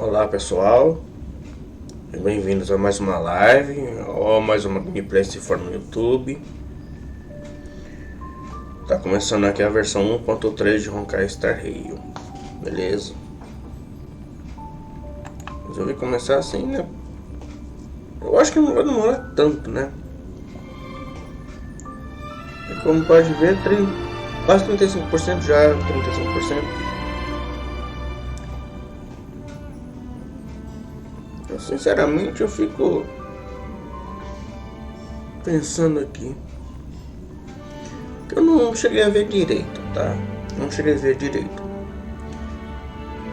Olá pessoal, bem-vindos a mais uma live ou mais uma gameplay se for no YouTube. Tá começando aqui a versão 1.3 de Honkai beleza? Resolvi começar assim, né? Eu acho que não vai demorar tanto, né? E como pode ver, quase 35% já, 35%. Sinceramente eu fico pensando aqui que eu não cheguei a ver direito, tá? Não cheguei a ver direito.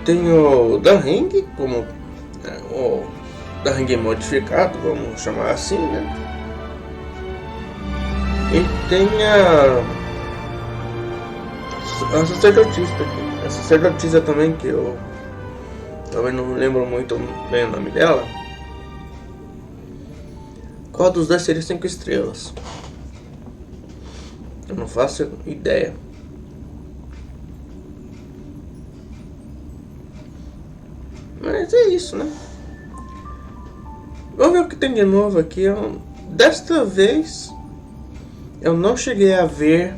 Tem o Dan Heng como o Dan Heng modificado, vamos chamar assim, né? E tem a sacerdotisa aqui. A sacerdotisa também, que eu também não lembro muito bem o nome dela. Qual dos dois seria 5 estrelas? Eu não faço ideia. Mas é isso, né? Vamos ver o que tem de novo aqui. Desta vez eu não cheguei a ver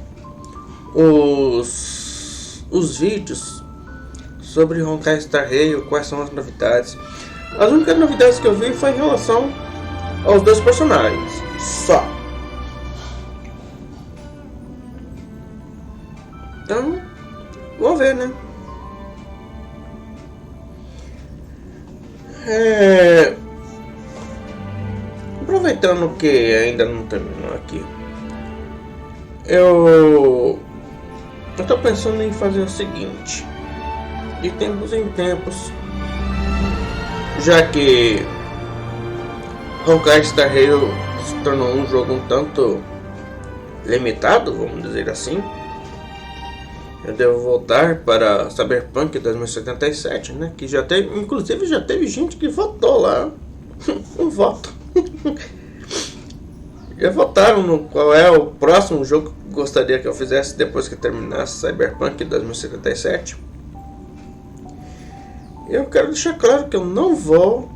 os vídeos sobre Honkai Star Rail, quais são as novidades. As únicas novidades que eu vi foi em relação aos dois personagens, só. Então, vamos ver, né? Aproveitando que ainda não terminou aqui, eu tô pensando em fazer o seguinte. De tempos em tempos, já que Honkai Star Rail se tornou um jogo um tanto limitado, vamos dizer assim, eu devo voltar para Cyberpunk 2077, né? Que já teve, inclusive já teve gente que votou lá, um voto. Já votaram no qual é o próximo jogo que gostaria que eu fizesse depois que terminasse Cyberpunk 2077. Eu quero deixar claro que eu não vou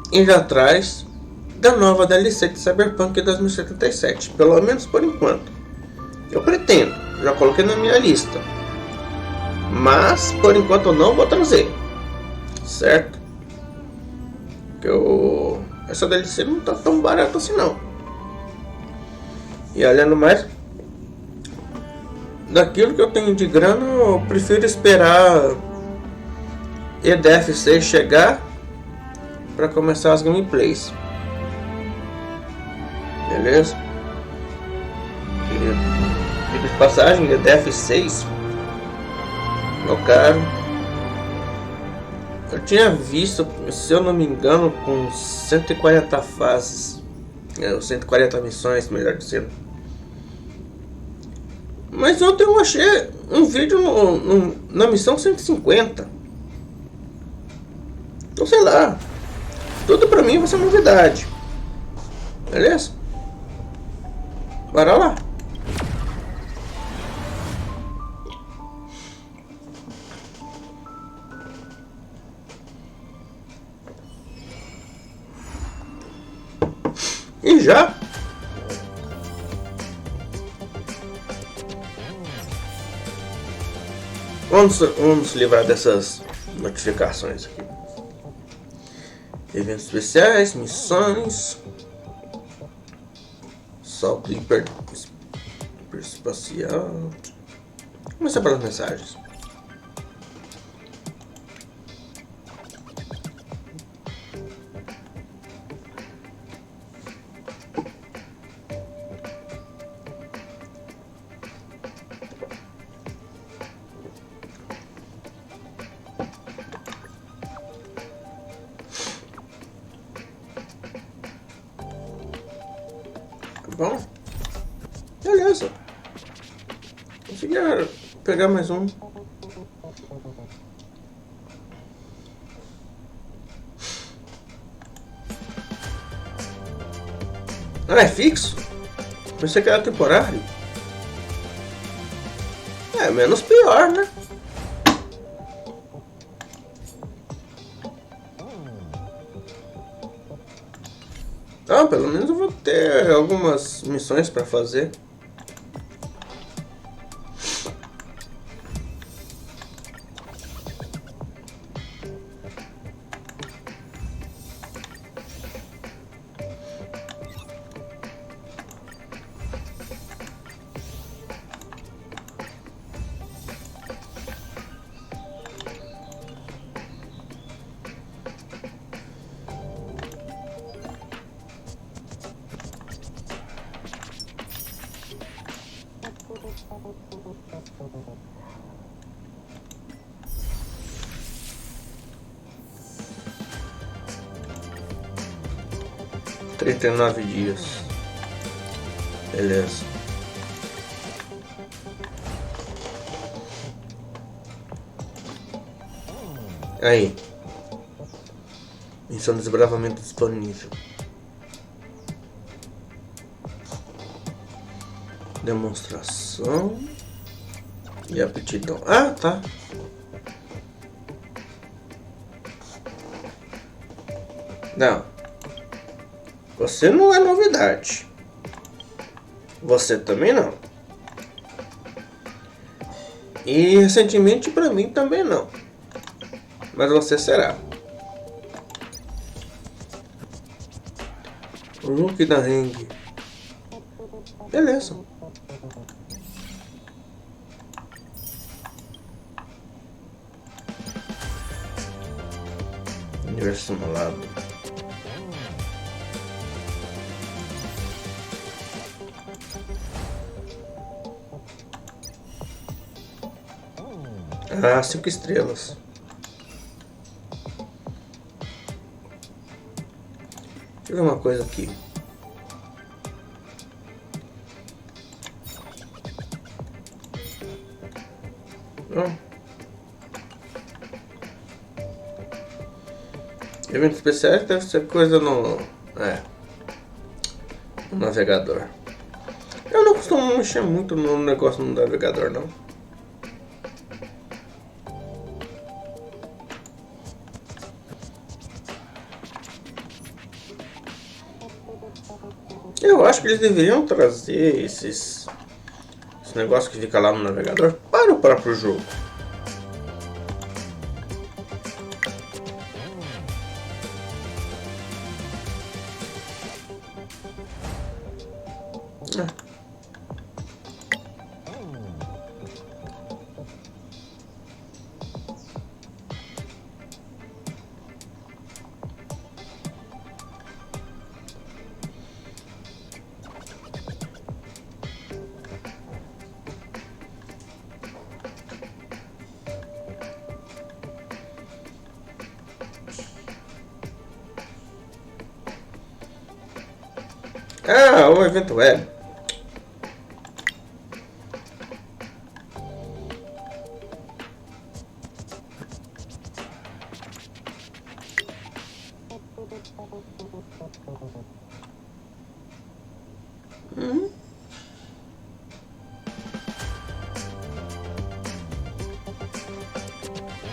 ir atrás da nova DLC de Cyberpunk 2077, pelo menos por enquanto. Eu pretendo, já coloquei na minha lista, mas por enquanto eu não vou trazer, certo? Porque essa DLC não tá tão barata assim não. E olhando mais daquilo que eu tenho de grana, eu prefiro esperar EDF6 chegar para começar as gameplays, beleza? E de passagem, EDF6, meu caro, eu tinha visto, se eu não me engano, com 140 fases, 140 missões, melhor dizendo. Mas ontem eu achei um vídeo na missão 150. Então sei lá, tudo pra mim vai ser novidade, beleza? Bora lá. E já vamos nos livrar dessas notificações aqui. Eventos especiais, missões, salto hiperespacial. Vamos começar pelas mensagens. Bom, beleza. Consegui pegar mais um. Ah, é fixo? Pensei que era temporário. É menos pior, né? Não, pelo menos eu vou ter algumas missões para fazer. Trinta e 39 dias. Beleza. Aí. Missão de desbravamento disponível. Demonstração. E aptidão. Ah, tá. Não. Você não é novidade. Você também não. E recentemente pra mim também não. Mas você será. O look da Heng. Beleza. Universo simulado. Ah, 5 estrelas. Deixa eu ver uma coisa aqui. Não. Eventos especiais deve ser coisa no navegador. Eu não costumo mexer muito no negócio no navegador, não. Eu acho que eles deveriam trazer esse negócio que fica lá no navegador para o próprio jogo. Ah, o evento web.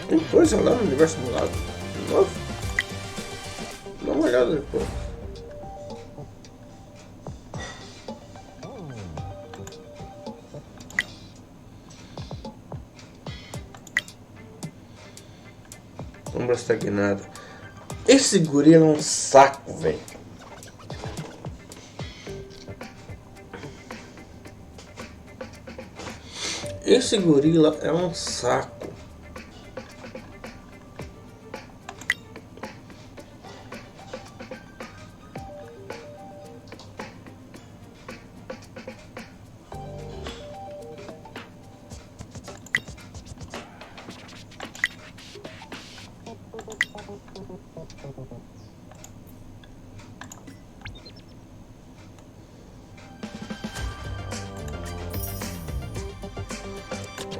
Tem coisa lá no universo simulado. Novo. Dá uma olhada depois. Sombra estagnada. Esse gorila é um saco, velho. Esse gorila é um saco.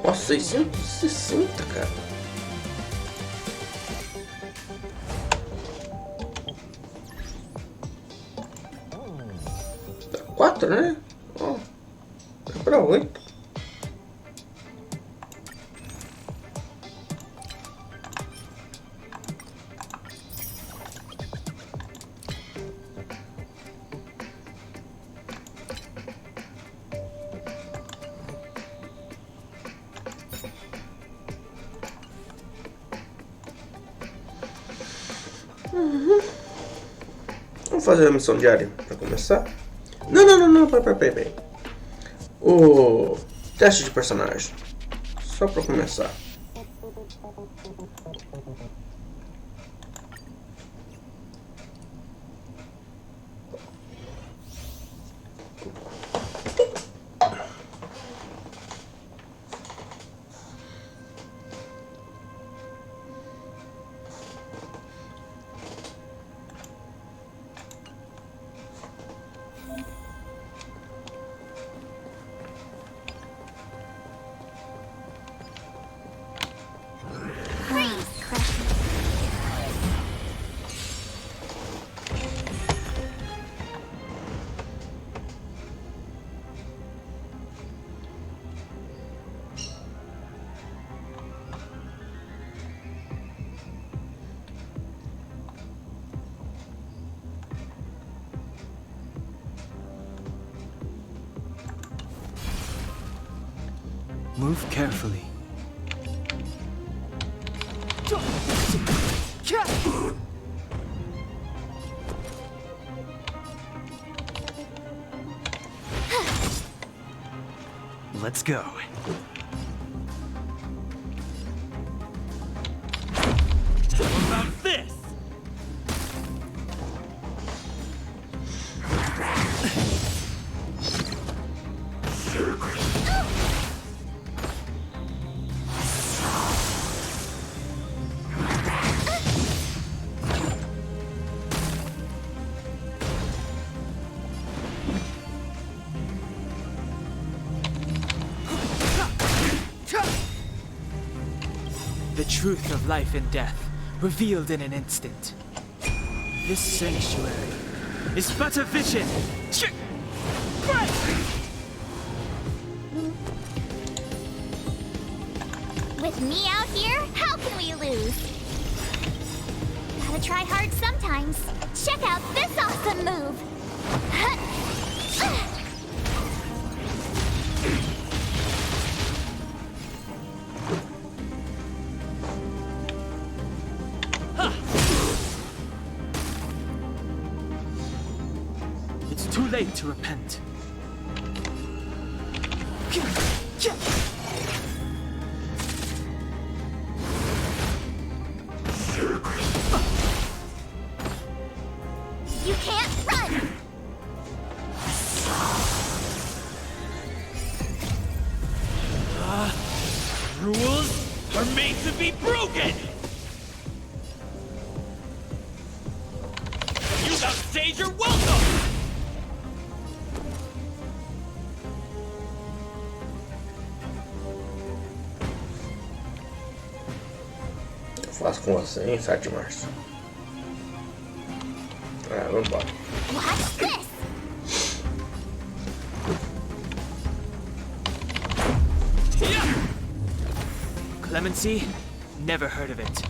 Nossa, 660, cara. Dá 4, né? Ó, é pra 8. Vamos fazer a missão diária para começar? Não, peraí. O teste de personagem. Só para começar. Move carefully. Let's go. How about this? The truth of life and death, revealed in an instant. This sanctuary is but a vision. With me out here, how can we lose? Gotta try hard sometimes. Check out this awesome move! It's too late to repent. You can't run! Rules are made to be broken! You outstayed your welcome! Eu faço com você, hein, 7 de março. Vamos embora. Watch this! Clemency? Never heard of it.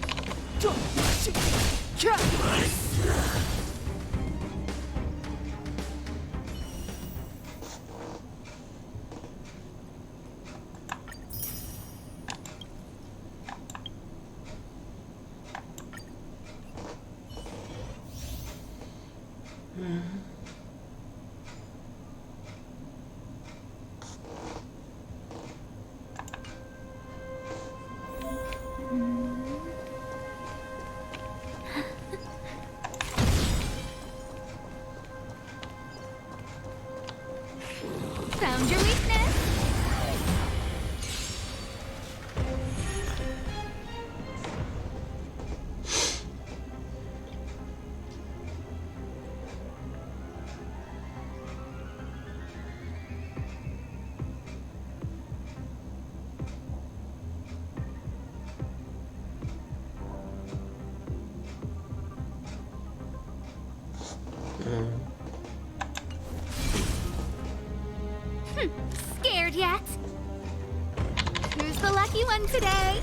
Found your weakness! Scared yet? Who's the lucky one today?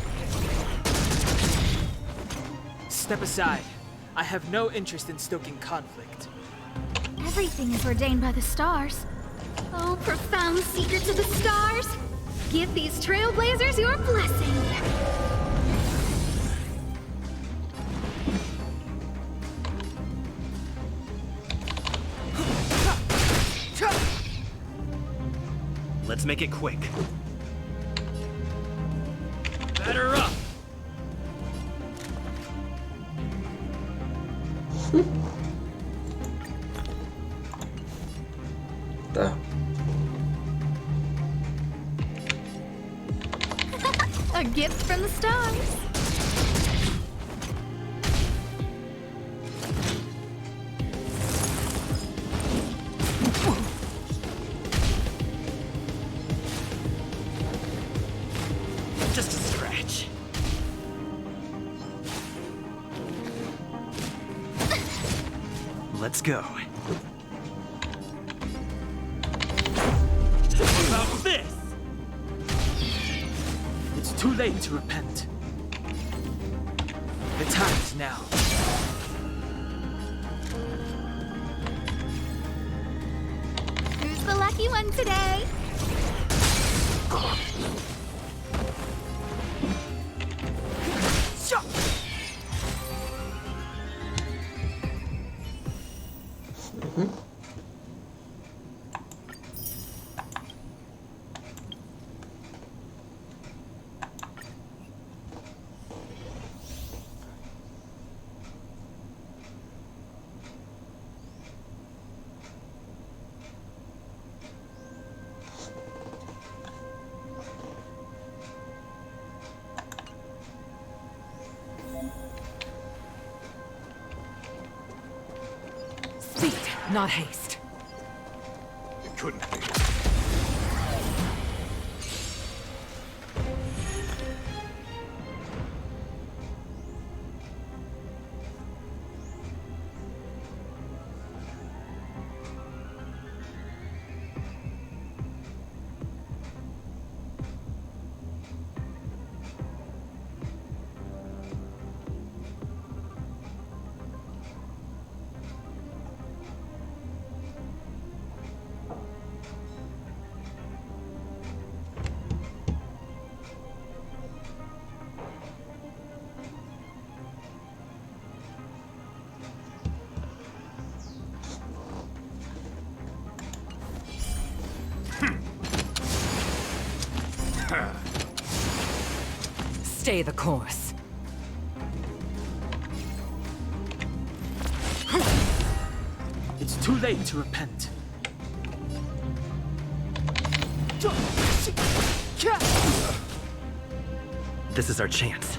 Step aside. I have no interest in stoking conflict. Everything is ordained by the stars. Oh, profound secrets of the stars! Give these trailblazers your blessing! make it quick. Batter up. Tá. A gift from the stars. Just a scratch. Let's go. What about this? It's too late to repent. The time is now. Who's the lucky one today? Speed, not haste. It couldn't be. Stay the course. It's too late to repent. This is our chance.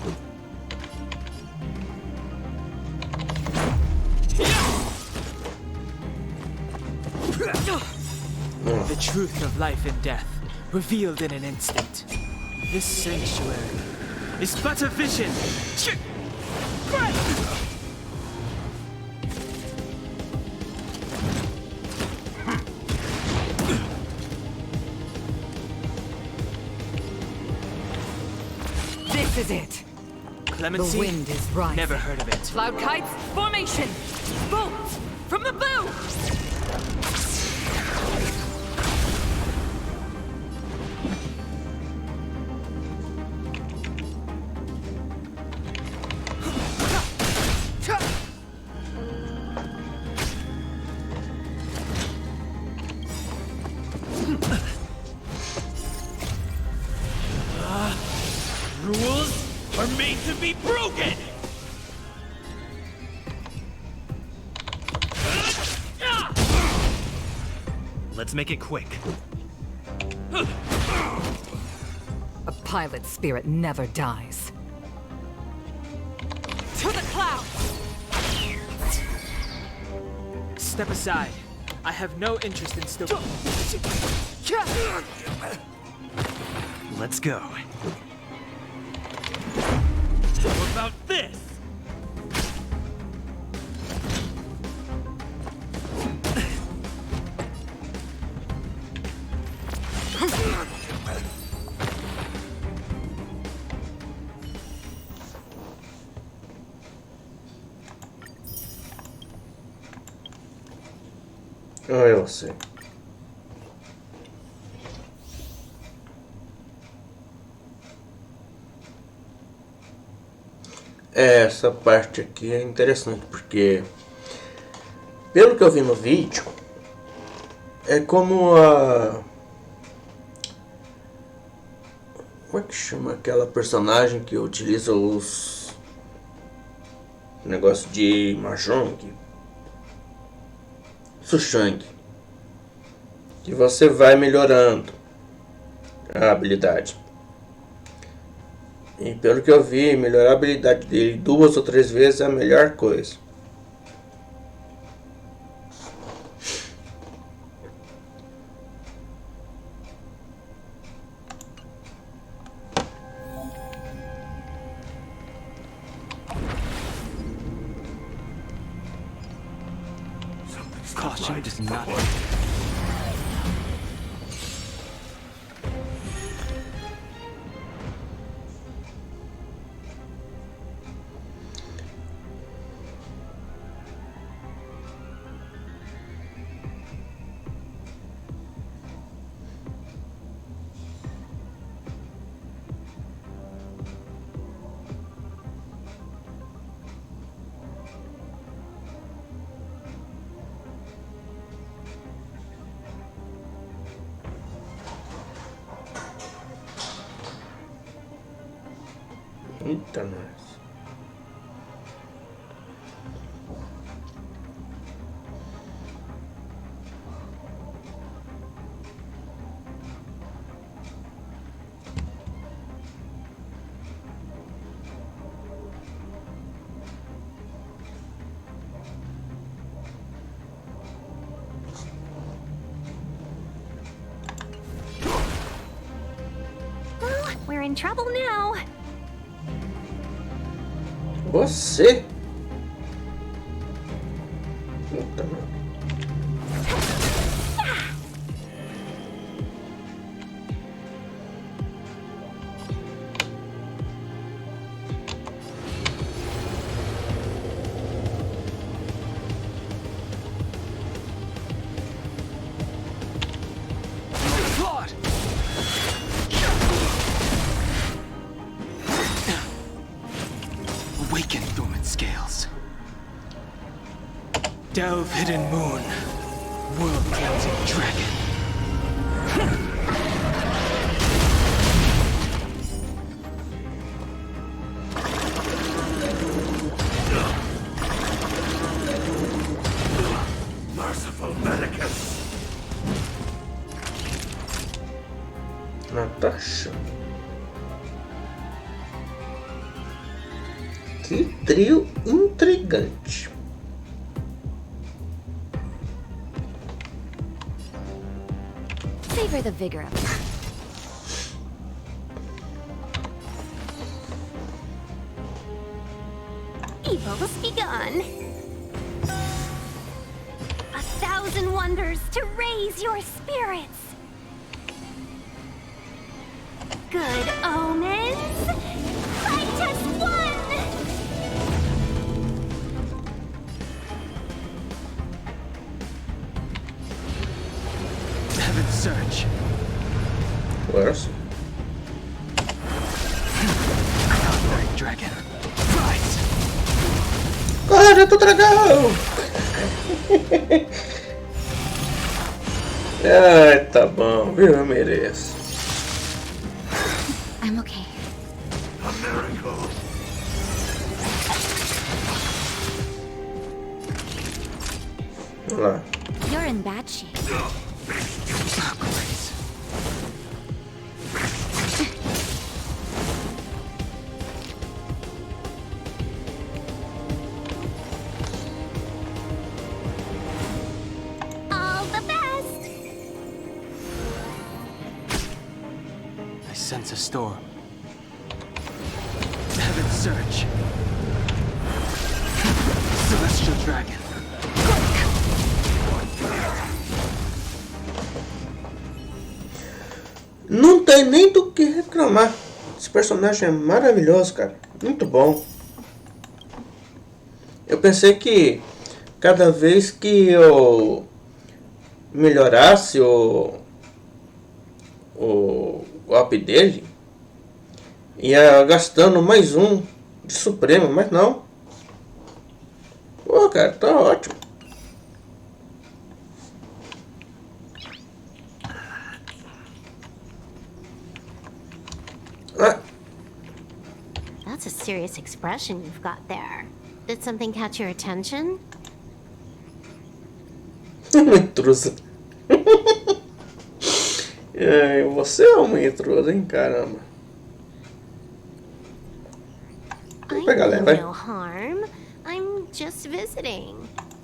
The truth of life and death, revealed in an instant. This sanctuary is but a vision. This is it. Clemency? The wind is rising. Never heard of it. Cloud kites, formation! Bolt! From the blue! Rules are made to be broken! Let's make it quick. A pilot's spirit never dies. To the clouds! Step aside. I have no interest in still. Let's go. What about this? Ah, eu sei. Essa parte aqui é interessante porque, pelo que eu vi no vídeo, é como Como é que chama aquela personagem que utiliza os negócio de mahjong? Sushang. Que você vai melhorando a habilidade. E pelo que eu vi, melhorar a habilidade dele 2 ou 3 vezes é a melhor coisa. Caution does not. Eita, nós. Well, we're in trouble now. Você? Puta, mano. Awaken dormant scales. Delve hidden moon. World cleansing dragon. Merciful Medicus. Natasha. Que trio intrigante. Savor the vigor of it. Evil has begun. 1,000 wonders to raise your spirits. Good omens. Fight as one. Heaven's search. Where's? Conquering dragon. Rise. Carregando, dragão! Ai, tá bom, viu? Eu mereço. I'm okay. A miracle. Vamos lá. You're in bad shape. Grace. All the best. I sense a storm. Heaven's search. Celestial dragon. Não tem nem do que reclamar. Esse personagem é maravilhoso, cara. Muito bom. Eu pensei que cada vez que eu melhorasse o up dele, ia gastando mais um de Supremo, mas não. Pô, cara, tá ótimo. That's a serious expression you've got there. Did something catch your attention? Uma intrusa. É, você é uma intrusa, hein? Caramba. Vamos pegar I leve, mean vai. no harm. I'm just visiting.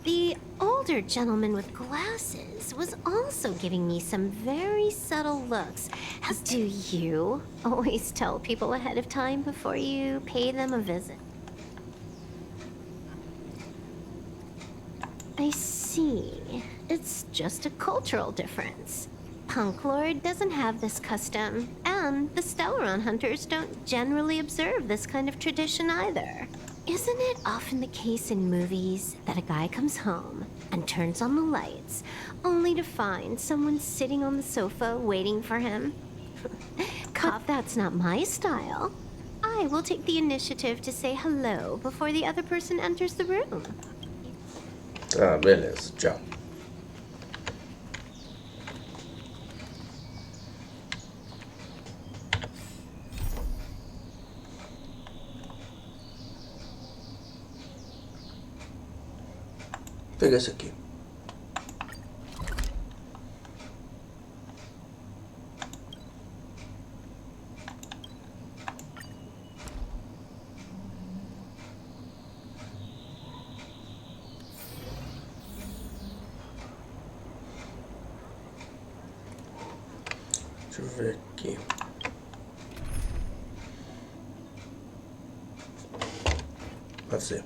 The older gentleman with glasses was also giving me some very subtle looks. As do you. Always tell people ahead of time before you pay them a visit. I see. It's just a cultural difference. Punk Lord doesn't have this custom, and the Stellaron hunters don't generally observe this kind of tradition either. Isn't it often the case in movies that a guy comes home and turns on the lights, only to find someone sitting on the sofa waiting for him? But that's not my style. I will take the initiative to say hello before the other person enters the room. Tá, beleza. Tchau. Vou pegar esse aqui. Deixa eu ver aqui. Pode ser.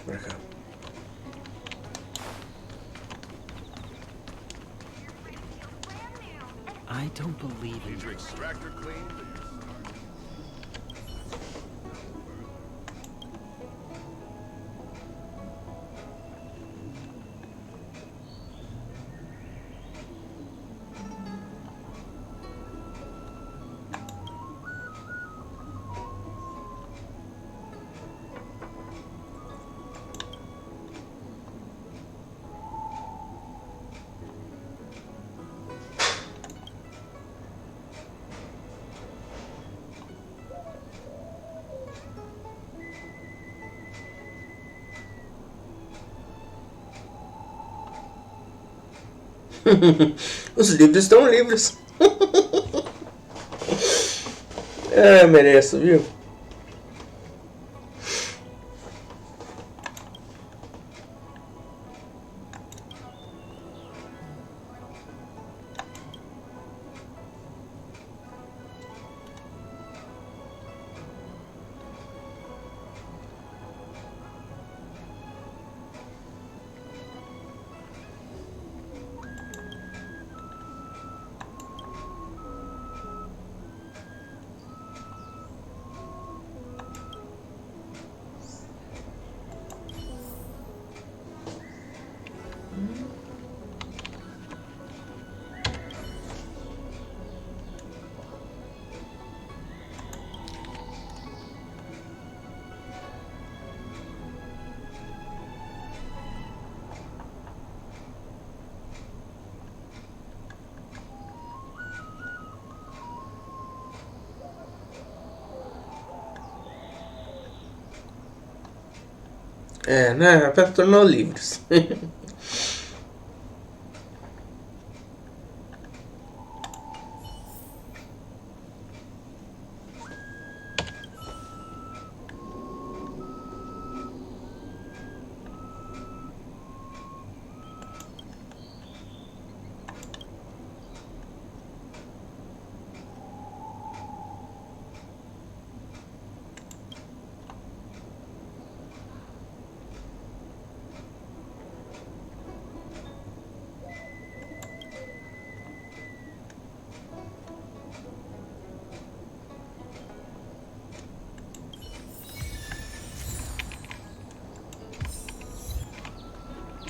Pra cá. I don't believe in Your extractor clean? Os livros estão livres. É, mereço, viu? É, né? Para tornar livres.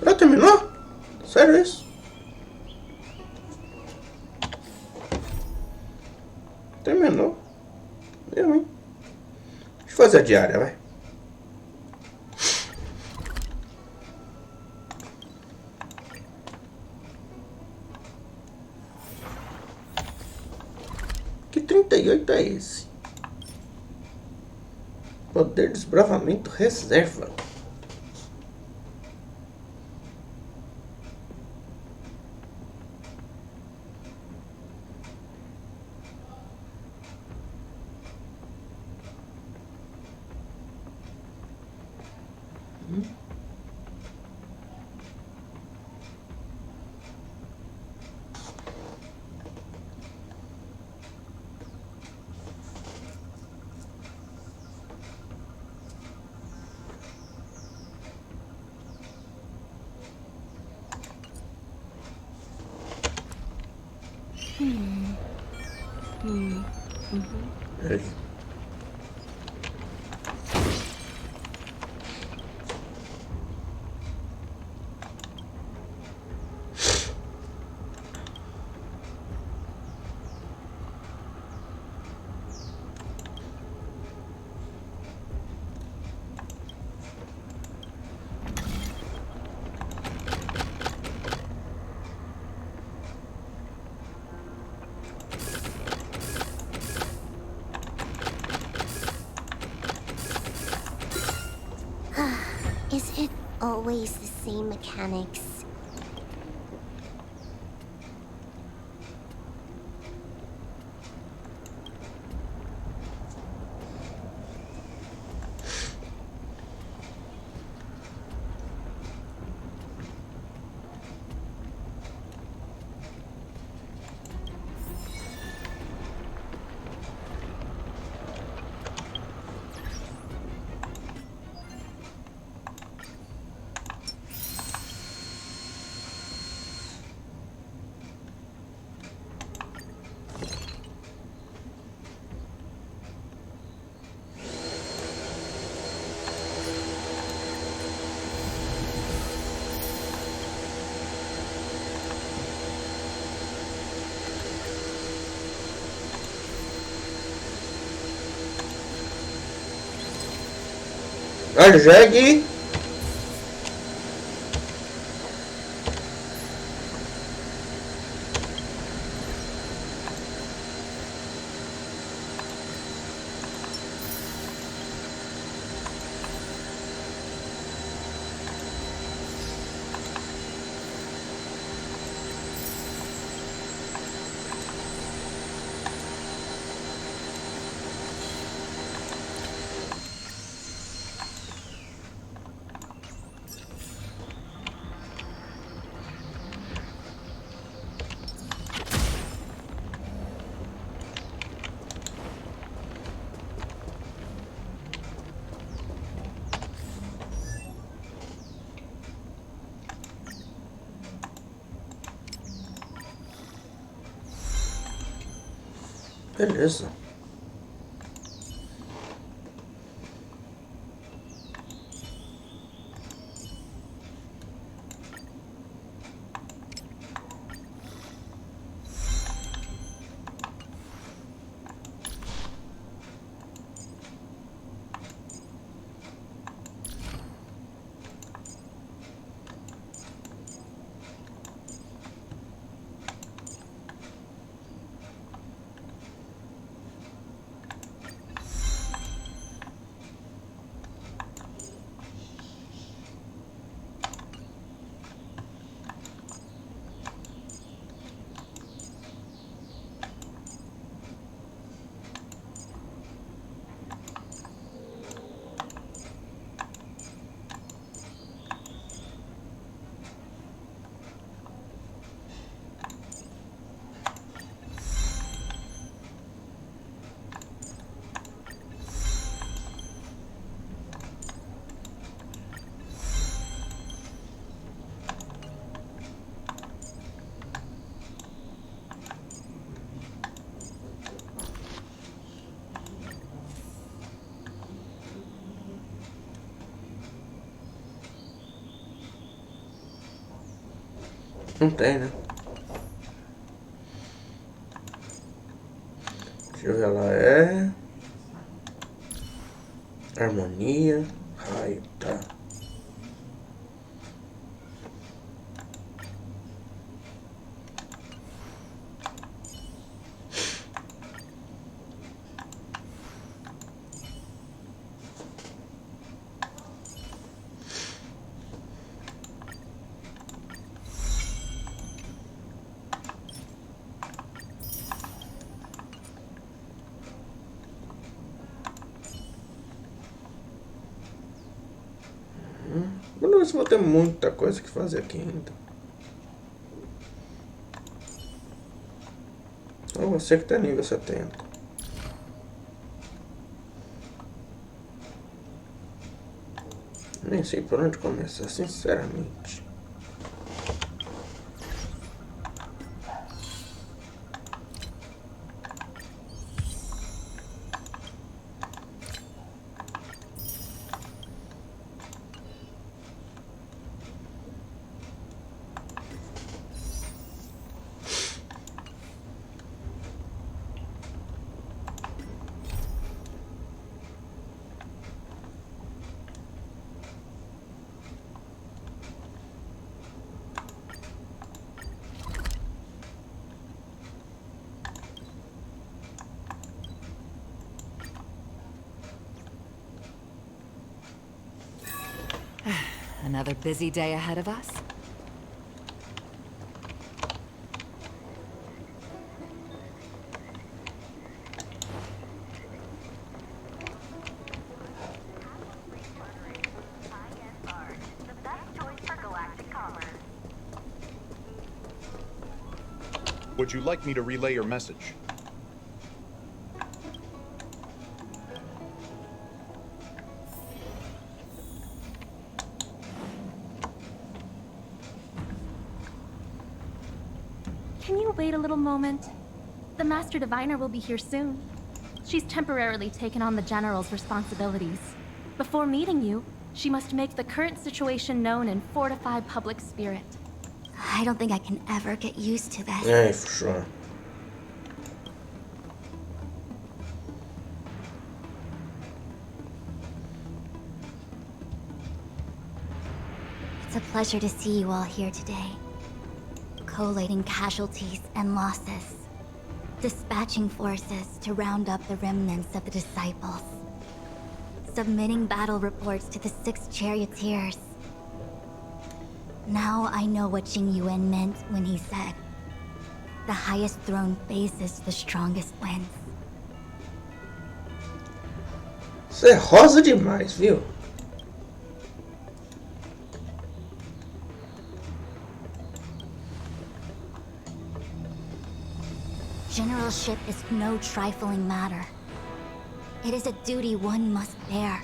Já terminou? Sério isso? Terminou? Eu, hein? Deixa eu fazer a diária, vai. Que 38 é esse? Poder de desbravamento reserva. Aí. Is it always the same mechanics? Arjegue. Beleza. Não tem, né? Deixa eu ver, ela é... Harmonia, raio, tá. ver se vou ter muita coisa que fazer aqui ainda. Ou você que tá nível 70. Nem sei por onde começar, sinceramente. Another busy day ahead of us. Would you like me to relay your message? Can you wait a little moment? The Master Diviner will be here soon. She's temporarily taken on the General's responsibilities. Before meeting you, she must make the current situation known and fortify public spirit. I don't think I can ever get used to this. Yeah, for sure. It's a pleasure to see you all here today. Collating casualties and losses. Dispatching forces to round up the remnants of the disciples. Submitting battle reports to the 6 charioteers. Now I know what Jing Yuan meant when he said, "The highest throne faces the strongest wins." Isso é rosa demais, viu? Generalship is no trifling matter. It is a duty one must bear.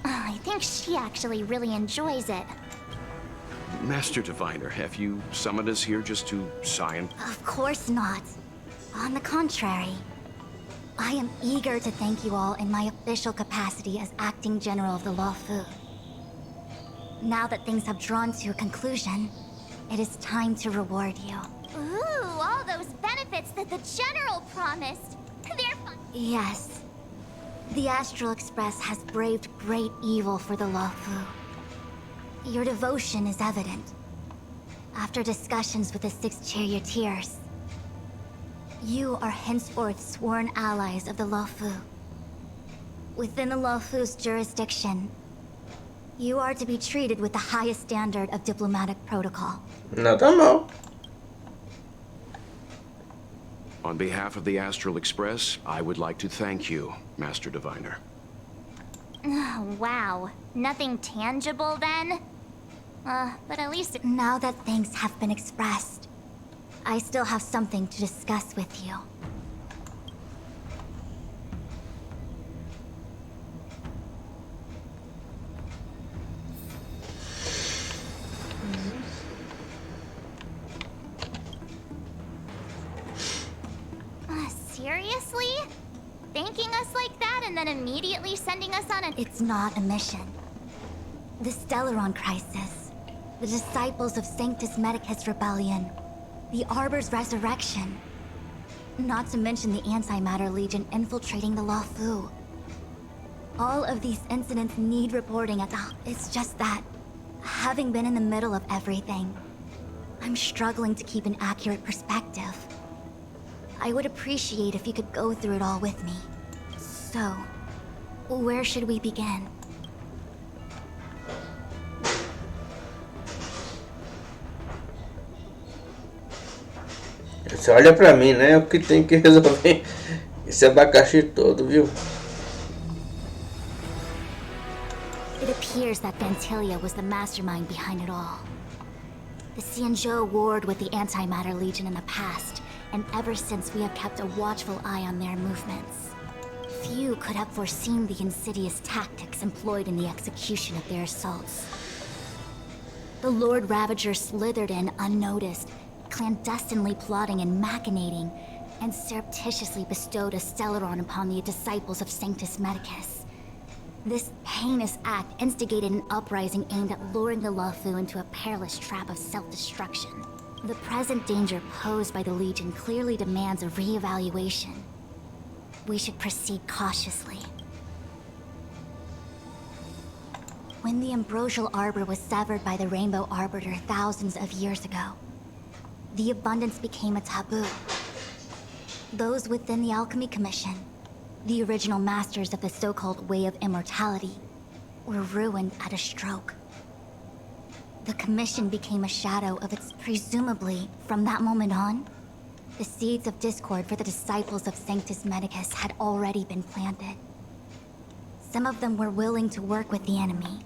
I think she actually really enjoys it. Master Diviner, have you summoned us here just to sign? Of course not. On the contrary. I am eager to thank you all in my official capacity as Acting General of the Luofu. Now that things have drawn to a conclusion, it is time to reward you. Ooh, all those benefits that the General promised. They're fun. Yes. The Astral Express has braved great evil for the Luofu. Your devotion is evident. After discussions with the 6 charioteers, you are henceforth sworn allies of the Luofu. Within the Luofu's jurisdiction, you are to be treated with the highest standard of diplomatic protocol. Nada mal. On behalf of the Astral Express, I would like to thank you, Master Diviner. Wow. Nothing tangible then? But at least now that things have been expressed, I still have something to discuss with you. Seriously? Thanking us like that and then immediately sending us on It's not a mission. The Stellaron crisis, the Disciples of Sanctus Medicus Rebellion, the Arbor's resurrection. Not to mention the Antimatter Legion infiltrating the Luofu. All of these incidents need reporting at the... It's just that, having been in the middle of everything, I'm struggling to keep an accurate perspective. I would appreciate if you could go through it all with me. So, where should we begin? Você olha pra mim, né? É o que tem que resolver esse abacaxi todo, viu? It appears appears that Vantilia was the mastermind behind it all. The Xianzhou warred with the Antimatter Legion in the past, and ever since we have kept a watchful eye on their movements. Few could have foreseen the insidious tactics employed in the execution of their assaults. The Lord Ravager slithered in unnoticed, clandestinely plotting and machinating, and surreptitiously bestowed a Stellaron upon the disciples of Sanctus Medicus. This heinous act instigated an uprising aimed at luring the Luofu into a perilous trap of self-destruction. The present danger posed by the Legion clearly demands a re-evaluation. We should proceed cautiously. When the Ambrosial Arbor was severed by the Rainbow Arbiter thousands of years ago, the abundance became a taboo. Those within the Alchemy Commission, the original masters of the so-called Way of Immortality, were ruined at a stroke. The Commission became a shadow of its... Presumably, from that moment on, the seeds of discord for the disciples of Sanctus Medicus had already been planted. Some of them were willing to work with the enemy,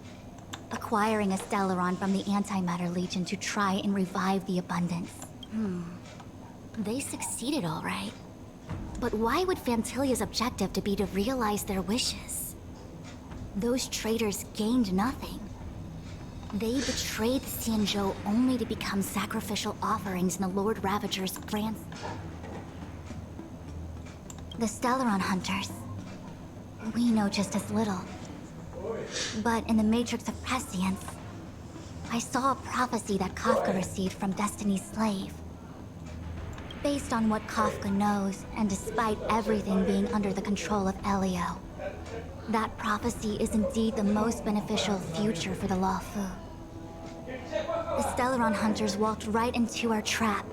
acquiring a Stellaron from the Antimatter Legion to try and revive the abundance. They succeeded all right. But why would Fantilia's objective to be to realize their wishes? Those traitors gained nothing. They betrayed the Xianzhou only to become sacrificial offerings in the Lord Ravager's ransom. The Stellaron Hunters. We know just as little. But in the Matrix of Prescience, I saw a prophecy that Kafka received from Destiny's slave. Based on what Kafka knows, and despite everything being under the control of Elio, that prophecy is indeed the most beneficial future for the Luofu. The Stellaron Hunters walked right into our trap,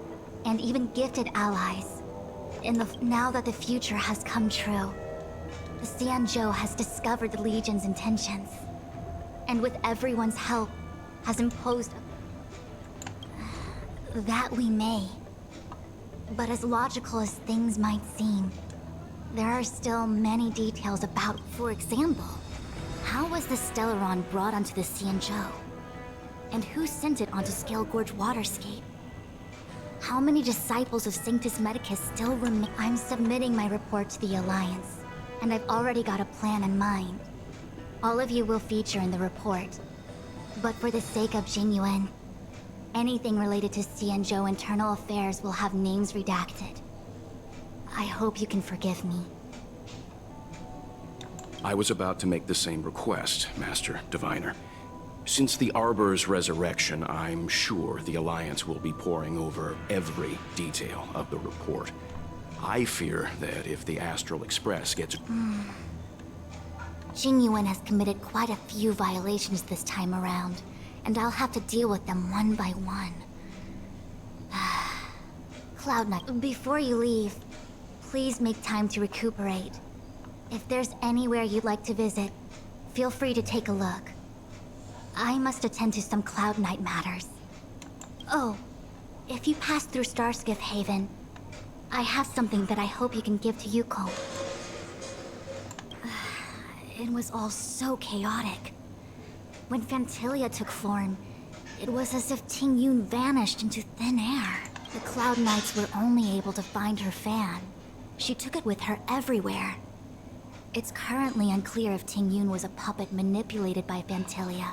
and even gifted allies. Now that the future has come true, the Xianzhou has discovered the Legion's intentions, and with everyone's help, has imposed that we may. But as logical as things might seem, there are still many details about, for example, how was the Stellaron brought onto the Xianzhou? And who sent it onto Scale Gorge Waterscape? How many disciples of Sanctus Medicus still remain? I'm submitting my report to the Alliance, and I've already got a plan in mind. All of you will feature in the report. But for the sake of Jingyuan, anything related to Xianzhou internal affairs will have names redacted. I hope you can forgive me. I was about to make the same request, Master Diviner. Since the Arbor's resurrection, I'm sure the Alliance will be poring over every detail of the report. I fear that if the Astral Express gets... Jingyuan has committed quite a few violations this time around, and I'll have to deal with them one by one. Cloud Knight, before you leave, please make time to recuperate. If there's anywhere you'd like to visit, feel free to take a look. I must attend to some Cloud Knight matters. Oh, if you pass through Starskiff Haven, I have something that I hope you can give to Yukong. It was all so chaotic. When Fantilia took form, it was as if Tingyun vanished into thin air. The Cloud Knights were only able to find her fan. She took it with her everywhere. It's currently unclear if Tingyun was a puppet manipulated by Fantilia,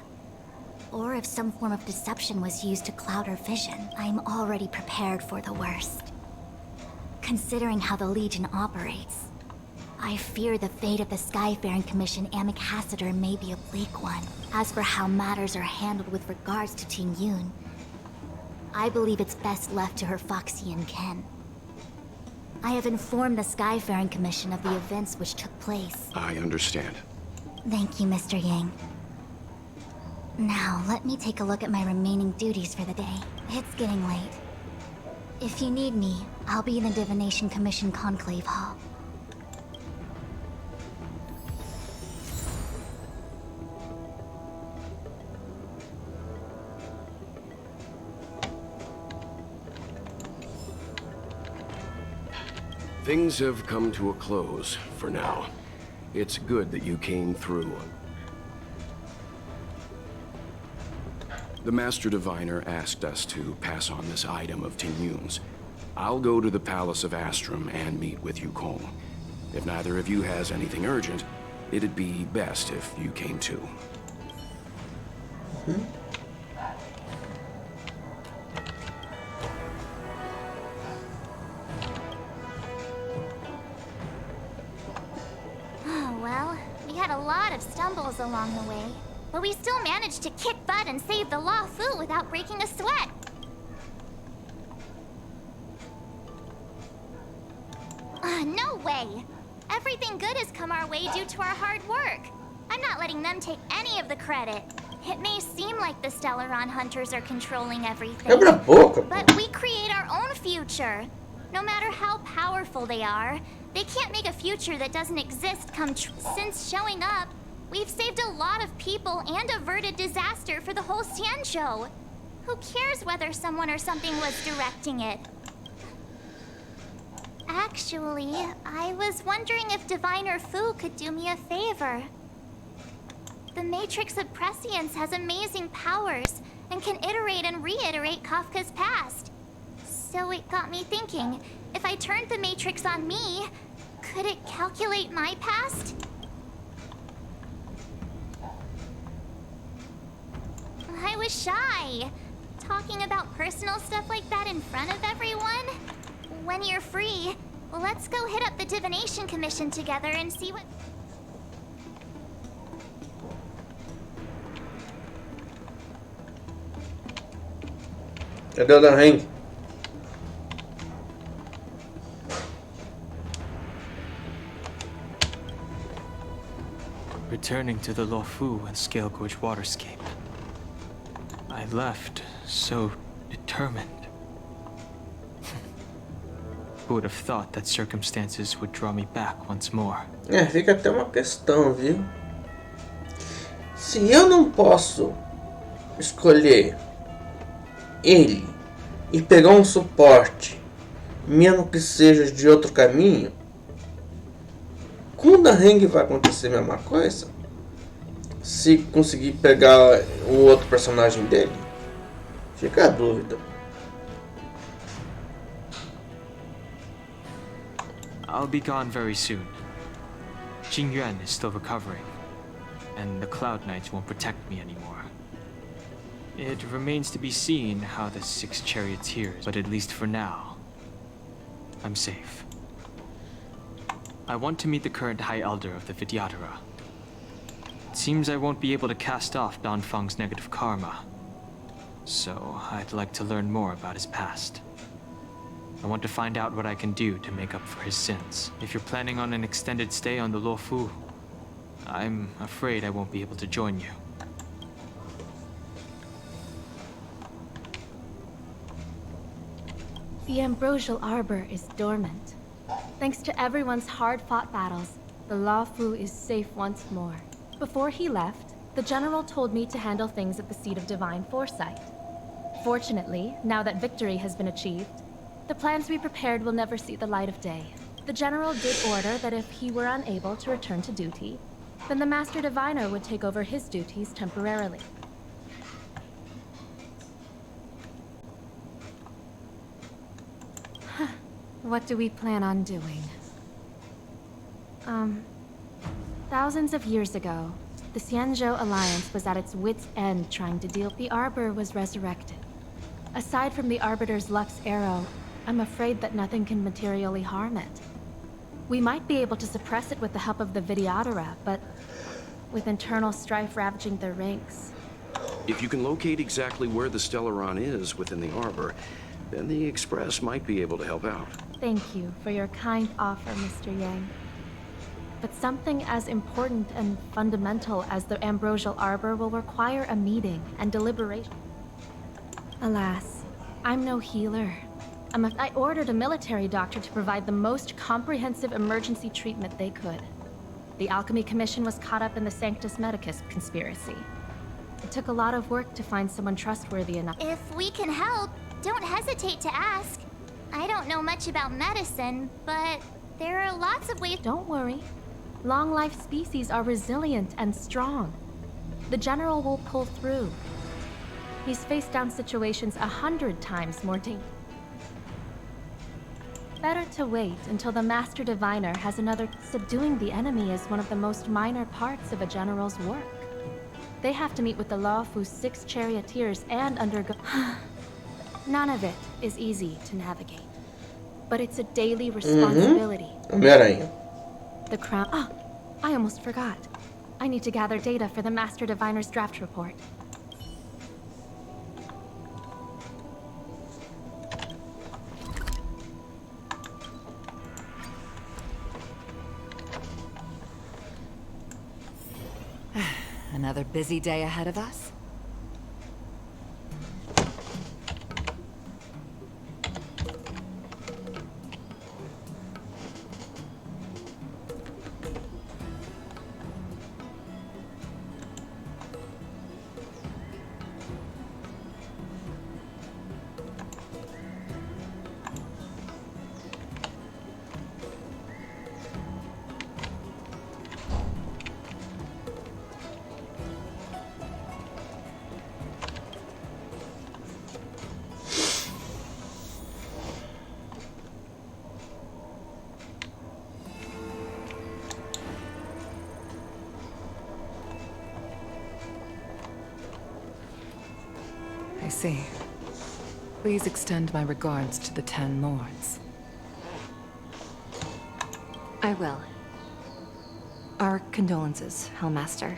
or if some form of deception was used to cloud her vision. I'm already prepared for the worst. Considering how the Legion operates, I fear the fate of the Skyfaring Commission Ambassador may be a bleak one. As for how matters are handled with regards to Tingyun, I believe it's best left to her Foxian kin. I have informed the Skyfaring Commission of the events which took place. I understand. Thank you, Mr. Yang. Now, let me take a look at my remaining duties for the day. It's getting late. If you need me, I'll be in the Divination Commission Conclave Hall. Things have come to a close, for now. It's good that you came through. The Master Diviner asked us to pass on this item of Tinyun's. I'll go to the Palace of Astrum and meet with Yukong. If neither of you has anything urgent, it'd be best if you came too. Oh, well, we had a lot of stumbles along the way, but we still managed to kick butt and save the Law Fu without breaking a sweat. No way! Everything good has come our way due to our hard work. I'm not letting them take any of the credit. It may seem like the Stellaron hunters are controlling everything, but we create our own future. No matter how powerful they are, they can't make a future that doesn't exist come true. Since showing up, we've saved a lot of people and averted disaster for the whole Xianzhou. Who cares whether someone or something was directing it? Actually, I was wondering if Diviner Fu could do me a favor. The Matrix of Prescience has amazing powers and can iterate and reiterate Kafka's past. So it got me thinking, if I turned the Matrix on me, could it calculate my past? I was shy. Talking about personal stuff like that in front of everyone? When you're free, let's go hit up the Divination Commission together and see what... Cadê o Dan Heng? Returning to the Luofu and Scale Gorge waterscape. I left so determined. Who would have thought that circumstances would draw me back once more? Fica até uma questão, viu? Se eu não posso escolher ele e pegar um suporte, mesmo que seja de outro caminho, com o Dan Heng vai acontecer a mesma coisa? Se conseguir pegar o outro personagem dele? Fica a dúvida. I'll be gone very soon. Jingyuan is still recovering, and the Cloud Knights won't protect me anymore. It remains to be seen how the 6 charioteers, but at least for now, I'm safe. I want to meet the current High Elder of the Vidyadhara. It seems I won't be able to cast off Danfeng's negative karma, so I'd like to learn more about his past. I want to find out what I can do to make up for his sins. If you're planning on an extended stay on the Luofu, I'm afraid I won't be able to join you. The Ambrosial Arbor is dormant. Thanks to everyone's hard-fought battles, the Luofu is safe once more. Before he left, the General told me to handle things at the Seat of Divine Foresight. Fortunately, now that victory has been achieved, the plans we prepared will never see the light of day. The General did order that if he were unable to return to duty, then the Master Diviner would take over his duties temporarily. What do we plan on doing? Thousands of years ago, the Xianzhou Alliance was at its wit's end trying to deal. The Arbor was resurrected. Aside from the Arbiter's Lux arrow, I'm afraid that nothing can materially harm it. We might be able to suppress it with the help of the Vidyadhara, but with internal strife ravaging their ranks. If you can locate exactly where the Stellaron is within the Arbor, then the Express might be able to help out. Thank you for your kind offer, Mr. Yang. But something as important and fundamental as the Ambrosial Arbor will require a meeting and deliberation. Alas, I'm no healer. I ordered a military doctor to provide the most comprehensive emergency treatment they could. The Alchemy Commission was caught up in the Sanctus Medicus conspiracy. It took a lot of work to find someone trustworthy enough. If we can help, don't hesitate to ask. I don't know much about medicine, but there are lots of ways. Don't worry. Long-life species are resilient and strong. The General will pull through. He's faced down situations 100 times more dangerous. Better to wait until the Master Diviner has another. Subduing the enemy is one of the most minor parts of a general's work. They have to meet with the Lawfu's 6 charioteers and undergo. None of it is easy to navigate, but it's a daily responsibility. The crown. Oh, I almost forgot. I need to gather data for the Master Diviner's draft report. Another busy day ahead of us? I see. Please extend my regards to the 10 lords. I will. Our condolences, Hellmaster.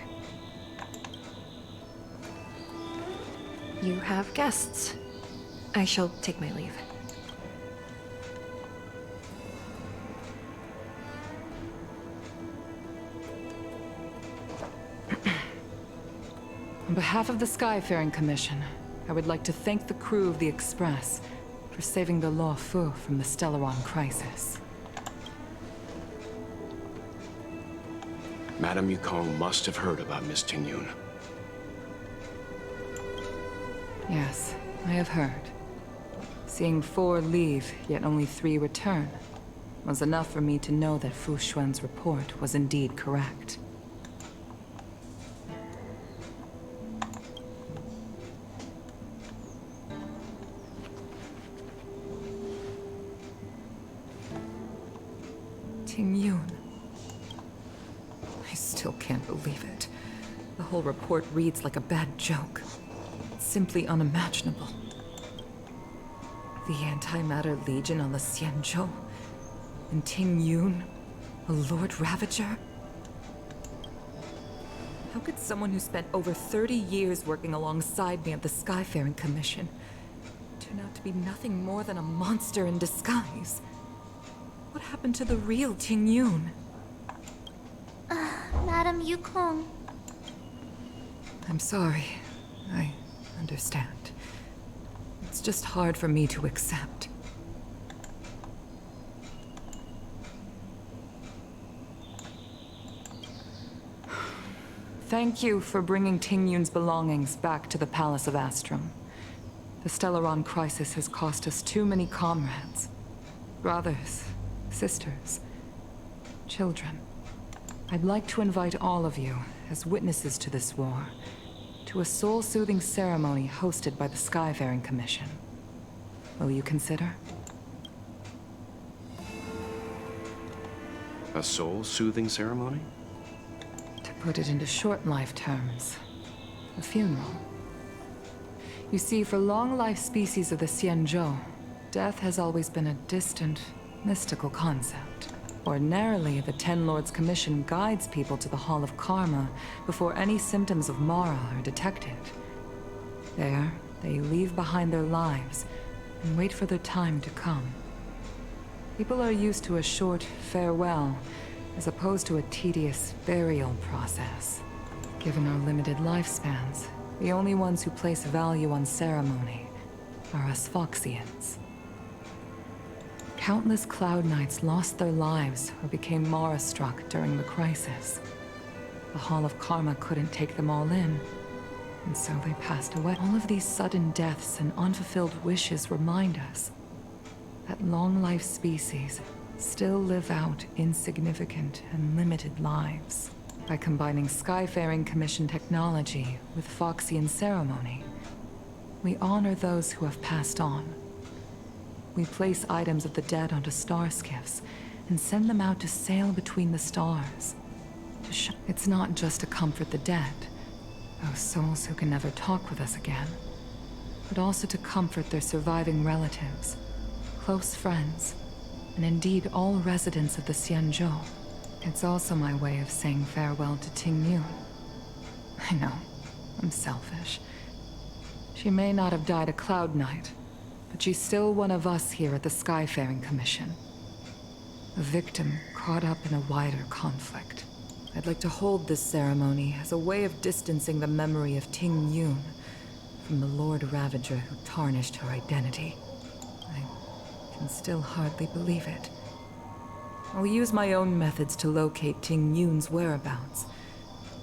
You have guests. I shall take my leave. On behalf of the Skyfaring Commission, I would like to thank the crew of the Express for saving the Lawfu from the Stellaron crisis. Madame Yukong must have heard about Miss Tingyun. Yes, I have heard. Seeing 4 leave, yet only 3 return, was enough for me to know that Fu Xuan's report was indeed correct. Tingyun. I still can't believe it. The whole report reads like a bad joke. It's simply unimaginable. The Antimatter Legion on the Xianzhou, and Tingyun, a Lord Ravager? How could someone who spent over 30 years working alongside me at the Skyfaring Commission turn out to be nothing more than a monster in disguise? What happened to the real Tingyun? Madame Yukong. I'm sorry. I understand. It's just hard for me to accept. Thank you for bringing Tingyun's belongings back to the Palace of Astrum. The Stellaron crisis has cost us too many comrades. Brothers, sisters, children. I'd like to invite all of you, as witnesses to this war, to a soul-soothing ceremony hosted by the Skyfaring Commission. Will you consider? A soul-soothing ceremony? To put it into short-life terms, a funeral. You see, for long-life species of the Xianzhou, death has always been a distant, mystical concept. Ordinarily, the 10 Lords Commission guides people to the Hall of Karma before any symptoms of Mara are detected. There, they leave behind their lives and wait for their time to come. People are used to a short farewell, as opposed to a tedious burial process. Given our limited lifespans, the only ones who place value on ceremony are us Foxians. Countless Cloud Knights lost their lives or became Mara-struck during the crisis. The Hall of Karma couldn't take them all in, and so they passed away. All of these sudden deaths and unfulfilled wishes remind us that long-life species still live out insignificant and limited lives. By combining Skyfaring Commission technology with Foxian ceremony, we honor those who have passed on. We place items of the dead onto star skiffs and send them out to sail between the stars. It's not just to comfort the dead, those souls who can never talk with us again, but also to comfort their surviving relatives, close friends, and indeed all residents of the Xianzhou. It's also my way of saying farewell to Tingyun. I know, I'm selfish. She may not have died a Cloud Knight, but she's still one of us here at the Skyfaring Commission. A victim caught up in a wider conflict. I'd like to hold this ceremony as a way of distancing the memory of Tingyun from the Lord Ravager who tarnished her identity. I can still hardly believe it. I'll use my own methods to locate Tingyun's whereabouts,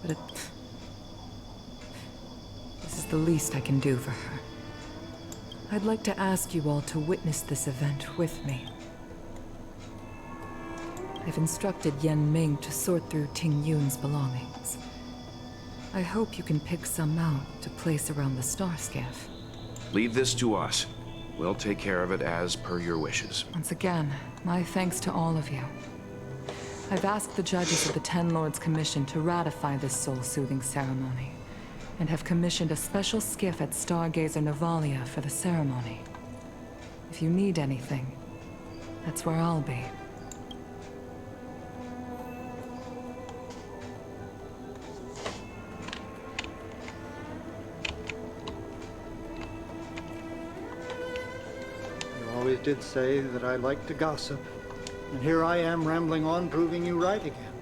but this is the least I can do for her. I'd like to ask you all to witness this event with me. I've instructed Yan Ming to sort through Tingyun's belongings. I hope you can pick some out to place around the star skiff. Leave this to us. We'll take care of it as per your wishes. Once again, my thanks to all of you. I've asked the judges of the Ten Lords Commission to ratify this soul-soothing ceremony, and have commissioned a special skiff at Stargazer Navalia for the ceremony. If you need anything, that's where I'll be. You always did say that I like to gossip, and here I am rambling on, proving you right again.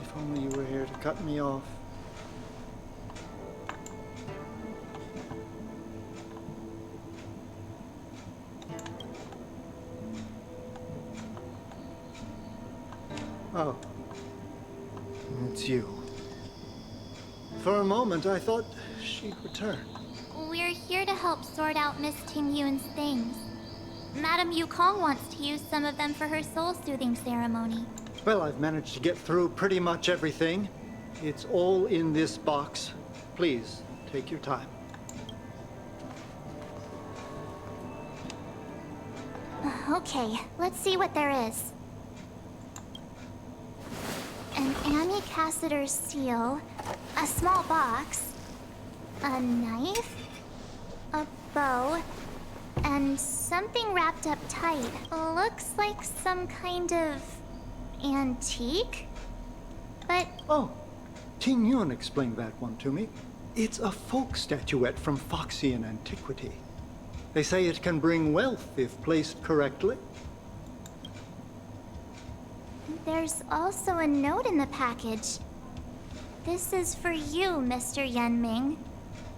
If only you were here to cut me off. Oh, it's you. For a moment, I thought she'd returned. We're here to help sort out Miss Tingyun's things. Madame Yukong wants to use some of them for her soul-soothing ceremony. Well, I've managed to get through pretty much everything. It's all in this box. Please, take your time. Okay, let's see what there is. An Amicassator's seal, a small box, a knife, a bow, and something wrapped up tight. Looks like some kind of antique, but... Oh, Tingyun explained that one to me. It's a folk statuette from Foxian antiquity. They say it can bring wealth if placed correctly. There's also a note in the package. This is for you, Mr. Yan Ming.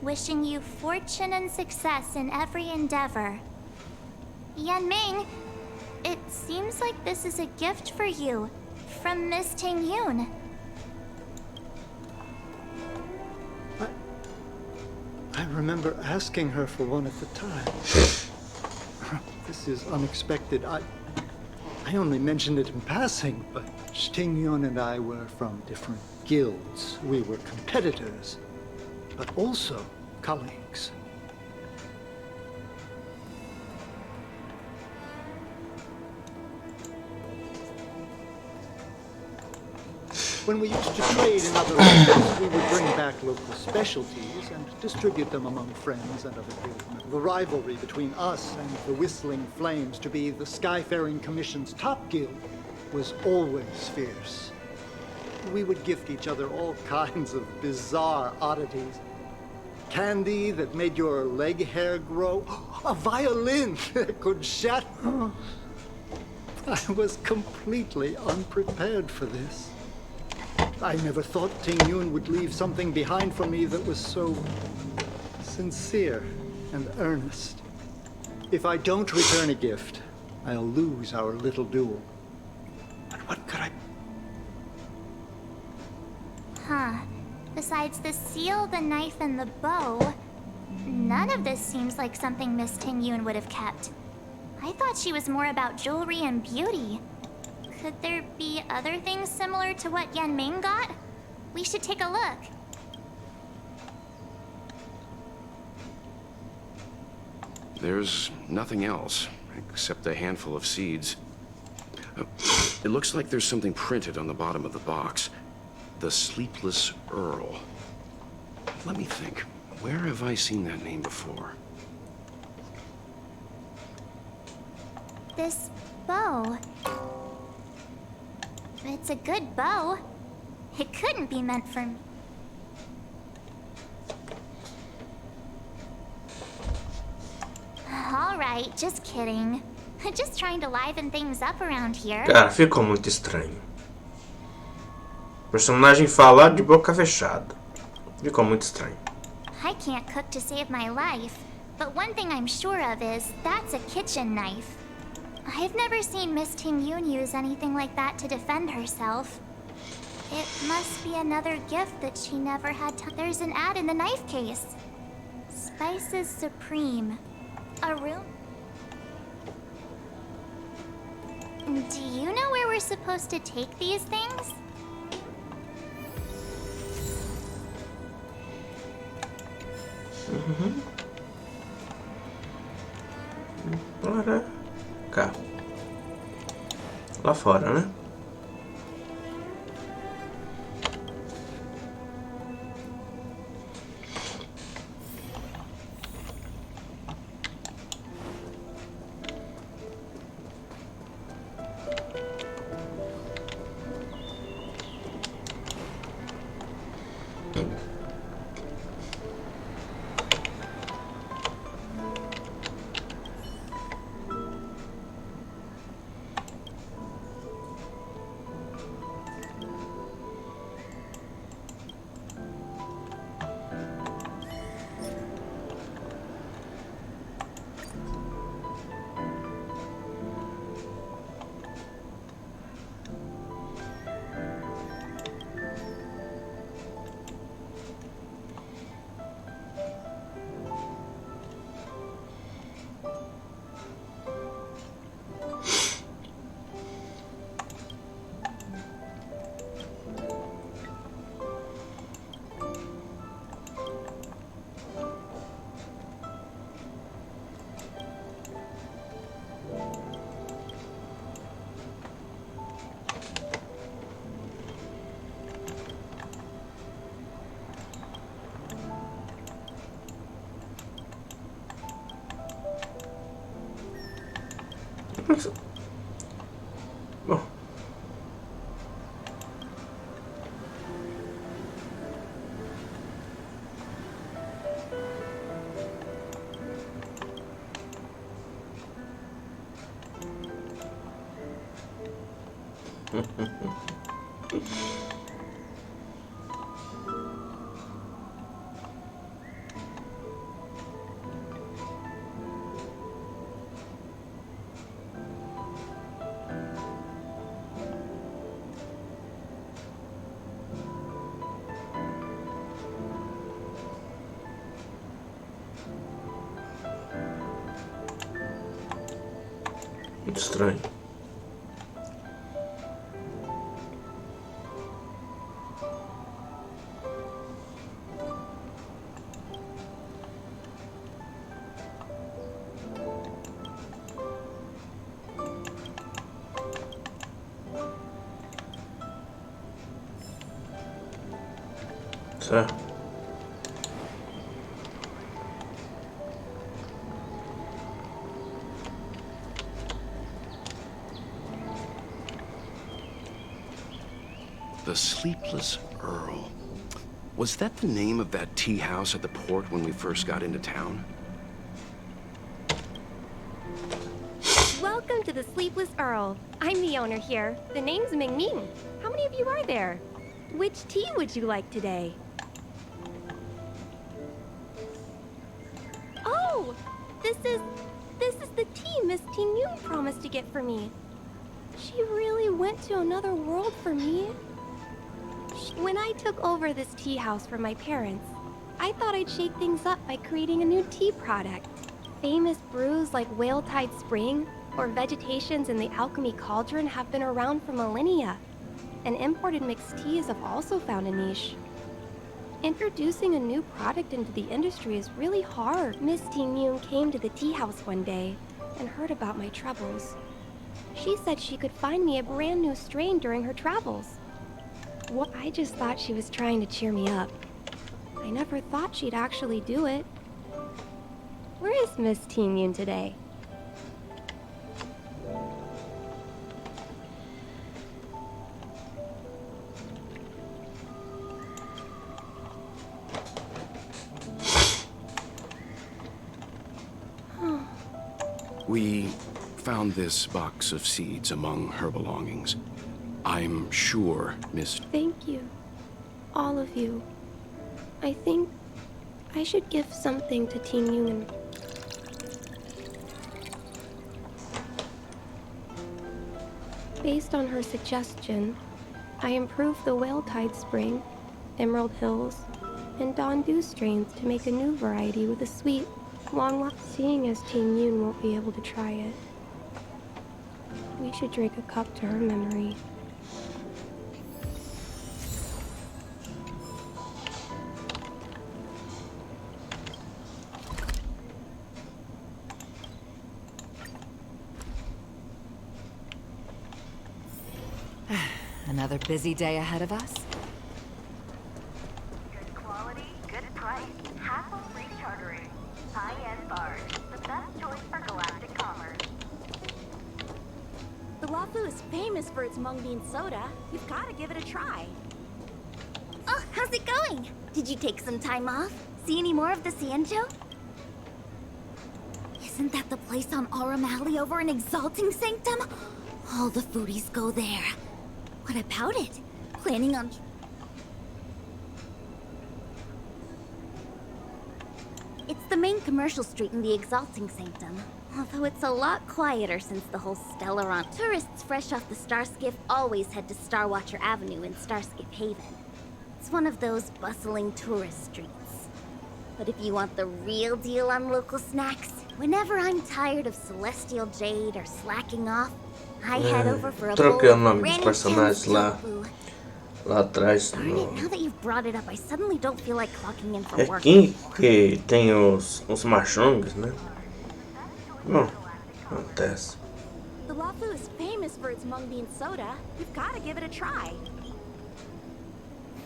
Wishing you fortune and success in every endeavor. Yan Ming, it seems like this is a gift for you from Miss Tingyun. I remember asking her for one at the time. This is unexpected. I only mentioned it in passing, but Tingyun and I were from different guilds. We were competitors, but also colleagues. When we used to trade in other regions, we would bring back local specialties and distribute them among friends and other guildmen. The rivalry between us and the Whistling Flames to be the Skyfaring Commission's top guild was always fierce. We would gift each other all kinds of bizarre oddities. Candy that made your leg hair grow. A violin that could shatter. I was completely unprepared for this. I never thought Tingyun would leave something behind for me that was so sincere and earnest. If I don't return a gift, I'll lose our little duel. But what could I... Huh. Besides the seal, the knife, and the bow, none of this seems like something Miss Tingyun would have kept. I thought she was more about jewelry and beauty. Could there be other things similar to what Yan Ming got? We should take a look. There's nothing else, except a handful of seeds. It looks like there's something printed on the bottom of the box. The Sleepless Earl. Let me think. Where have I seen that name before? This bow. It's a good bow. It couldn't be meant for me. Alright, just kidding. Just trying to liven things up around here. Cara, ficou muito estranho. O personagem fala de boca fechada. Ficou muito estranho. I can't cook to save my life, but one thing I'm sure of is that's a kitchen knife. I've never seen Miss Ting-Yun use anything like that to defend herself. It must be another gift that she never had time. There's an ad in the knife case. Spices Supreme. A room? Do you know where we're supposed to take these things? Bora cá. Lá fora, né? Bom. Muito estranho. Certo. The Sleepless Earl. Was that the name of that tea house at the port when we first got into town? Welcome to the Sleepless Earl. I'm the owner here. The name's Ming Ming. How many of you are there? Which tea would you like today? Oh, this is the tea Miss Ting-Yun promised to get for me. She really went to another world for me. When I took over this tea house from my parents, I thought I'd shake things up by creating a new tea product. Famous brews like Whale Tide Spring or vegetations in the Alchemy Cauldron have been around for millennia, and imported mixed teas have also found a niche. Introducing a new product into the industry is really hard. Miss Ting-Yun came to the tea house one day and heard about my troubles. She said she could find me a brand new strain during her travels. Well, I just thought she was trying to cheer me up. I never thought she'd actually do it. Where is Miss Ting-Yun today? We found this box of seeds among her belongings. I'm sure, Miss... Thank you. All of you. I think I should give something to Ting-Yun. Based on her suggestion, I improved the Whale Tide Spring, Emerald Hills, and Dawn Dew strains to make a new variety with a sweet, long life. Seeing as Ting-Yun won't be able to try it, we should drink a cup to her memory. Another busy day ahead of us. Good quality, good price, hassle-free chartering. High-end bars, the best choice for galactic commerce. The Lafu is famous for its mung bean soda. You've got to give it a try. Oh, how's it going? Did you take some time off? See any more of the Xianzhou? Isn't that the place on Aurum Alley over in Exalting Sanctum? All the foodies go there. What about it? Planning on... It's the main commercial street in the Exalting Sanctum. Although it's a lot quieter since the whole Stellaron. Tourists fresh off the Starskiff always head to Starwatcher Avenue in Starskiff Haven. It's one of those bustling tourist streets. But if you want the real deal on local snacks, whenever I'm tired of Celestial Jade or slacking off, I head over for a bowl Troquei o of nome dos Granny personagens Kim's lá, tofu. lá atrás. Darn it, now that you've brought it up, I suddenly don't feel like clocking in for É work. aqui que tem os machongs, né? Bom, acontece. The Lafu is famous for its mung bean soda. You've got to give it a try.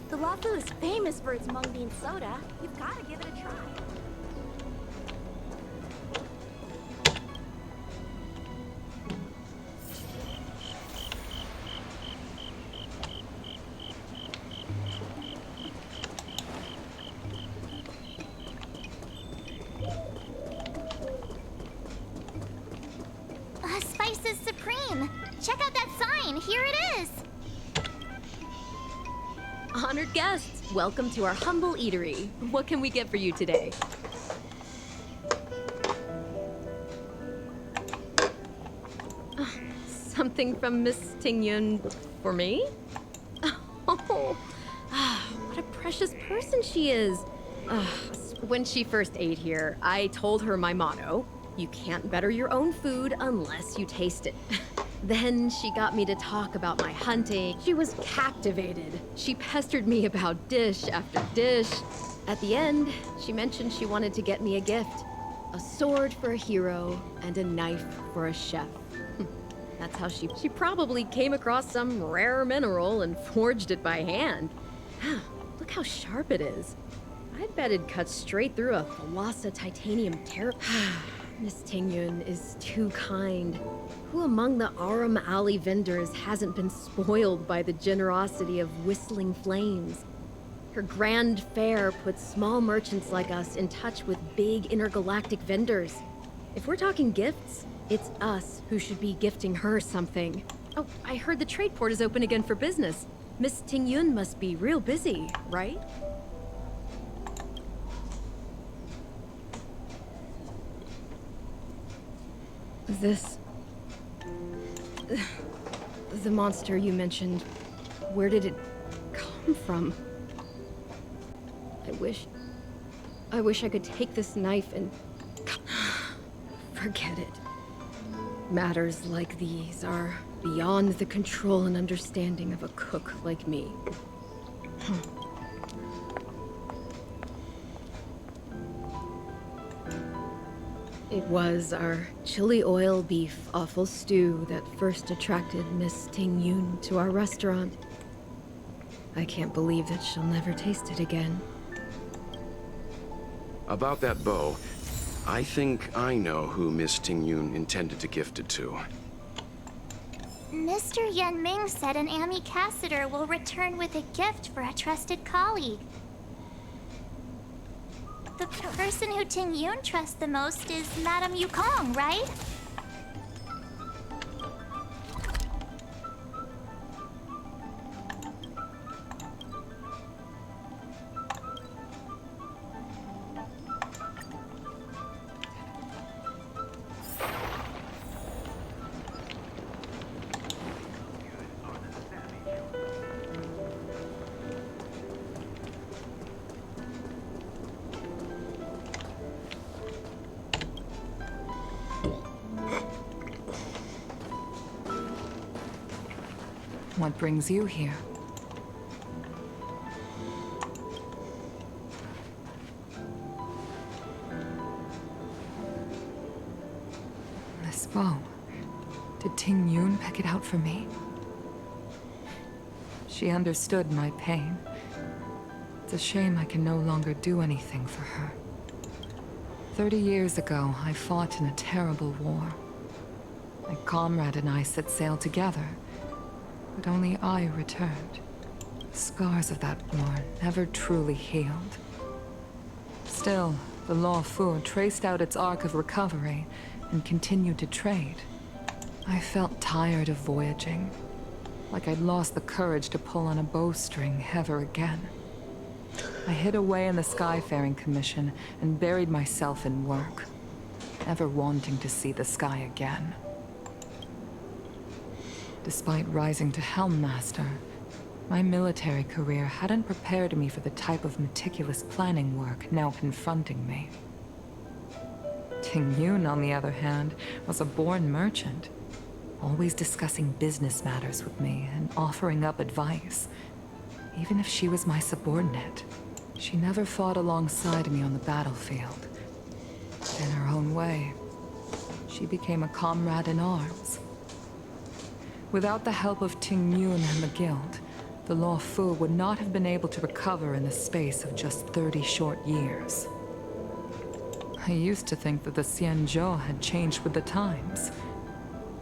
The Lafu is famous for its mung bean soda. You've got to give it a try. Spices Supreme. Check out that sign. Here it is. Honored guests, welcome to our humble eatery. What can we get for you today? Something from Miss Ting-Yun for me? Oh, what a precious person she is. When she first ate here, I told her my motto: you can't better your own food unless you taste it. Then she got me to talk about my hunting. She was captivated. She pestered me about dish after dish. At the end, she mentioned she wanted to get me a gift. A sword for a hero and a knife for a chef. That's how she probably came across some rare mineral and forged it by hand. Look how sharp it is. I'd bet it'd cut straight through a Thalassa titanium Miss Ting-Yun is too kind. Who among the Aurum Alley vendors hasn't been spoiled by the generosity of Whistling Flames? Her grand fare puts small merchants like us in touch with big intergalactic vendors. If we're talking gifts, it's us who should be gifting her something. Oh, I heard the trade port is open again for business. Miss Ting-Yun must be real busy, right? The monster you mentioned, where did it come from? I wish I could take this knife and forget it. Matters like these are beyond the control and understanding of a cook like me. It was our chili oil beef offal stew that first attracted Miss Ting Yun to our restaurant. I can't believe that she'll never taste it again. About that bow, I think I know who Miss Ting Yun intended to gift it to. Mr. Yan Ming said an ambassador will return with a gift for a trusted colleague. The person who Ting Yun trusts the most is Madame Yukong, right? What brings you here? This bow. Did Ting Yun pick it out for me? She understood my pain. It's a shame I can no longer do anything for her. 30 years ago, I fought in a terrible war. My comrade and I set sail together. But only I returned. The scars of that war never truly healed. Still, the Law Fu traced out its arc of recovery and continued to trade. I felt tired of voyaging, like I'd lost the courage to pull on a bowstring ever again. I hid away in the Skyfaring Commission and buried myself in work, never wanting to see the sky again. Despite rising to Helm Master, my military career hadn't prepared me for the type of meticulous planning work now confronting me. Ting Yun, on the other hand, was a born merchant, always discussing business matters with me and offering up advice. Even if she was my subordinate, she never fought alongside me on the battlefield. In her own way, she became a comrade in arms. Without the help of Ting Yun and the Guild, the Law Fu would not have been able to recover in the space of just 30 short years. I used to think that the Xianzhou had changed with the times.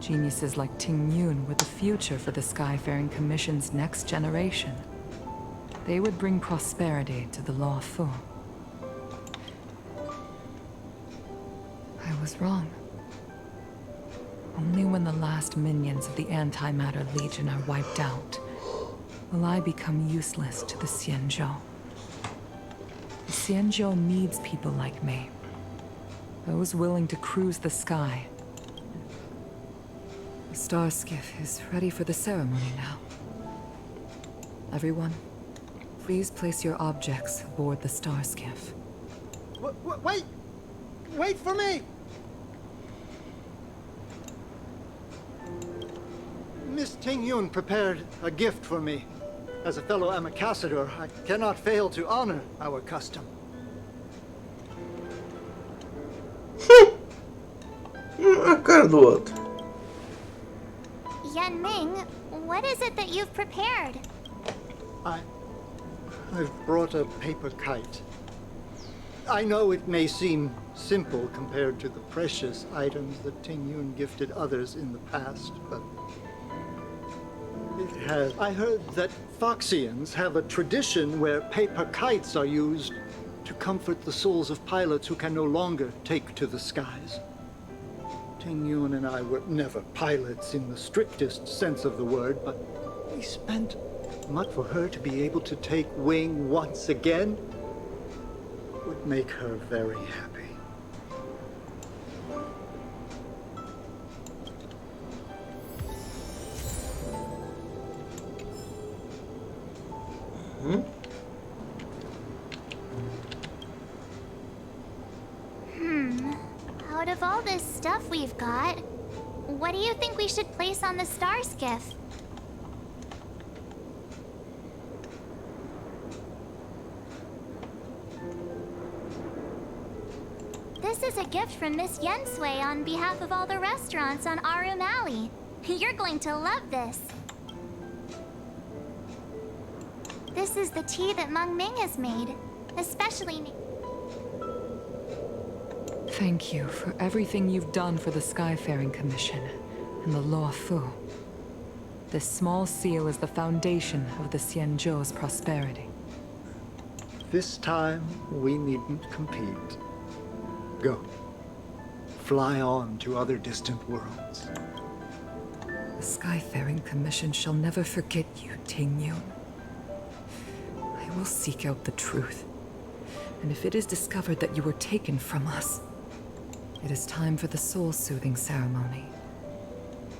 Geniuses like Ting Yun were the future for the Skyfaring Commission's next generation. They would bring prosperity to the Law Fu. I was wrong. Only when the last minions of the Antimatter Legion are wiped out will I become useless to the Xianzhou. The Xianzhou needs people like me. Those willing to cruise the sky. The star skiff is ready for the ceremony now. Everyone, please place your objects aboard the star skiff. Wait! Wait for me! Miss Ting Yun prepared a gift for me. As a fellow ambassador, I cannot fail to honor our custom. A cara do outro. Yan Ming, what is it that you've prepared? I've brought a paper kite. I know it may seem simple compared to the precious items that Ting Yun gifted others in the past, but it has. I heard that Foxians have a tradition where paper kites are used to comfort the souls of pilots who can no longer take to the skies. Ting Yun and I were never pilots in the strictest sense of the word, but we spent much for her to be able to take wing once again would make her very happy. Out of all this stuff we've got, what do you think we should place on the star skiff? This is a gift from Miss Yensui on behalf of all the restaurants on Arum Alley. You're going to love this. This is the tea that Meng Ming has made, especially... Thank you for everything you've done for the Skyfaring Commission and the Law Fu. This small seal is the foundation of the Xianzhou's prosperity. This time, we needn't compete. Go. Fly on to other distant worlds. The Skyfaring Commission shall never forget you, Tingyun. I will seek out the truth. And if it is discovered that you were taken from us, it is time for the soul-soothing ceremony.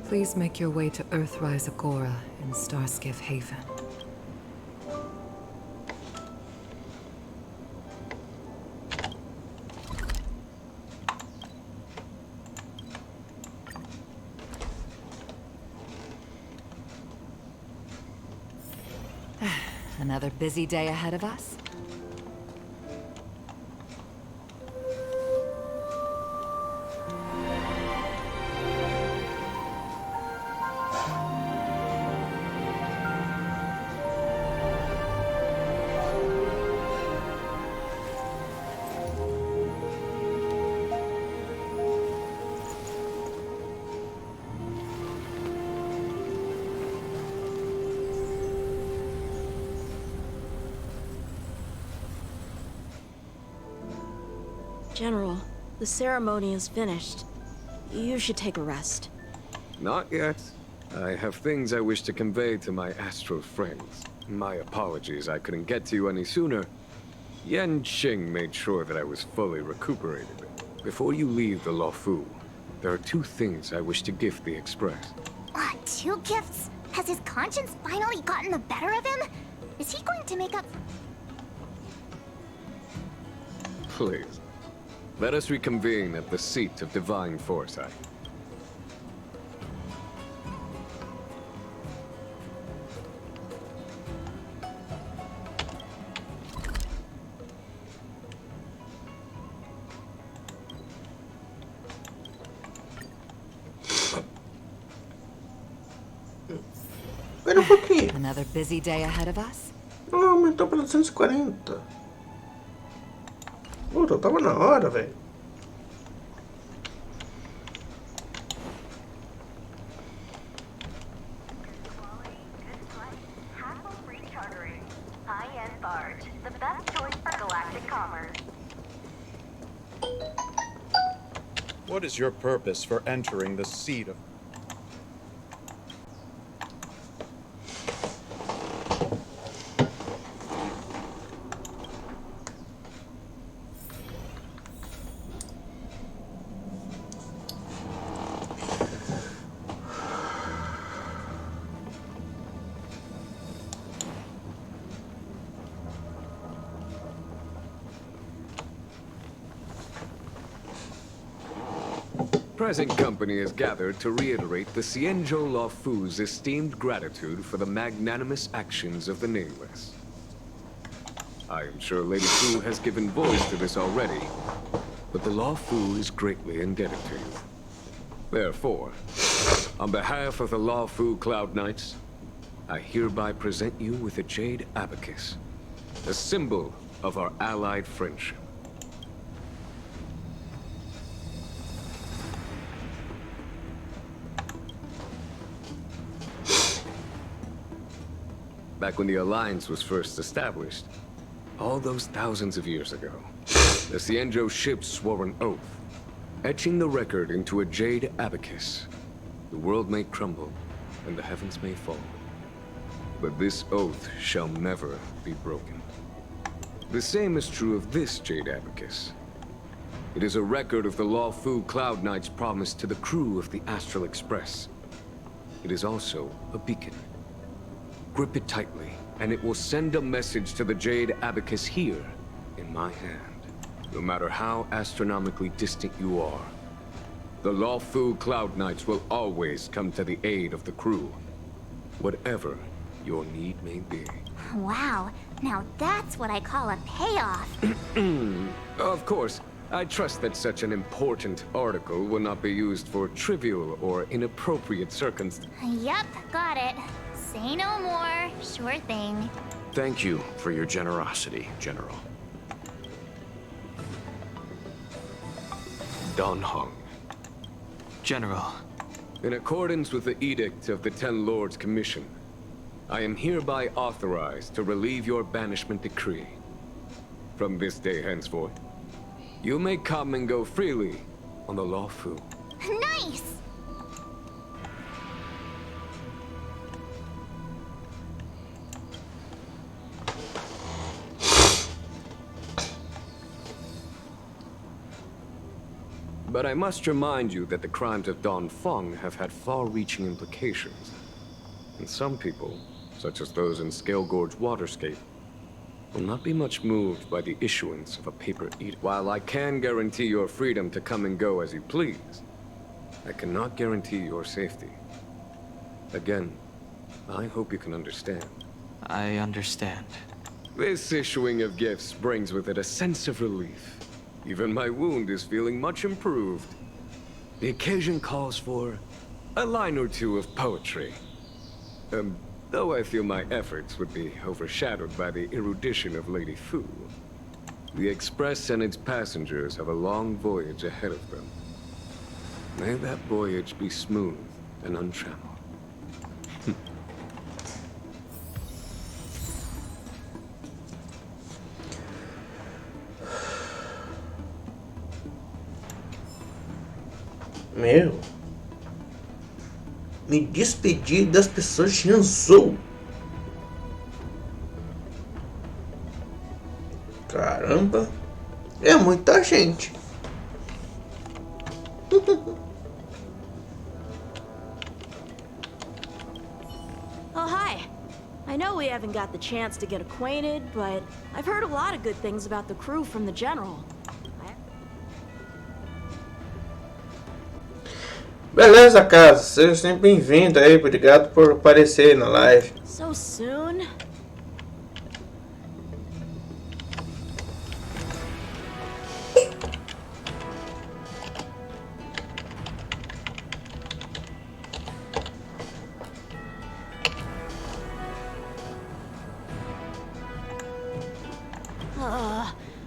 Please make your way to Earthrise Agora in Starskiff Haven. Another busy day ahead of us? General, the ceremony is finished. You should take a rest. Not yet. I have things I wish to convey to my astral friends. My apologies I couldn't get to you any sooner. Yan Qing made sure that I was fully recuperated. Before you leave the Law Fu, there are 2 things I wish to gift the Express. 2 gifts? Has his conscience finally gotten the better of him? Is he going to make up... Please. Let us reconvene at the seat of divine foresight. Espera um pouquinho. Another busy day ahead of us? Oh, aumentou para 240. Puta, tava na hora, velho. High-end barge, the best choice for galactic commerce. What is your purpose for entering the seat of... Present company is gathered to reiterate the Xianzhou Law Fu's esteemed gratitude for the magnanimous actions of the Nameless. I am sure Lady Fu has given voice to this already, but the Law Fu is greatly indebted to you. Therefore, on behalf of the Law Fu Cloud Knights, I hereby present you with a Jade Abacus, a symbol of our allied friendship. Back when the Alliance was first established, all those thousands of years ago, the Xianzhou ships swore an oath, etching the record into a Jade Abacus. The world may crumble, and the heavens may fall, but this oath shall never be broken. The same is true of this Jade Abacus. It is a record of the Law Fu Cloud Knight's promise to the crew of the Astral Express. It is also a beacon. Grip it tightly, and it will send a message to the Jade Abacus here, in my hand. No matter how astronomically distant you are, the Law Fu Cloud Knights will always come to the aid of the crew, whatever your need may be. Wow, now that's what I call a payoff. Of course, I trust that such an important article will not be used for trivial or inappropriate circumstances. Yep, got it. Say no more. Sure thing. Thank you for your generosity, General. Dan Heng. General. In accordance with the Edict of the Ten Lords Commission, I am hereby authorized to relieve your banishment decree. From this day henceforth, you may come and go freely on the lawful. Nice! But I must remind you that the crimes of Dan Feng have had far-reaching implications. And some people, such as those in Scale Gorge Waterscape, will not be much moved by the issuance of a paper edict. While I can guarantee your freedom to come and go as you please, I cannot guarantee your safety. Again, I hope you can understand. I understand. This issuing of gifts brings with it a sense of relief. Even my wound is feeling much improved. The occasion calls for a line or two of poetry. Though I feel my efforts would be overshadowed by the erudition of Lady Fu. The Express and its passengers have a long voyage ahead of them. May that voyage be smooth and untrammeled. Meu, me despedir das pessoas de Hanzhou. Caramba, é muita gente. Oh, hi. I know we haven't got the chance to get acquainted, but I've heard a lot of good things about the crew from the General. Beleza, casa. Seja sempre bem-vindo aí. Obrigado por aparecer na live. So soon?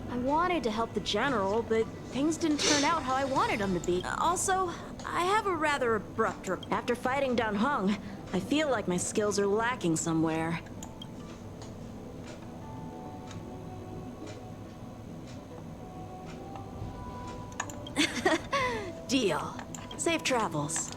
I wanted to help the General, but things didn't turn out how I wanted them to be. Also, I have a rather abrupt after fighting Dan Heng, I feel like my skills are lacking somewhere. Deal. Safe travels.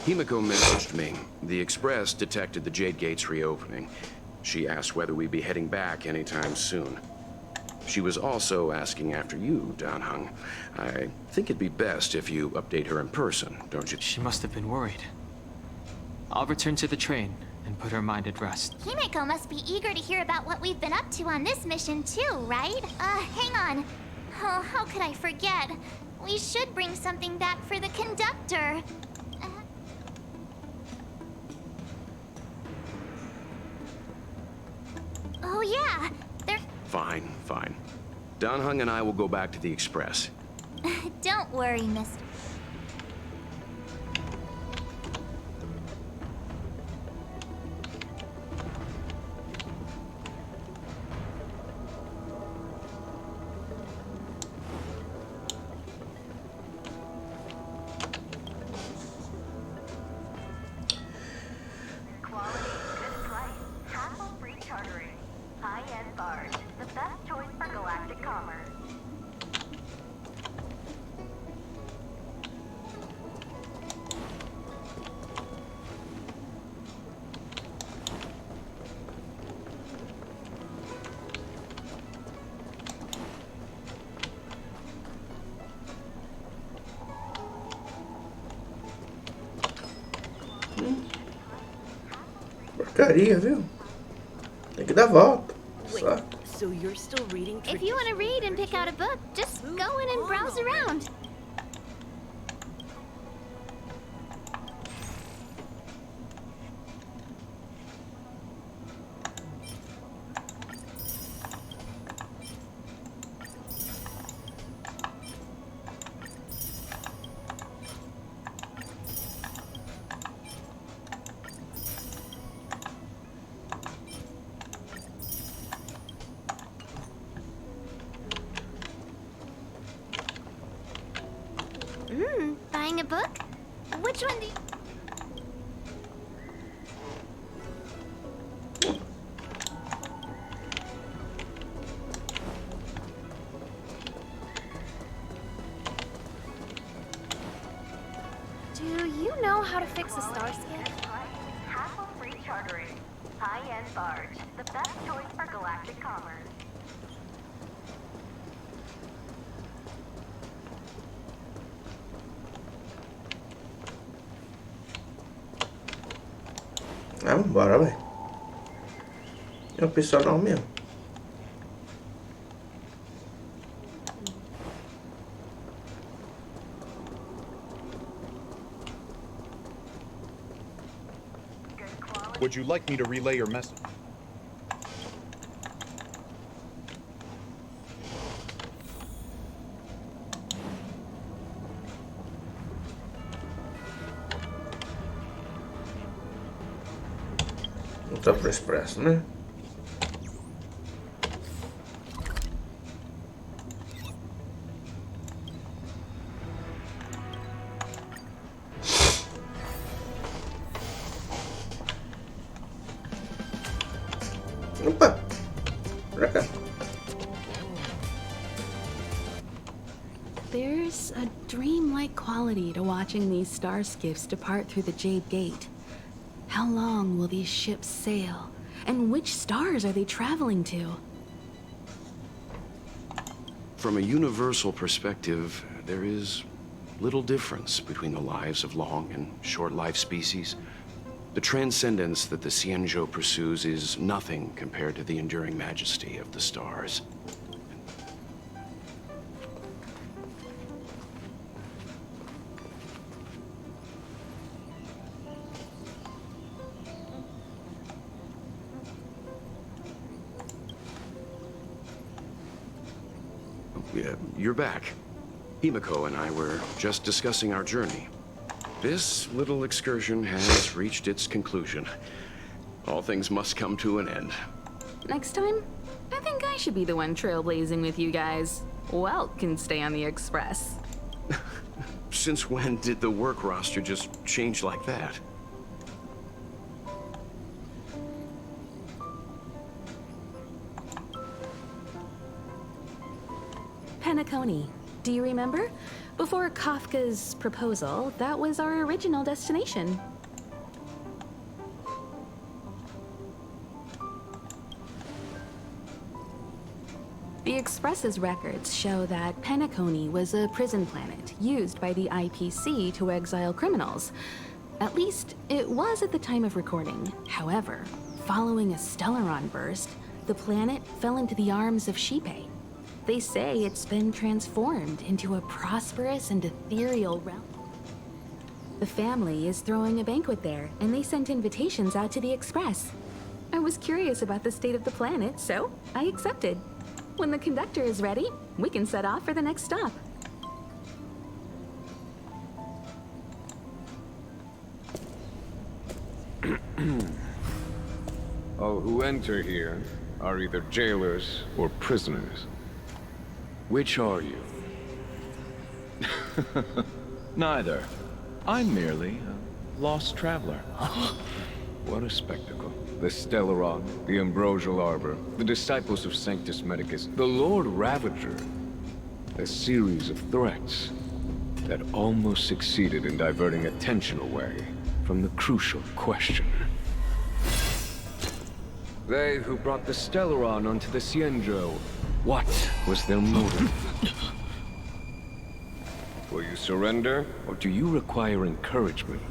Himiko messaged me. The Express detected the Jade Gates reopening. She asked whether we'd be heading back anytime soon. She was also asking after you, Dan Heng. I think it'd be best if you update her in person, don't you? She must have been worried. I'll return to the train and put her mind at rest. Himiko must be eager to hear about what we've been up to on this mission too, right? Hang on. Oh, how could I forget? We should bring something back for the conductor. Oh yeah, there... Fine. Dan Heng and I will go back to the Express. Don't worry, mister. High-end bars, the best choice for galactic commerce. porcaria, viu? Tem que dar volta. Só. So you're still reading? If you want to read and pick out a book, just go in and browse around. Buying a book? Which one do you... Do you know how to fix a star scan? Hassle free chartering. High-end barge. The best choice for galactic commerce. Vambora, velho. É o personal mesmo. Would you like me to relay your message? Tá pro expresso, né? Opa! Pra cá. There's a dreamlike quality to watching these star skiffs depart through the Jade Gate. How long will these ships sail? And which stars are they traveling to? From a universal perspective, there is little difference between the lives of long and short-lived species. The transcendence that the Xianzhou pursues is nothing compared to the enduring majesty of the stars. You're back. Himiko and I were just discussing our journey. This little excursion has reached its conclusion. All things must come to an end. Next time, I think I should be the one trailblazing with you guys. Welt can stay on the Express. Since when did the work roster just change like that? Penacony. Do you remember? Before Kafka's proposal, that was our original destination. The Express's records show that Penacony was a prison planet used by the IPC to exile criminals. At least, it was at the time of recording. However, following a Stellaron burst, the planet fell into the arms of Xipe. They say it's been transformed into a prosperous and ethereal realm. The family is throwing a banquet there, and they sent invitations out to the Express. I was curious about the state of the planet, so I accepted. When the conductor is ready, we can set off for the next stop. All who enter here are either jailers or prisoners. Which are you? Neither. I'm merely a lost traveler. What a spectacle. The Stellaron, the Ambrosial Arbor, the disciples of Sanctus Medicus, the Lord Ravager. A series of threats that almost succeeded in diverting attention away from the crucial question. They who brought the Stellaron onto the Xianzhou, what was their motive? Will you surrender, or do you require encouragement,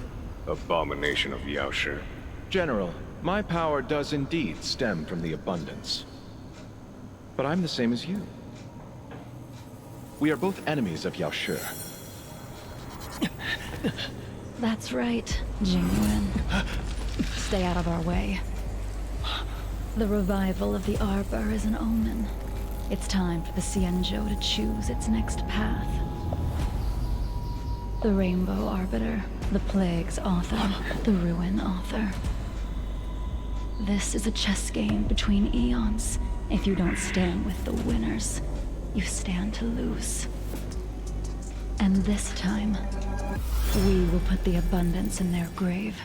abomination of Yaoshi? General, My power does indeed stem from the abundance. But I'm the same as you. We are both enemies of Yaoshi. That's right, Jingyuan. Stay out of our way. The revival of the Arbor is an omen. It's time for the Xianzhou to choose its next path. The Rainbow Arbiter, the Plague's author, the Ruin author. This is a chess game between eons. If you don't stand with the winners, you stand to lose. And this time, we will put the abundance in their grave.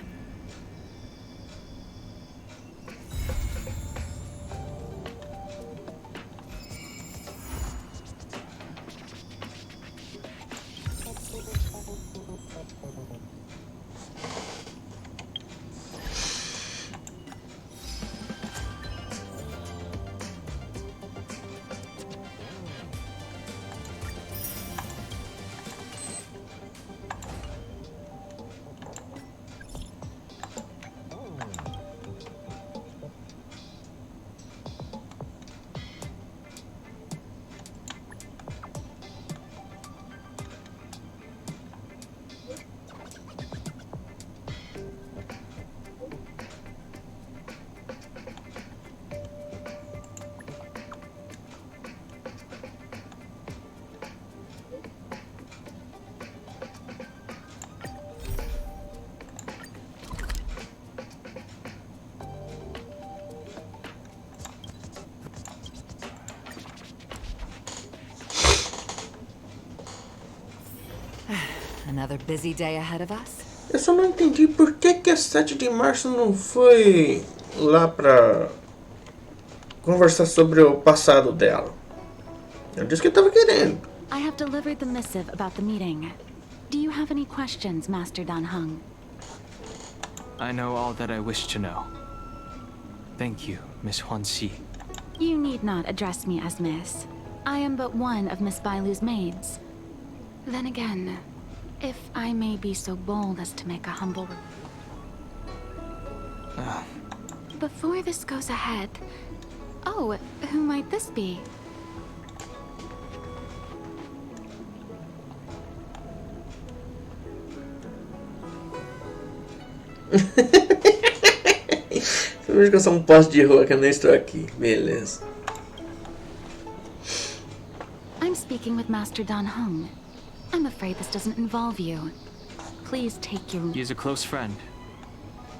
Another busy day ahead of us. Eu só não entendi por que a 7 de março não foi lá pra conversar sobre o passado dela. Eu disse que estava querendo. I have delivered the missive about the meeting. Do you have any questions, Master Dan Heng? I know all that I wish to know. Thank you, Miss Huanxi. You need not address me as Miss. I am but one of Miss Bailu's maids. Then again, if I may be so bold as to make a humble... Before this goes ahead... Oh, who might this be? Vejo que eu sou poste de rua que eu nem estou aqui. Beleza. I'm speaking with Master Dan Heng. I'm afraid this doesn't involve you. Please take your... He is a close friend.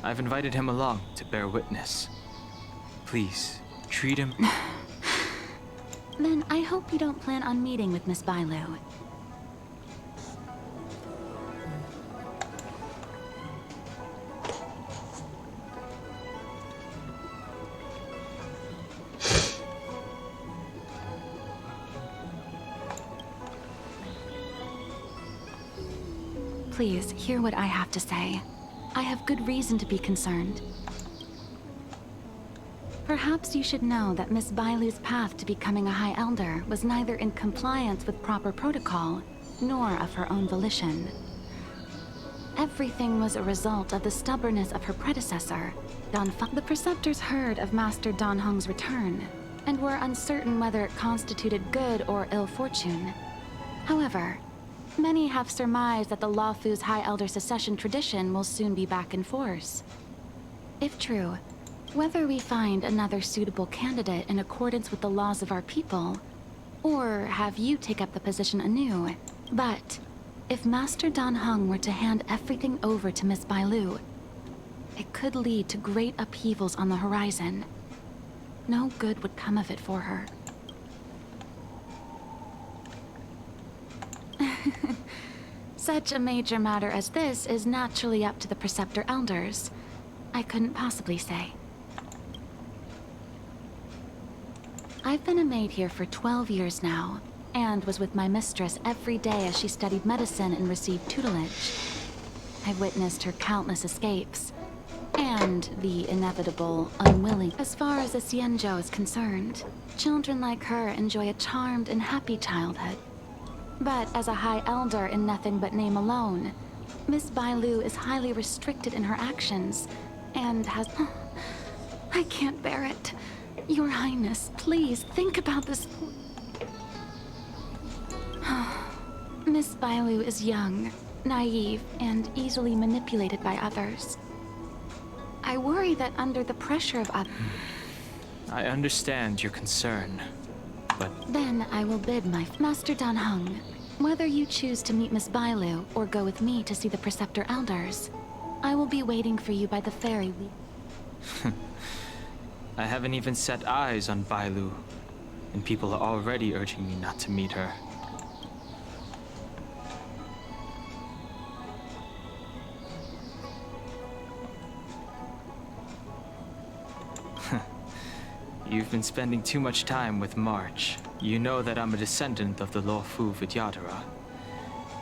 I've invited him along to bear witness. Please, treat him... Then I hope you don't plan on meeting with Miss Bailu. Please, hear what I have to say. I have good reason to be concerned. Perhaps you should know that Miss Bailu's path to becoming a High Elder was neither in compliance with proper protocol, nor of her own volition. Everything was a result of the stubbornness of her predecessor, The Preceptors heard of Master Dan Heng's return, and were uncertain whether it constituted good or ill fortune. However, many have surmised that the Luofu's High Elder succession tradition will soon be back in force. If true, whether we find another suitable candidate in accordance with the laws of our people, or have you take up the position anew. But if Master Dan Heng were to hand everything over to Miss Bailu, it could lead to great upheavals on the horizon. No good would come of it for her. Such a major matter as this is naturally up to the Preceptor Elders. I couldn't possibly say. I've been a maid here for 12 years now, and was with my mistress every day as she studied medicine and received tutelage. I've witnessed her countless escapes, and the inevitable unwilling. As far as the Xianzhou is concerned, children like her enjoy a charmed and happy childhood. But as a High Elder in nothing but name alone, Miss Bailu is highly restricted in her actions, and has... I can't bear it. Your Highness, please think about this. Miss Bailu is young, naive, and easily manipulated by others. I worry that under the pressure of others... I understand your concern, but... Then I will bid my Master Dan Heng, whether you choose to meet Miss Bailu or go with me to see the Preceptor Elders, I will be waiting for you by the ferry. I haven't even set eyes on Bailu, and people are already urging me not to meet her. You've been spending too much time with March. You know that I'm a descendant of the Luofu Vidyadhara.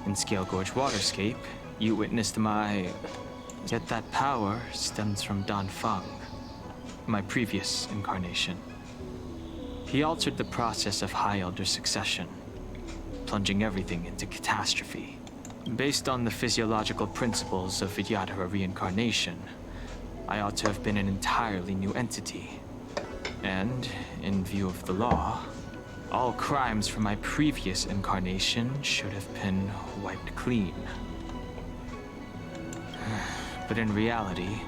In Scale Gorge Waterscape, you witnessed my... Yet that power stems from Dan Feng, my previous incarnation. He altered the process of High Elder succession, plunging everything into catastrophe. Based on the physiological principles of Vidyadhara reincarnation, I ought to have been an entirely new entity. And, in view of the law, all crimes from my previous incarnation should have been wiped clean. But in reality,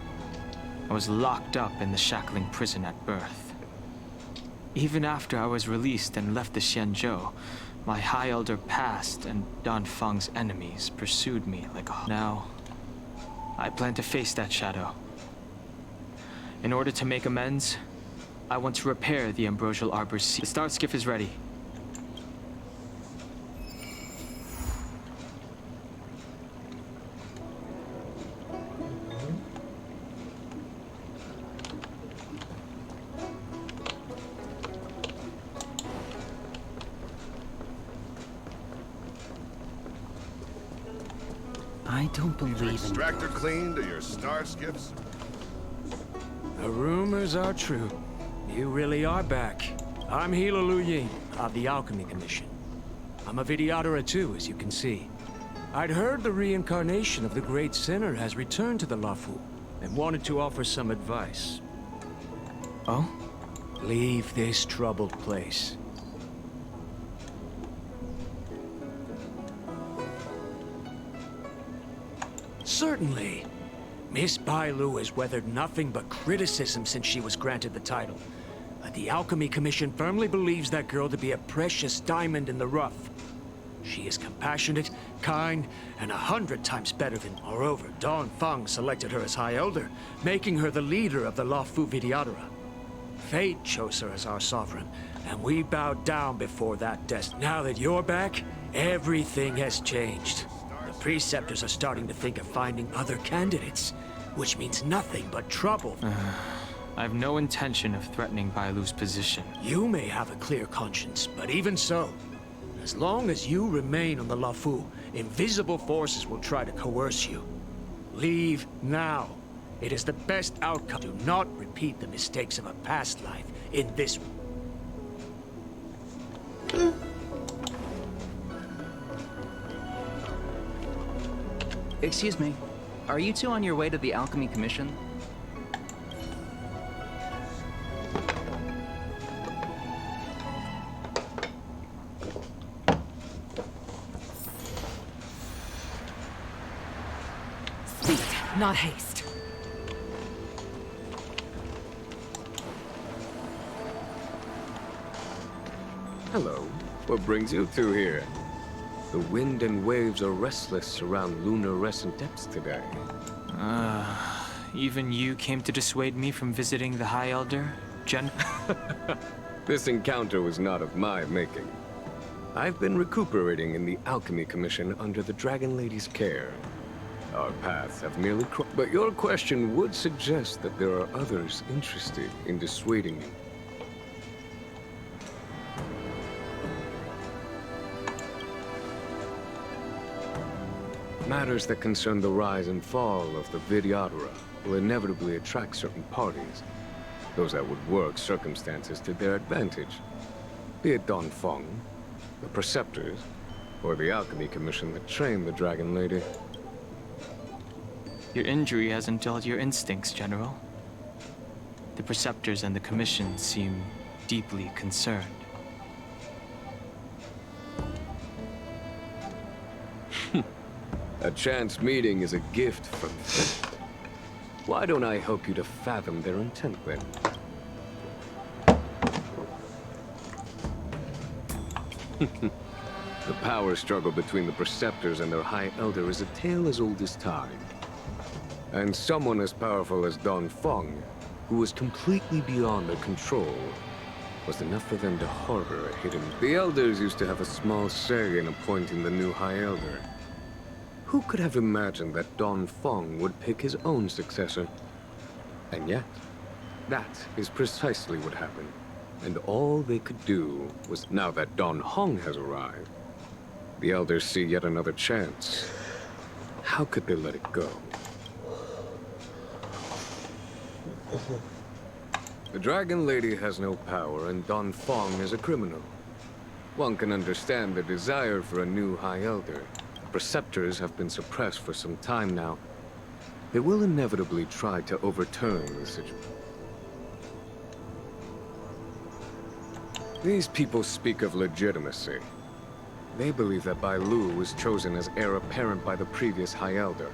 I was locked up in the shackling prison at birth. Even after I was released and left the Xianzhou, my High Elder past and Dan Feng's enemies pursued me like a... Now, I plan to face that shadow. In order to make amends, I want to repair the Ambrosial Arbor's seal. The start skiff is ready. I don't believe in... Extractor cleaned to your star skiffs? The rumors are true. You really are back. I'm Hila Lu Ying of the Alchemy Commission. I'm a Vidyadhara too, as you can see. I'd heard the reincarnation of the Great Sinner has returned to the Luofu, and wanted to offer some advice. Oh? Leave this troubled place. Certainly. Miss Bailu has weathered nothing but criticism since she was granted the title. But the Alchemy Commission firmly believes that girl to be a precious diamond in the rough. She is compassionate, kind, and 100 times better than... Moreover, Dan Feng selected her as High Elder, making her the leader of the Luofu Vidyadhara. Fate chose her as our sovereign, and we bowed down before that destiny. Now that you're back, everything has changed. The Preceptors are starting to think of finding other candidates, which means nothing but trouble. I have no intention of threatening Bailu's position. You may have a clear conscience, but even so, as long as you remain on the Luofu, invisible forces will try to coerce you. Leave now. It is the best outcome. Do not repeat the mistakes of a past life in this... Excuse me. Are you two on your way to the Alchemy Commission? Speed, not haste. Hello. What brings you two here? The wind and waves are restless around lunar-rescent depths today. Even you came to dissuade me from visiting the High Elder, This encounter was not of my making. I've been recuperating in the Alchemy Commission under the Dragon Lady's care. Our paths have merely crossed. But your question would suggest that there are others interested in dissuading you. Matters that concern the rise and fall of the Vidyadhara will inevitably attract certain parties. Those that would work circumstances to their advantage. Be it Dan Feng, the Preceptors, or the Alchemy Commission that trained the Dragon Lady. Your injury hasn't dulled your instincts, General. The The Preceptors and the Commission seem deeply concerned. A chance meeting is a gift from fate. Why don't I help you to fathom their intent then? The power struggle between the Preceptors and their High Elder is a tale as old as time. And someone as powerful as Dan Heng, who was completely beyond their control, was enough for them to harbor a hidden... The Elders used to have a small say in appointing the new High Elder. Who could have imagined that Dan Heng would pick his own successor? And yet, that is precisely what happened. And all they could do was, now that Dan Heng has arrived, the Elders see yet another chance. How could they let it go? The Dragon Lady has no power, and Dan Heng is a criminal. One can understand the desire for a new High Elder. Preceptors have been suppressed for some time now. They will inevitably try to overturn the situation. These people speak of legitimacy. They believe that Bai Lu was chosen as heir apparent by the previous High Elder,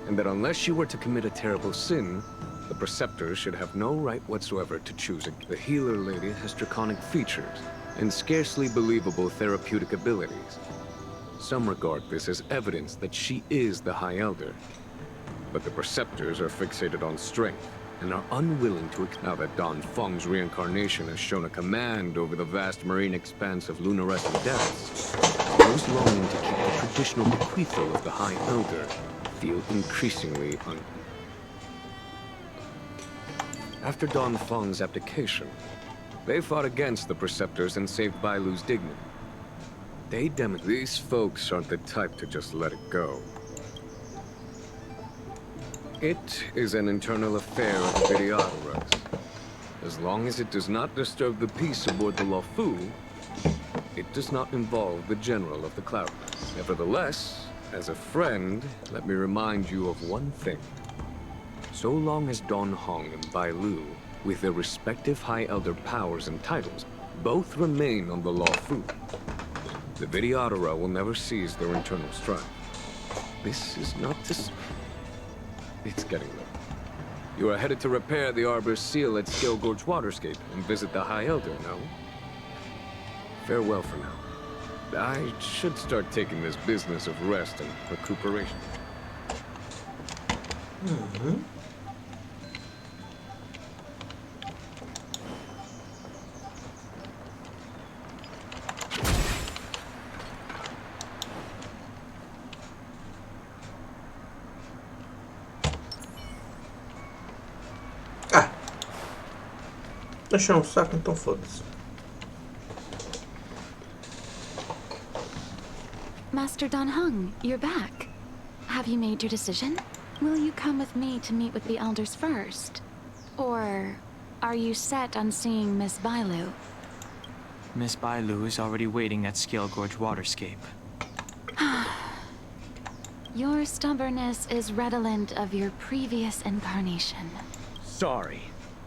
and that unless she were to commit a terrible sin, the Preceptors should have no right whatsoever to choose a... The Healer Lady has draconic features and scarcely believable therapeutic abilities. Some regard this as evidence that she is the High Elder. But the Preceptors are fixated on strength and are unwilling to... Now that Dan Heng's reincarnation has shown a command over the vast marine expanse of lunarescent depths, those longing to keep the traditional bequeathal of the High Elder feel increasingly After Dan Heng's abdication, they fought against the Preceptors and saved Bai Lu's dignity. These folks aren't the type to just let it go. It is an internal affair of the Videoteras. As long as it does not disturb the peace aboard the Lufu, it does not involve the General of the Cloud. Nevertheless, as a friend, let me remind you of one thing. So long as Dan Heng and Bai Lu, with their respective High Elder powers and titles, both remain on the Lufu, the Videotera will never cease their internal strife. This is not to... It's getting late. You are headed to repair the Arbor's seal at Scale Gorge Waterscape and visit the High Elder, no? Farewell for now. I should start taking this business of rest and recuperation. Deixa um saco, então foda-se. Master Dan Heng, you're back. Have you made your decision? Will you come with me to meet with the Elders first? Or are you set on seeing Miss Bai Lu? Miss Bai Lu is already waiting at Scale Gorge Waterscape. Your stubbornness is redolent of your previous incarnation. Sorry,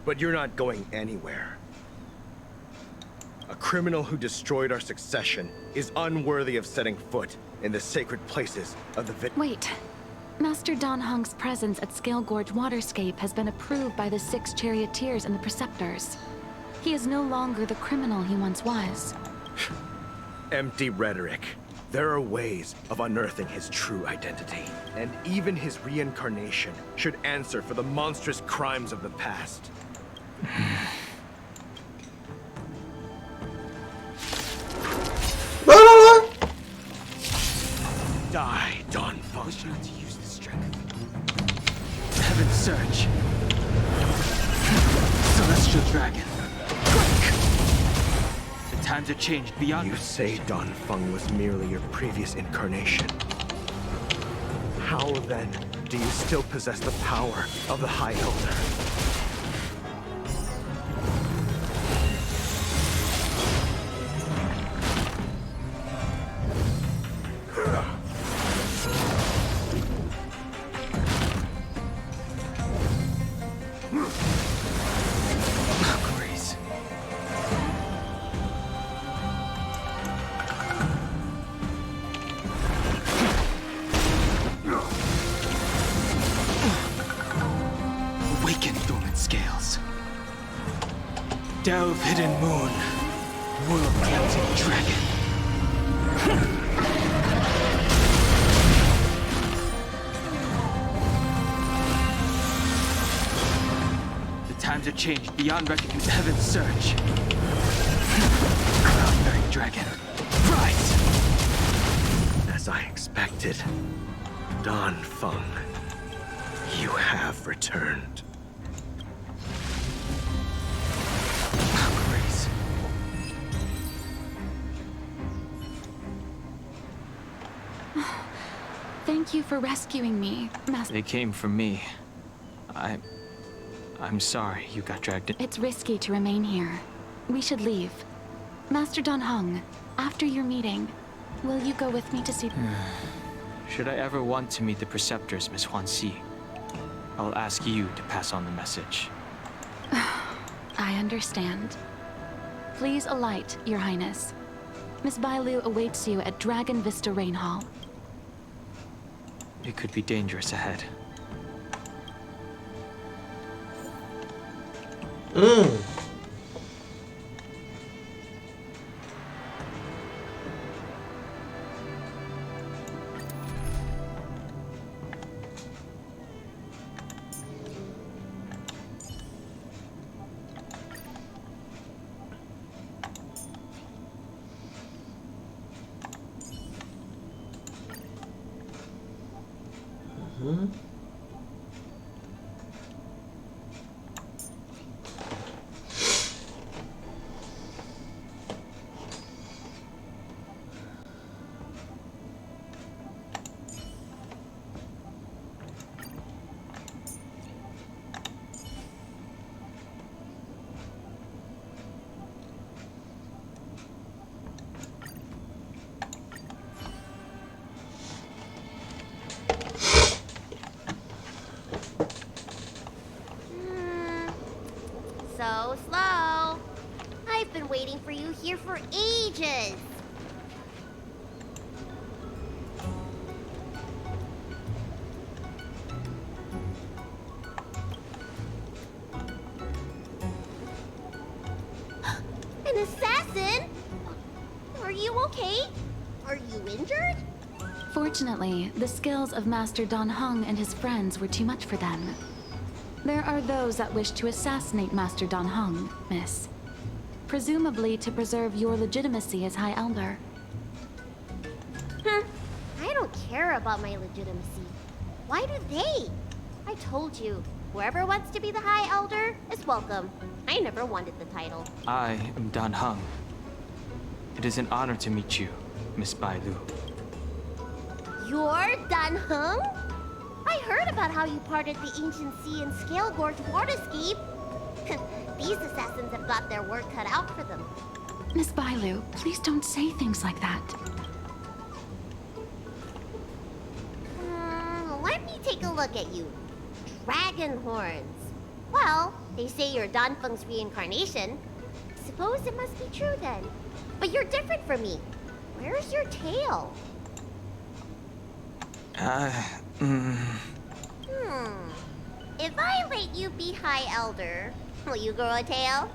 but you're not going anywhere. A criminal who destroyed our succession is unworthy of setting foot in the sacred places of the Wait. Master Dan Heng's presence at Scale Gorge Waterscape has been approved by the 6 Charioteers and the Preceptors. He is no longer the criminal he once was. Empty rhetoric. There are ways of unearthing his true identity. And even his reincarnation should answer for the monstrous crimes of the past. Die, Dan Heng. Wish not to use the strength. Heaven Surge. Celestial Dragon. Quick! The times have changed beyond. You say Dan Heng was merely your previous incarnation. How then do you still possess the power of the High Elder? Delve hidden moon, world cleansing dragon. The times have changed beyond reckoning. Heaven's surge. Cloud-bearing dragon, rise! As I expected, Dan Feng, you have returned. Valkyries. Thank you for rescuing me, Master. They came for me. I'm sorry you got dragged in. It's risky to remain here. We should leave. Master Dan Heng, after your meeting, will you go with me to see... Should I ever want to meet the Preceptors, Miss Huanxi, I'll ask you to pass on the message. I understand. Please alight, Your Highness. Miss Bailu awaits you at Dragon Vista Rain Hall. It could be dangerous ahead. So slow. I've been waiting for you here for ages. An assassin? Are you okay? Are you injured? Fortunately, the skills of Master Dan Heng and his friends were too much for them. There are those that wish to assassinate Master Dan Heng, Miss. Presumably to preserve your legitimacy as High Elder. I don't care about my legitimacy. Why do they? I told you, whoever wants to be the High Elder is welcome. I never wanted the title. I am Dan Heng. It is an honor to meet you, Miss Bailu. You're Dan Heng? I heard about how you parted the ancient sea and Scale Gorge waterscape. These assassins have got their work cut out for them. Miss Bailu, please don't say things like that. Let me take a look at you. Dragon horns. Well, they say you're Dan Feng's reincarnation. Suppose it must be true then. But you're different from me. Where's your tail? If I let you be High Elder, will you grow a tail?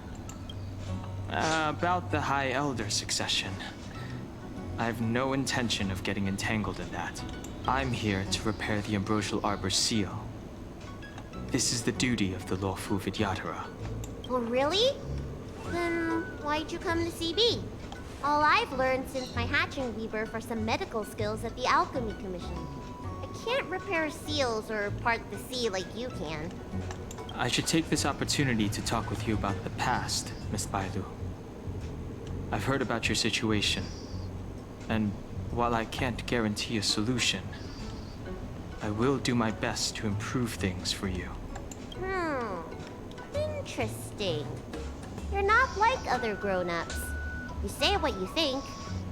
About the High Elder succession. I have no intention of getting entangled in that. I'm here to repair the Ambrosial Arbor's seal. This is the duty of the lawful Vidyadhara. Oh, really? Then why'd you come to CB? All I've learned since my hatching rebirth for some medical skills at the Alchemy Commission. I can't repair seals or part the sea like you can. I should take this opportunity to talk with you about the past, Miss Bailu. I've heard about your situation, and while I can't guarantee a solution, I will do my best to improve things for you. Interesting. You're not like other grown-ups. You say what you think,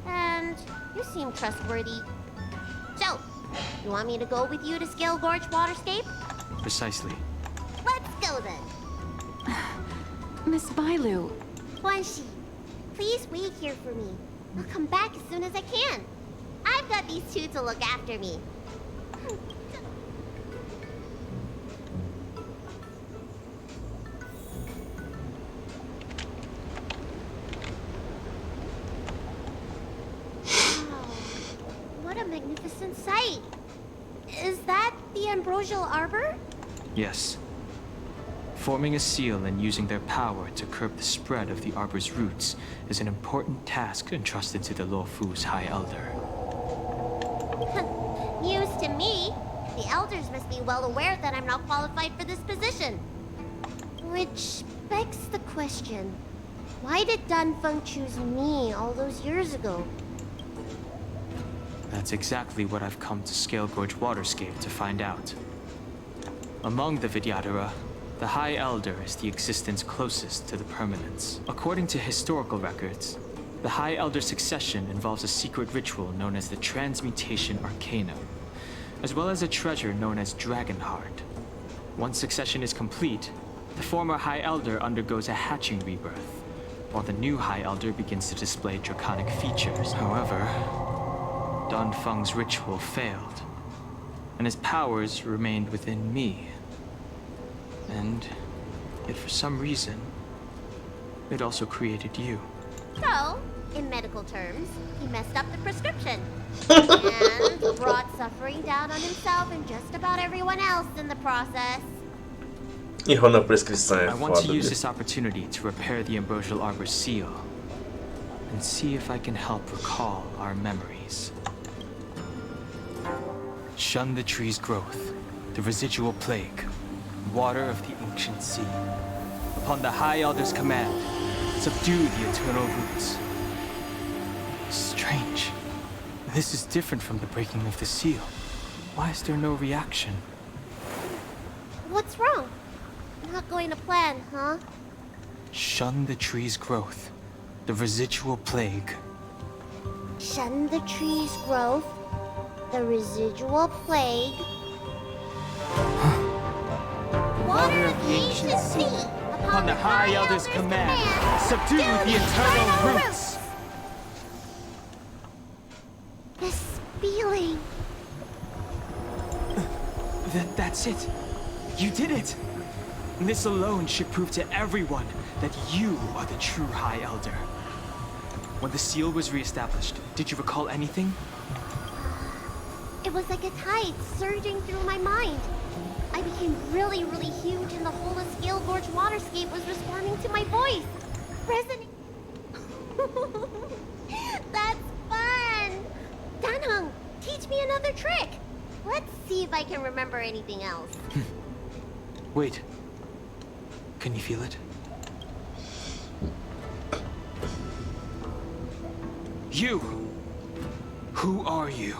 and you seem trustworthy. So, you want me to go with you to Scale Gorge Waterscape? Precisely. Let's go then. Miss Bailu. Huanxi, please wait here for me. I'll come back as soon as I can. I've got these two to look after me. just in sight. Is that the ambrosial arbor? Yes. Forming a seal and using their power to curb the spread of the arbor's roots is an important task entrusted to the Luofu's High Elder. News to me. The elders must be well aware that I'm not qualified for this position. Which begs the question, why did Dan Heng choose me all those years ago? That's exactly what I've come to Scale Gorge Waterscape to find out. Among the Vidyadhara, the High Elder is the existence closest to the permanence. According to historical records, the High Elder succession involves a secret ritual known as the Transmutation Arcanum, as well as a treasure known as Dragon Heart. Once succession is complete, the former High Elder undergoes a hatching rebirth, while the new High Elder begins to display draconic features. However, Dan Heng's ritual failed, and his powers remained within me. And yet for some reason, it also created you. So, in medical terms, he messed up the prescription. And brought suffering down on himself and just about everyone else in the process. Errou na prescrição é I want to foda, use viu? this opportunity to repair the ambrosial arbor's seal and see if I can help recall our memories. Shun the tree's growth, the residual plague, water of the ancient sea. Upon the High Elder's command, subdue the eternal roots. Strange. This is different from the breaking of the seal. Why is there no reaction? What's wrong? Not going to plan, huh? Shun the tree's growth, the residual plague. Shun the tree's growth, the residual plague. Water of the ancient sea. Upon the High Elder's command, subdue the eternal roots. This feeling. That's it. You did it. This alone should prove to everyone that you are the true High Elder. When the seal was reestablished, did you recall anything? It was like a tide surging through my mind. I became really, really huge and the whole of Scale Gorge Waterscape was responding to my voice. Resonating. That's fun! Dan Heng, teach me another trick. Let's see if I can remember anything else. Wait. Can you feel it? You! Who are you?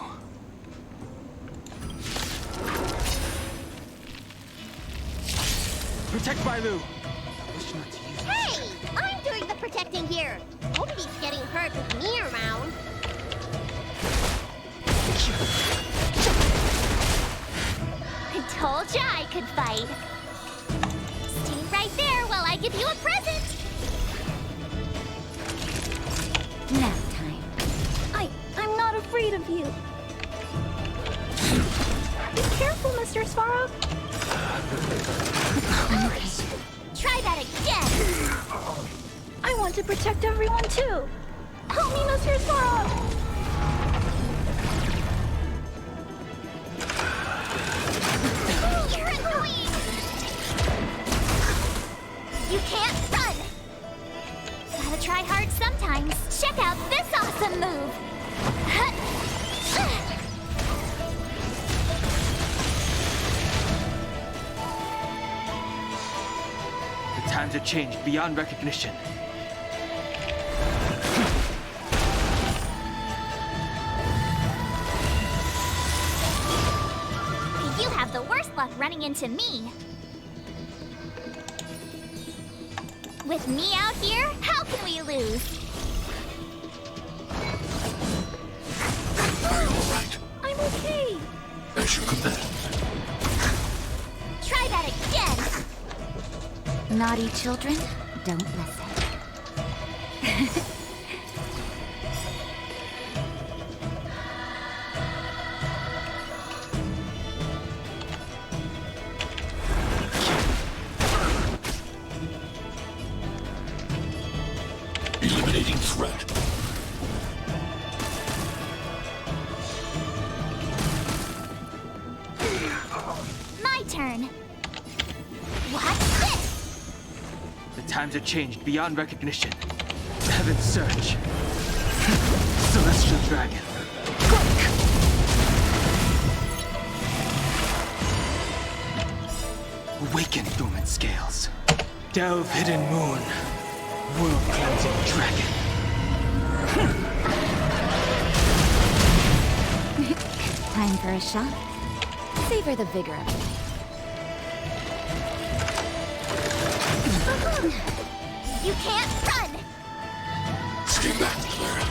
Protect Bailu! Hey! I'm doing the protecting here. Nobody's getting hurt with me around. I told ya I could fight. Stay right there while I give you a present. Nap time. I'm not afraid of you. Be careful, Mr. Svarog. Try that again. I want to protect everyone too. Help me, Mr. Svarog. You're annoying. You can't run. Gotta try hard sometimes. Check out this awesome move. The times have changed beyond recognition. You have the worst luck running into me. With me out here, how can we lose? Are you all right? I'm okay. As you command. Try that again. Naughty children, don't listen. Eliminating threat. Times are changed beyond recognition. Heaven's surge. Celestial dragon. Awaken dormant scales. Delve hidden moon. World cleansing dragon. Time for a shot. Savor the vigor of it. You can't run! Stay back, Clara.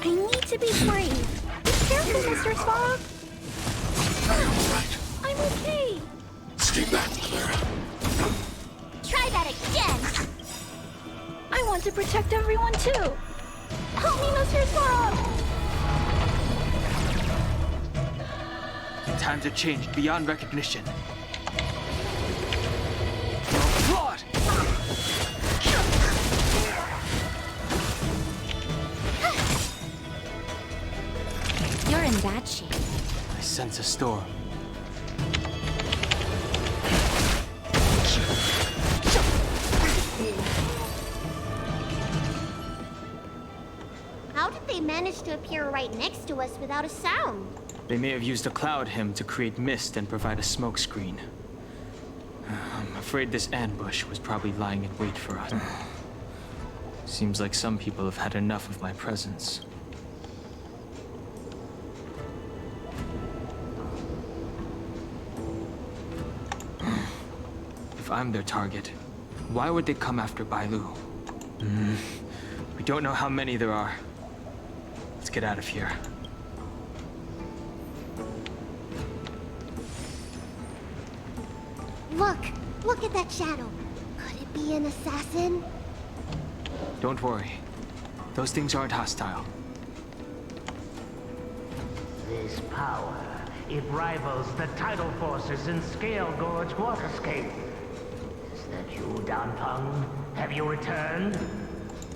I need to be brave. Be careful, Mr. Sparrow. I'm okay. Stay back, Clara. Try that again! I want to protect everyone too. Help me, Mr. Sparrow. Times are changed beyond recognition. Blood! You're in bad shape. I sense a storm. How did they manage to appear right next to us without a sound? They may have used a cloud hymn to create mist and provide a smoke screen. I'm afraid this ambush was probably lying in wait for us. Seems like some people have had enough of my presence. If I'm their target, why would they come after Bailu? We don't know how many there are. Let's get out of here. Look at that shadow. Could it be an assassin? Don't worry. Those things aren't hostile. This power, it rivals the tidal forces in Scale Gorge Waterscape. Is that you, Dan Heng? Have you returned?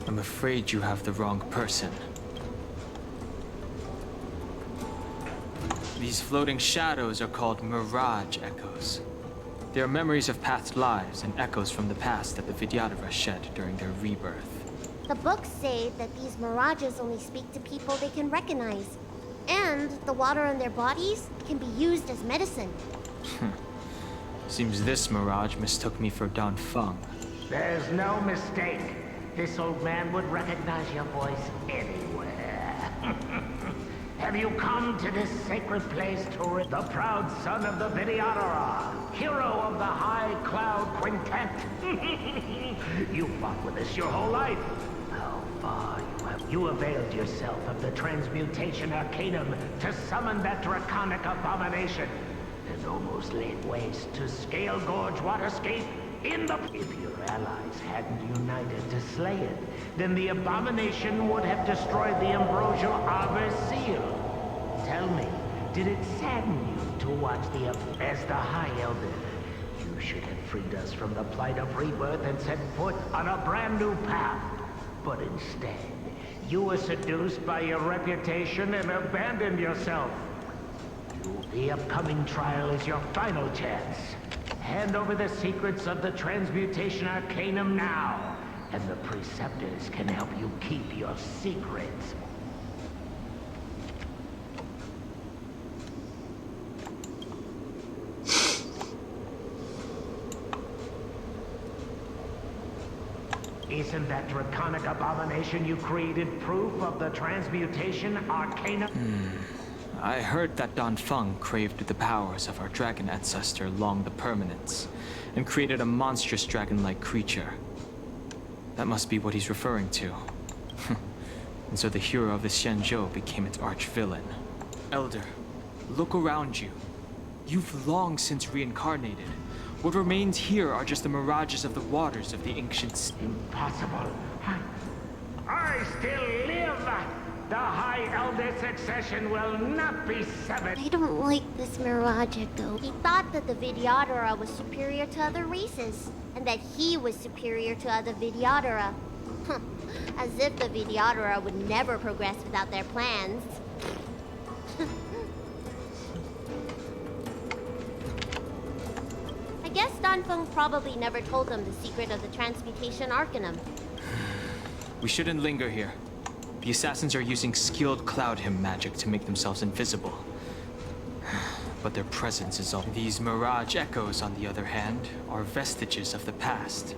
I'm afraid you have the wrong person. These floating shadows are called mirage echoes. They are memories of past lives and echoes from the past that the Vidyadhara shed during their rebirth. The books say that these mirages only speak to people they can recognize. And the water in their bodies can be used as medicine. Seems this mirage mistook me for Dan Feng. There's no mistake. This old man would recognize your voice anywhere. Have you come to this sacred place to rid the proud son of the Vidyadhara, hero of the High Cloud Quintet? You fought with us your whole life. How far you have... You availed yourself of the Transmutation Arcanum to summon that draconic abomination, and almost laid waste to Scale Gorge Waterscape in the... If your allies hadn't united to slay it, then the abomination would have destroyed the Ambrosial Arbor Seal. Tell me, did it sadden you to watch as the High Elder? You should have freed us from the plight of rebirth and set foot on a brand new path. But instead, you were seduced by your reputation and abandoned yourself. The upcoming trial is your final chance. Hand over the secrets of the Transmutation Arcanum now, and the Preceptors can help you keep your secrets. Isn't that draconic abomination you created proof of the Transmutation Arcanum? I heard that Dan Feng craved the powers of our dragon ancestor Long the Permanence, and created a monstrous dragon-like creature. That must be what he's referring to. And so the hero of the Xianzhou became its arch-villain. Elder, look around you. You've long since reincarnated. What remains here are just the mirages of the waters of the ancient... Impossible. I still live! The High Elder succession will not be severed. I don't like this mirage echo. He thought that the Vidyadhara was superior to other races, and that he was superior to other Vidyadhara. As if the Vidyadhara would never progress without their plans. I guess Dan Heng probably never told them the secret of the transmutation arcanum. We shouldn't linger here. The assassins are using skilled cloud hymn magic to make themselves invisible. But their presence is all. These mirage echoes, on the other hand, are vestiges of the past.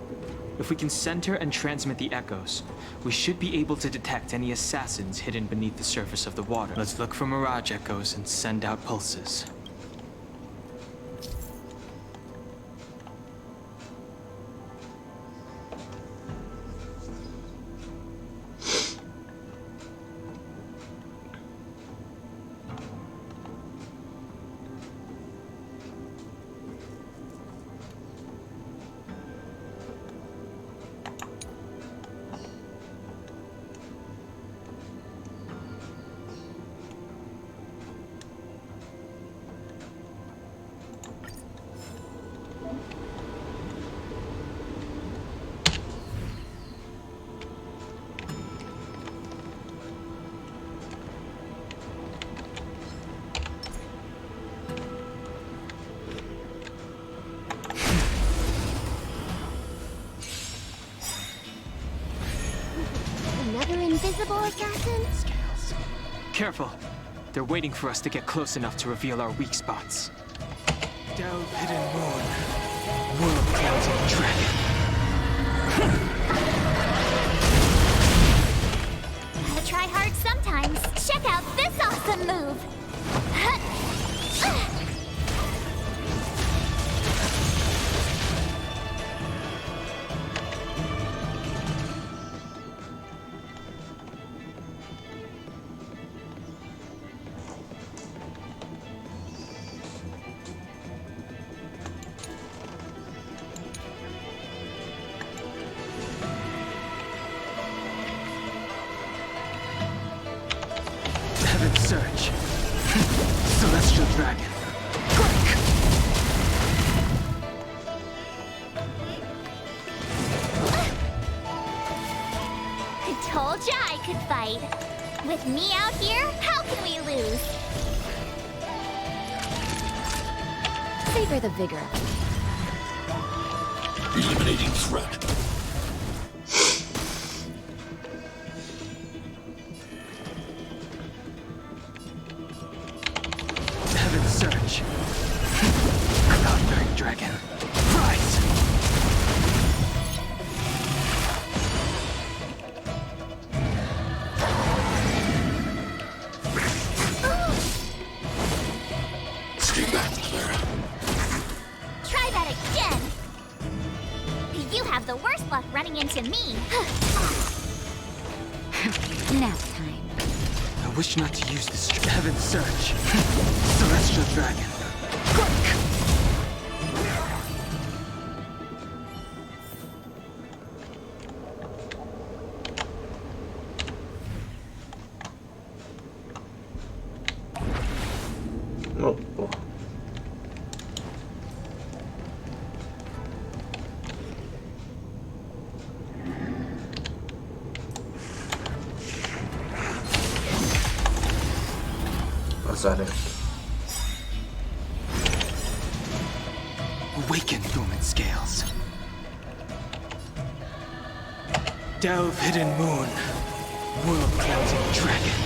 If we can center and transmit the echoes, we should be able to detect any assassins hidden beneath the surface of the water. Let's look for mirage echoes and send out pulses. Invisible assassin? Careful. They're waiting for us to get close enough to reveal our weak spots. Delve hidden moon. World clouding dragon. Gotta try hard sometimes. Check out this awesome move. Search. Celestial dragon. Quick! I told ya I could fight. With me out here, how can we lose? Savor the vigor. Eliminating threat. Search. Cloud-bearing dragon. Rise! Stay back, Clara. Try that again. You have the worst luck running into me. Nap time. I wish not to use this. Heaven search. Celestial dragon. Quick! Oh, boy. Awaken, dormant scales. Delve hidden moon. World clouding dragon.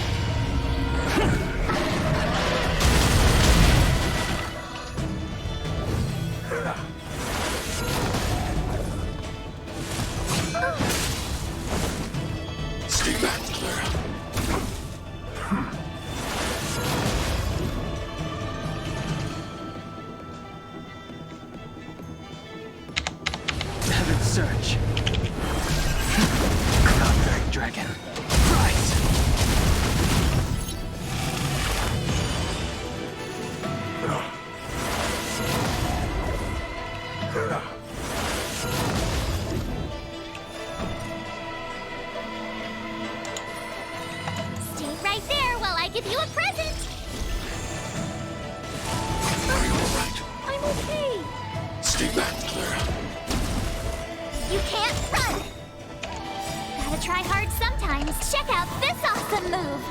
Stay back, Clara. Search. Cloud-bearing dragon. Rise! Stay right there while I give you a present. Are you all right? I'm okay. Stay back, Clara. You can't run! Gotta try hard sometimes. Check out this awesome move!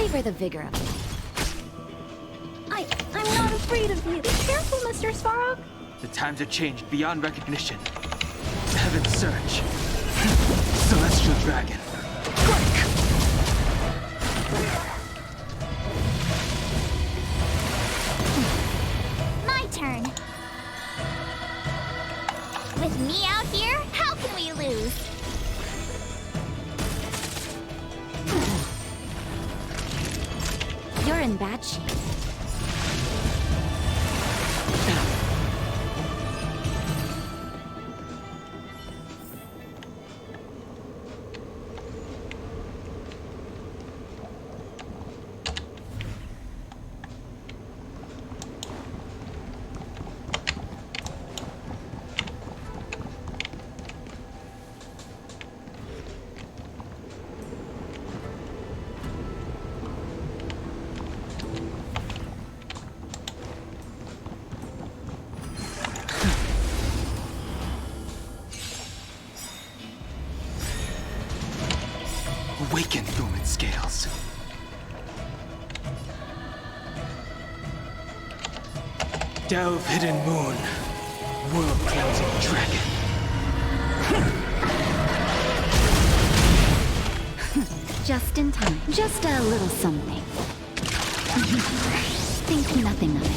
Savor the vigor of it. I'm not afraid of you. Be careful, Mr. Svarog. The times have changed beyond recognition. Heaven's Surge. Celestial Dragon. Quick! My turn. With me out here, how can we lose? You're in bad shape. Awaken, dormant scales. Delve, hidden moon. World cleansing dragon. Just in time. Just a little something. Think nothing of it.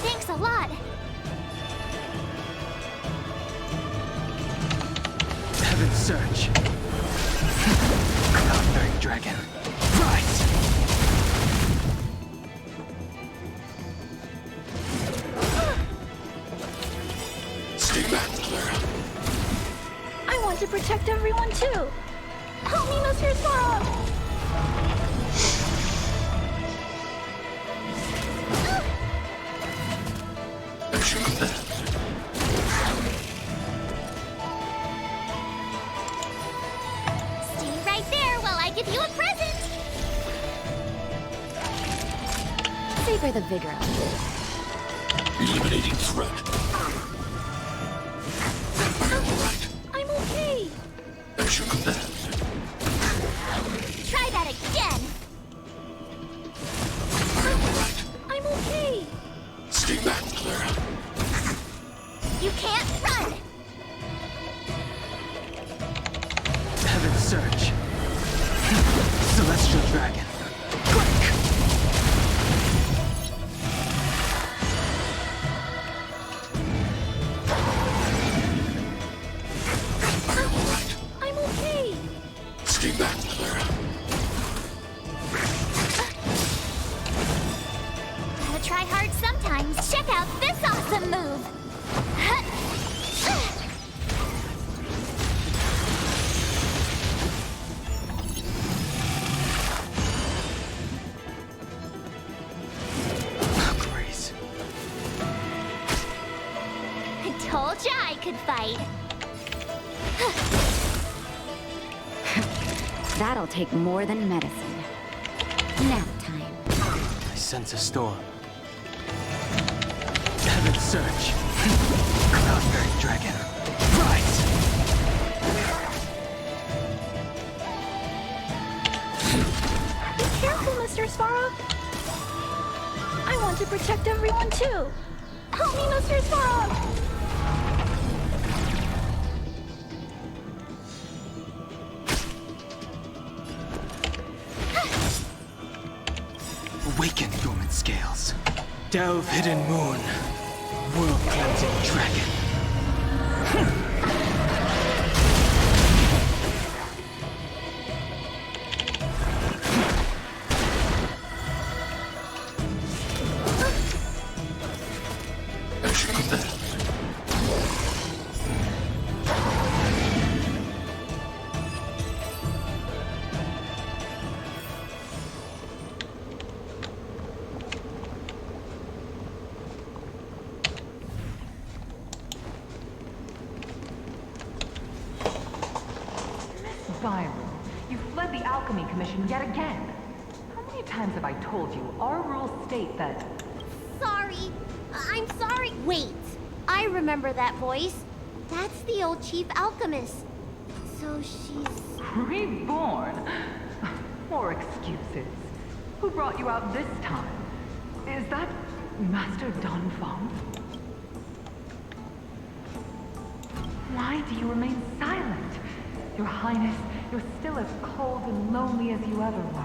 Thanks a lot. Heaven's Surge. Cloud-bearing dragon. Rise! Stay back, Clara. I want to protect everyone too. Help me, Mr. Svarog. As you command. Stay right there while I give you a present. Savor the vigor of it. Eliminating threat. I'm okay. As you command. Try that again. I'm okay. Stay back, Clara. You can't run. Heaven's Surge. Celestial dragon. Quick! I'm okay. Stay back, Clara. Gotta try hard sometimes. Check out this awesome move. Grace. I told ya I could fight. That'll take more than medicine. Nap time. I sense a storm. Heaven's Surge. Cloud-bearing dragon. Rise! Be careful, Mr. Svarog. I want to protect everyone too. Help me, Mr. Svarog. Awaken, dormant scales. Delve, hidden moon. World cleansing dragon. As you command. Byron, you've fled the Alchemy Commission yet again. How many times have I told you our rules state that... Sorry. I'm sorry. Wait. I remember that voice. That's the old chief alchemist. So she's... Reborn? More excuses. Who brought you out this time? Is that Master Dan Heng? Why do you remain silent? Your Highness, you're still as cold and lonely as you ever were.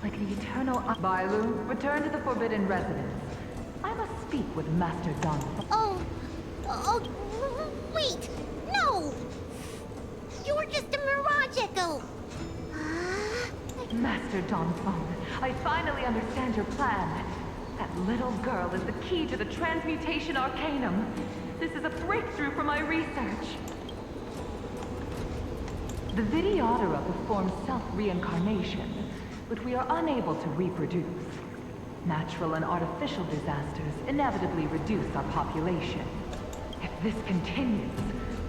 Like the eternal... Bailu, return to the Forbidden Residence. I must speak with Master Dan Heng. Oh, wait! No! You're just a mirage echo! Master Dan Heng, I finally understand your plan. That little girl is the key to the transmutation arcanum. This is a breakthrough for my research. The Vidyadhara performs self-reincarnation, but we are unable to reproduce. Natural and artificial disasters inevitably reduce our population. If this continues,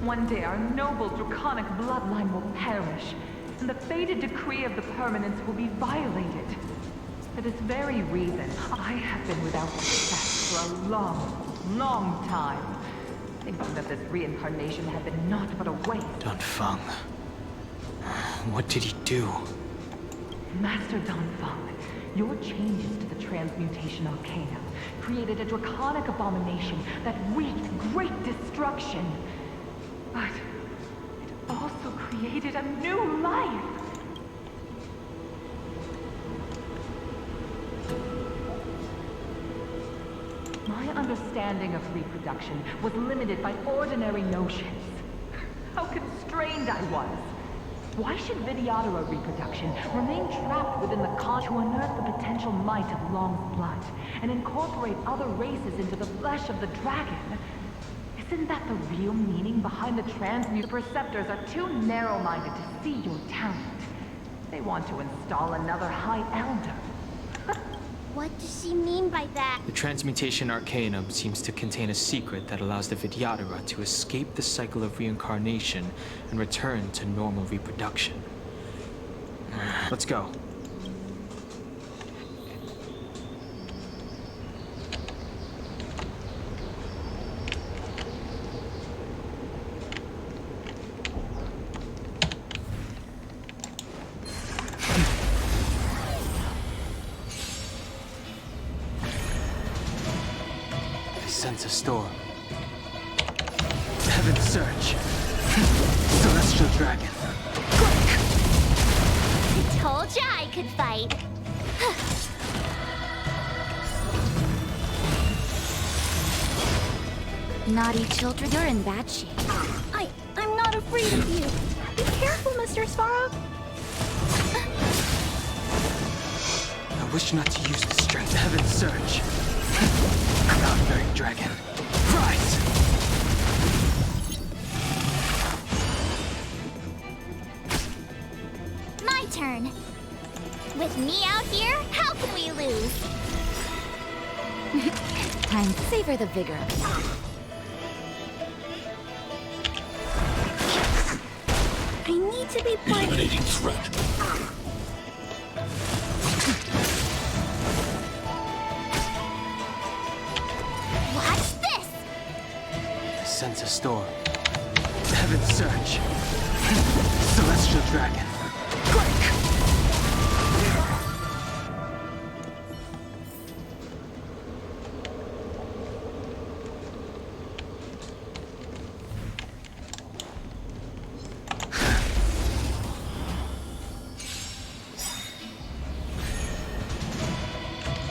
one day our noble draconic bloodline will perish, and the fated decree of the permanence will be violated. For this very reason, I have been without success for a long time. Thinking that this reincarnation had been naught but a waste. Dan Heng. What did he do? Master Dan Heng, your changes to the transmutation arcanum created a draconic abomination that wreaked great destruction. But it also created a new life. My understanding of reproduction was limited by ordinary notions. How constrained I was. Why should Vidyadhara reproduction remain trapped within the con to unearth the potential might of Long's blood and incorporate other races into the flesh of the dragon? Isn't that the real meaning behind the transmute? The Perceptors are too narrow-minded to see your talent. They want to install another High Elder. What does she mean by that? The transmutation arcanum seems to contain a secret that allows the Vidyadhara to escape the cycle of reincarnation and return to normal reproduction. Let's go. Sense a storm. Heaven's Search. Celestial Dragon. I told ya I could fight. Naughty children, you're in bad shape. I'm not afraid of you. Be careful, Mr. Svarog. I wish not to use the strength. Heaven's Search. Cloud-bearing dragon. Rise! My turn. With me out here, how can we lose? Time to savor the vigor of it. I need to be brave. Eliminating threat. Sense a storm. Heaven's Search. Celestial Dragon. Break!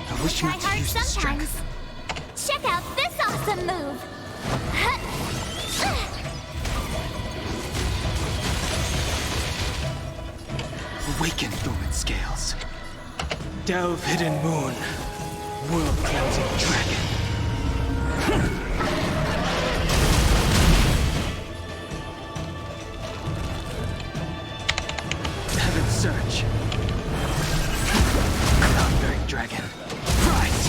I wish not to use the strength. Check out this awesome move. Awaken, dormant scales. Delve, hidden moon. World-cleansing dragon. Heaven's Search. Cloud-bearing dragon. Rise!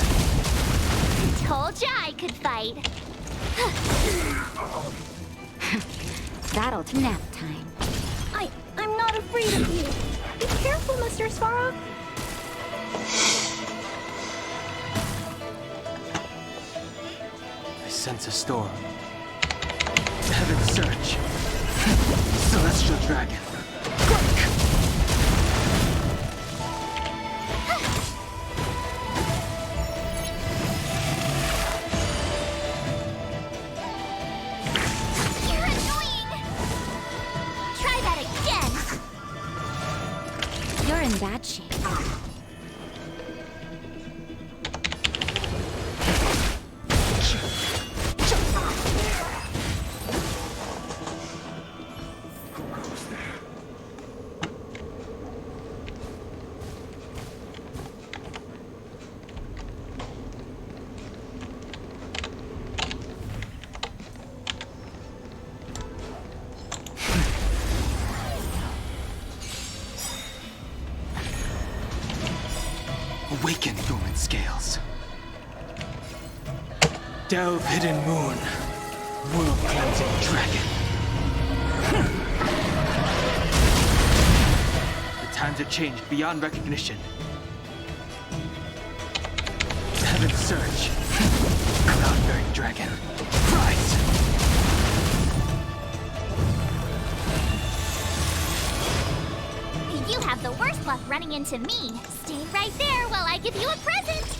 I told ya I could fight. That'll nap time. I'm not afraid of you. Be careful, Mr. Svarog. I sense a storm. Heaven's Search. Celestial Dragon. Break! dormant scales. Delve hidden moon, world cleansing dragon. The times have changed beyond recognition. Heaven surge, cloud-bearing dragon, rise. You have the worst luck running into me. Stay right there while I give you a present.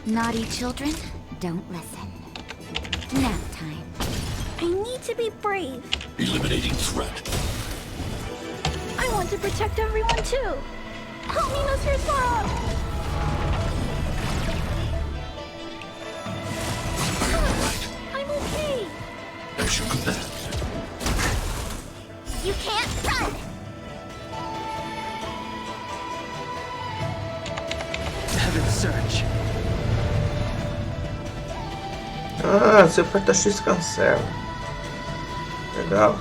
Naughty children, don't listen. Nap time. I need to be brave. Eliminating threat. I want to protect everyone too. Help me, Mr. Sorrow. I'm okay. As you command. You can't run. Heaven surge. Ah, seu Parte X cancela. Legal.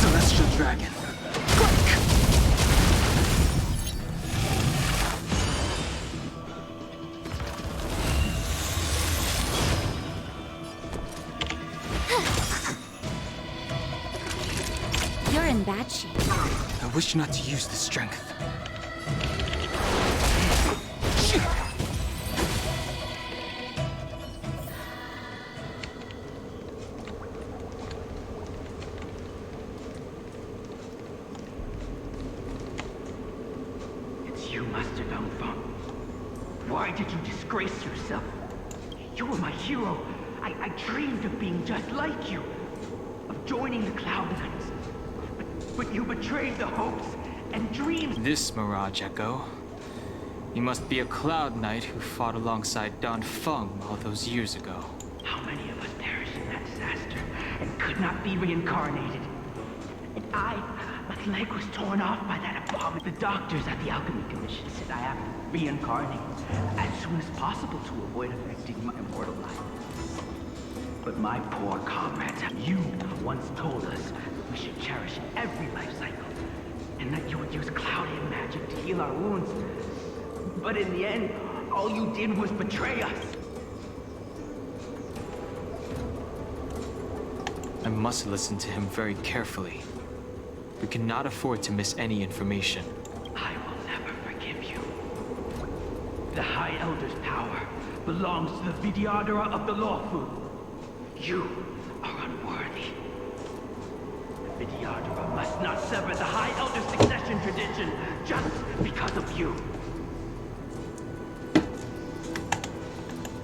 Celestial dragon. You're in bad shape. I wish not to use the strength. It's you, Master Dan Heng. Why did you disgrace yourself? You were my hero. I dreamed of being just like you. Of joining the Cloud Knights. But you betrayed the hopes and dreams. This Mirage Echo. You must be a Cloud Knight who fought alongside Dan Heng all those years ago. How many of us perished in that disaster and could not be reincarnated? And my leg was torn off by that abomination. The doctors at the Alchemy Commission said I have to reincarnate as soon as possible to avoid affecting my immortal life. But my poor comrades, you once told us we should cherish every life cycle, and that you would use cloudy magic to heal our wounds. But in the end, all you did was betray us. I must listen to him very carefully. We cannot afford to miss any information. I will never forgive you. The High Elder's power belongs to the Vidyadhara of the Lawful. You are unworthy. The Vidyadhara must not sever the High Elder's succession tradition just because of you.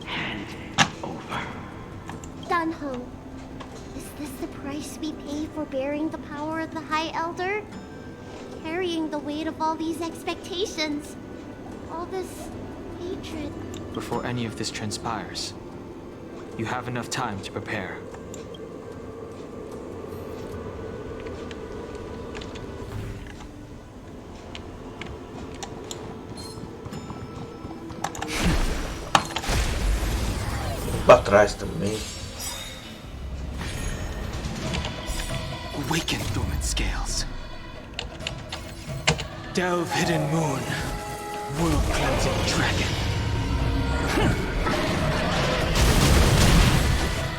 Hand over. Dan Heng, is this the price we pay for bearing the power of the High Elder? Carrying the weight of all these expectations. All this hatred. Before any of this transpires, you have enough time to prepare. Pra trás também. Awaken dormant scales. Delve hidden moon, world cleansing dragon.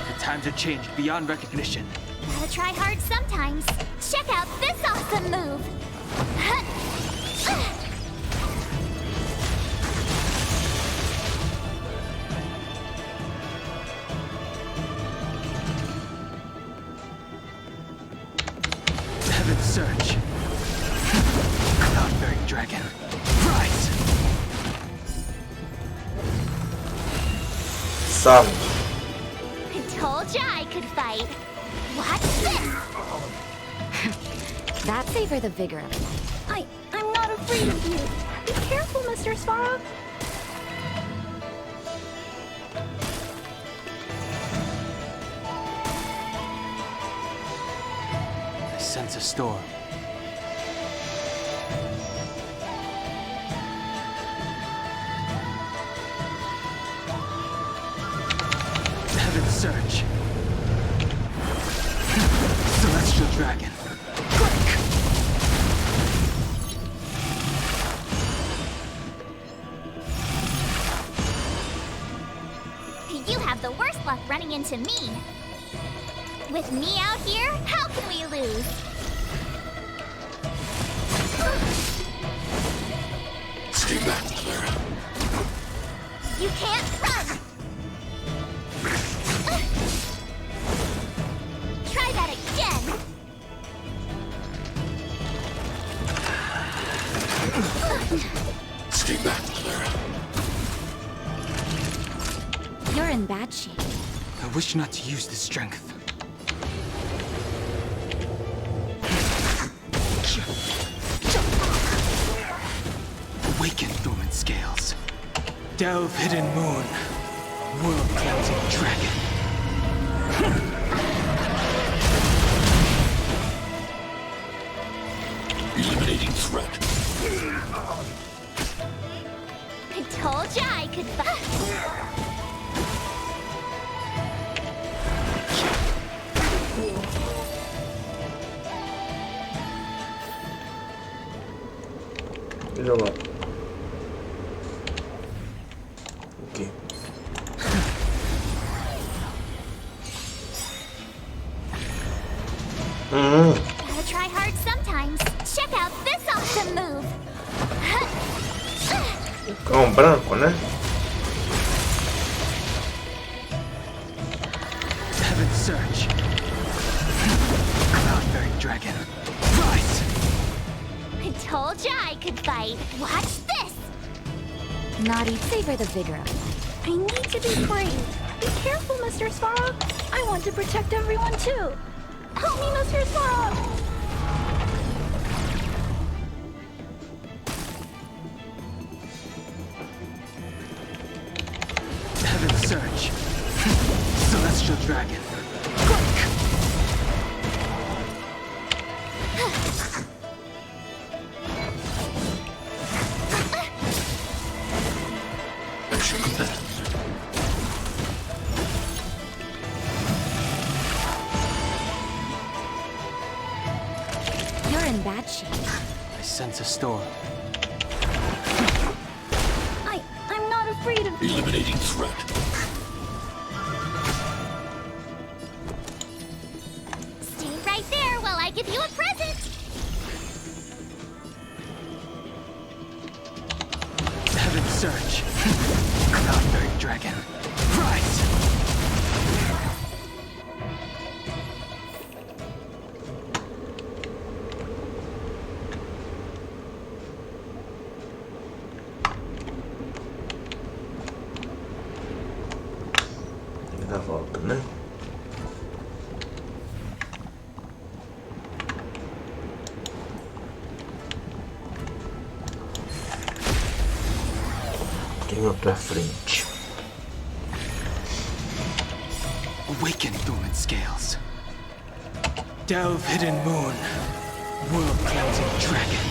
The times have changed beyond recognition. Gotta try hard sometimes. Check out this awesome move. Heaven surge. Cloud-bearing dragon. Rise. Salto. I told ya I could fight. Watch this. That savor the vigor of it. I'm not afraid of you. Be careful, Mr. Sparrow. I sense a storm. Heaven surge. Celestial dragon. Quick. luck running into me. With me out here, how can we lose? Stay back, Clara. You can't run! Try that again! Stay back, Clara. You're in bad shape. I wish not to use this strength. Awaken dormant scales. Delve hidden moon. World cleansing dragon. Eliminating threat. I told ya I could Jogar. Aqui. Gotta try hard sometimes. Check out this awesome move. Com branco, né? Heaven Surge. Cloud-bearing dragon. Rise! I told ya I could fight. Watch this! Naughty, savor the vigor. I need to be brave. Be careful, Mr. Sparrow. I want to protect everyone too. Help me, Mr. Sparrow. Heaven Surge. Celestial dragon. You're in bad shape. I sense a storm. I'm not afraid of... Eliminating threat. Stay right there while I give you a present! Heaven Surge. Cloud-bearing dragon. Rise! Da volta, né? Tem outra frente. Awaken dormant scales. Delve hidden moon. World cleansing dragon.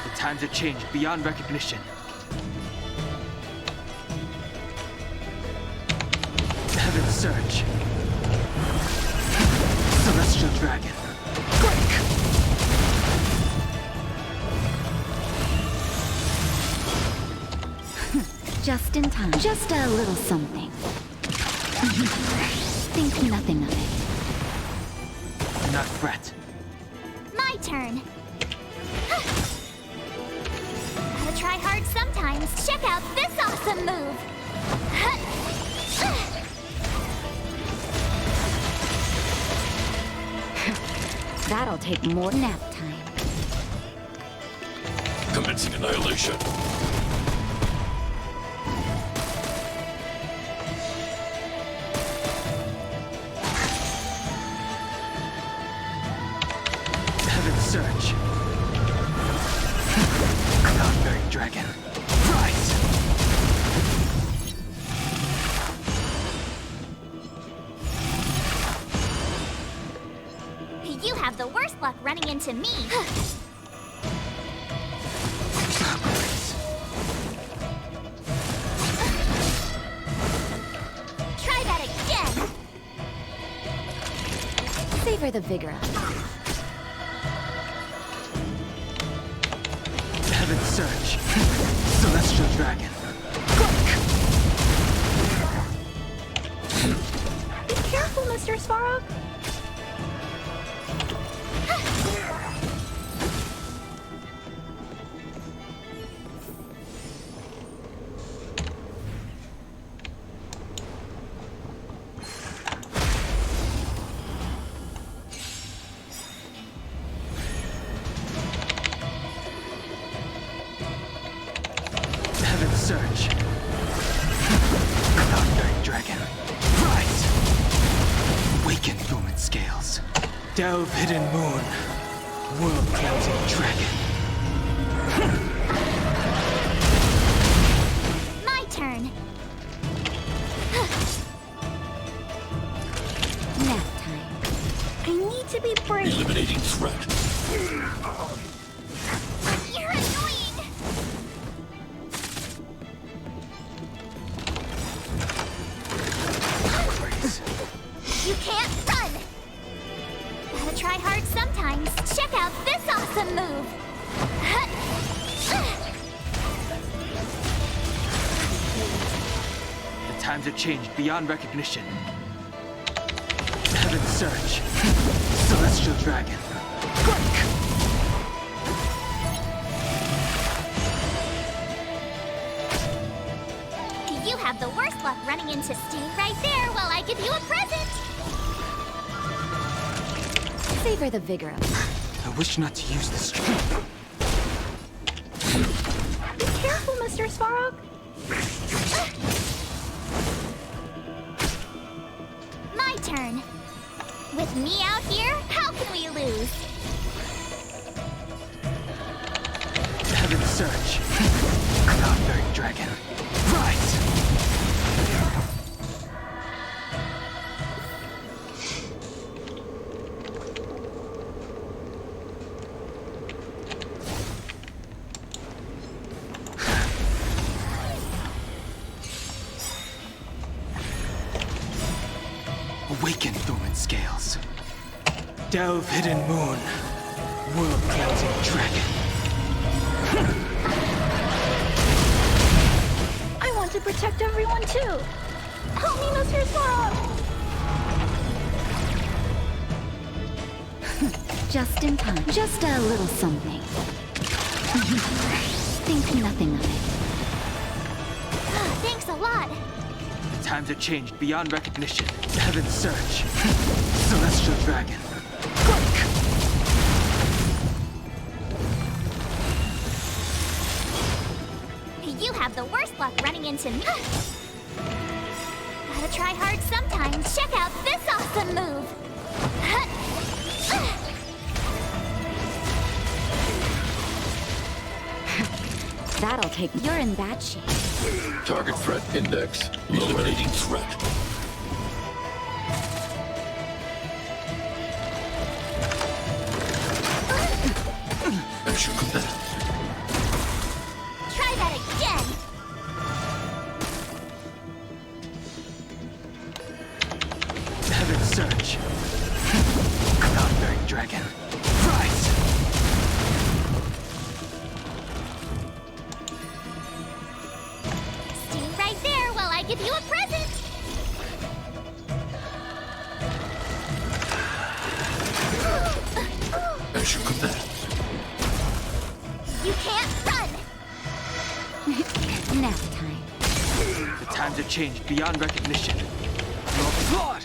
The times have changed beyond recognition. Heaven Surge. Celestial dragon. Break! Just in time. Just a little something. Think nothing of it. Do not fret. My turn. Gotta try hard sometimes. Check out this awesome move. That'll take more nap time. Commencing annihilation. Heaven Surge. Cloud-bearing dragon. Rise! You have the worst luck running into me. Try that again. Savor the vigor. Heaven Surge. Celestial dragon. Mr. Svarog. Search. Cloud-bearing dragon. Rise! Awaken dormant scales. Delve hidden moon. World-cleansing dragon. My turn. Nap time. I need to be brave. Eliminating threat. You're annoying. You can't run! Gotta try hard sometimes. Check out this awesome move! The times have changed beyond recognition. Heaven's Search. Celestial dragon. Quick! You have the worst luck running into Stay right there while I give you a present! Savor the vigor of it. I wish not to use this. Be careful, Mr. Svarog. My turn. With me out here, how can we lose? Heaven's Search. Cloud-bearing dragon. Rise! Awaken dormant scales. Delve hidden moon. World-cleansing dragon. I want to protect everyone too. Help me, Mr. Svarog. Just in time. Just a little something. Think nothing of it. Thanks a lot. The times have changed beyond recognition. Heaven's Search. Celestial dragon. Quick! You have the worst luck running into me. Gotta try hard sometimes. Check out this awesome move. That'll take. You're in bad shape. Target threat index. Eliminating threat. As you command. Try that again. Heaven's Search. Cloud-bearing dragon. Rise! Stay right there while I give you a present. As you command. You can't run. Nap time. The times have changed beyond recognition. Your blood!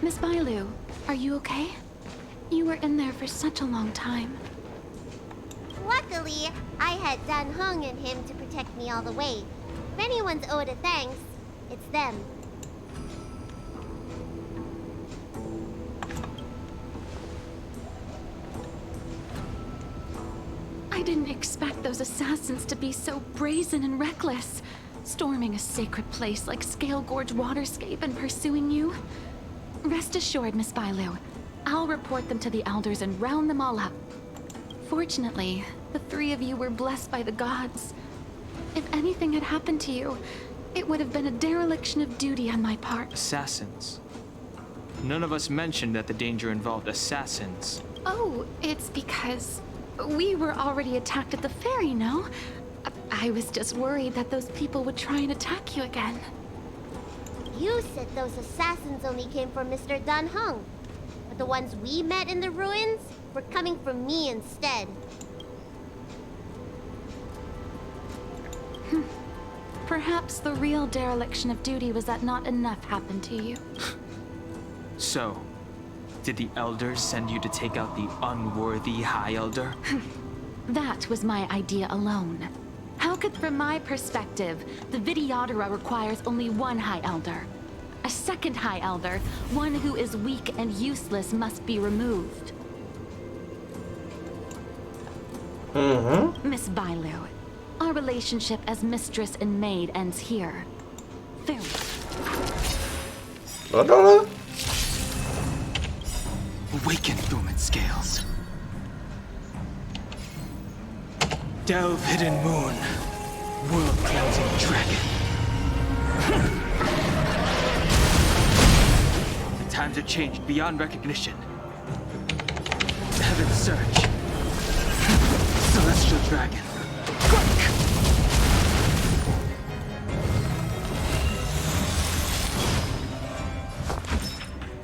Miss Bailu, are you okay? You were in there for such a long time. Luckily, I had Dan Heng and him to protect me all the way. If anyone's owed a thanks, it's them. I didn't expect those assassins to be so brazen and reckless, storming a sacred place like Scale Gorge Waterscape and pursuing you. Rest assured, Miss Bailu, I'll report them to the elders and round them all up. Fortunately, the three of you were blessed by the gods. If anything had happened to you, It would have been a dereliction of duty on my part. Assassins. None of us mentioned that the danger involved assassins. Oh, it's because we were already attacked at the ferry, no? I was just worried that those people would try and attack you again. You said those assassins only came from Mr. Dan Heng. But the ones we met in the ruins were coming from me instead. Perhaps the real dereliction of duty was that not enough happened to you. So, did the elders send you to take out the unworthy High Elder? That was my idea alone. How could, from my perspective, the Videodora requires only one High Elder? A second High Elder, one who is weak and useless, must be removed. Miss Bailu, our relationship as mistress and maid ends here. Farewell. Awaken, dormant scales. Delve, hidden moon. World-cleansing dragon. The times have changed beyond recognition. Heaven surge. Celestial dragon. Quick!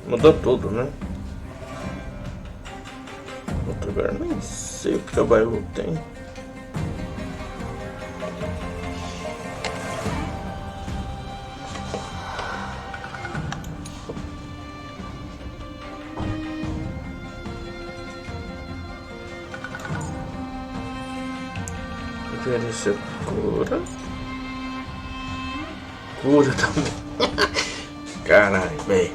Mudou tudo, né? Outro lugar, nem sei o que o bairro tem. Oferecer cura. Cura também. Caralho, bem.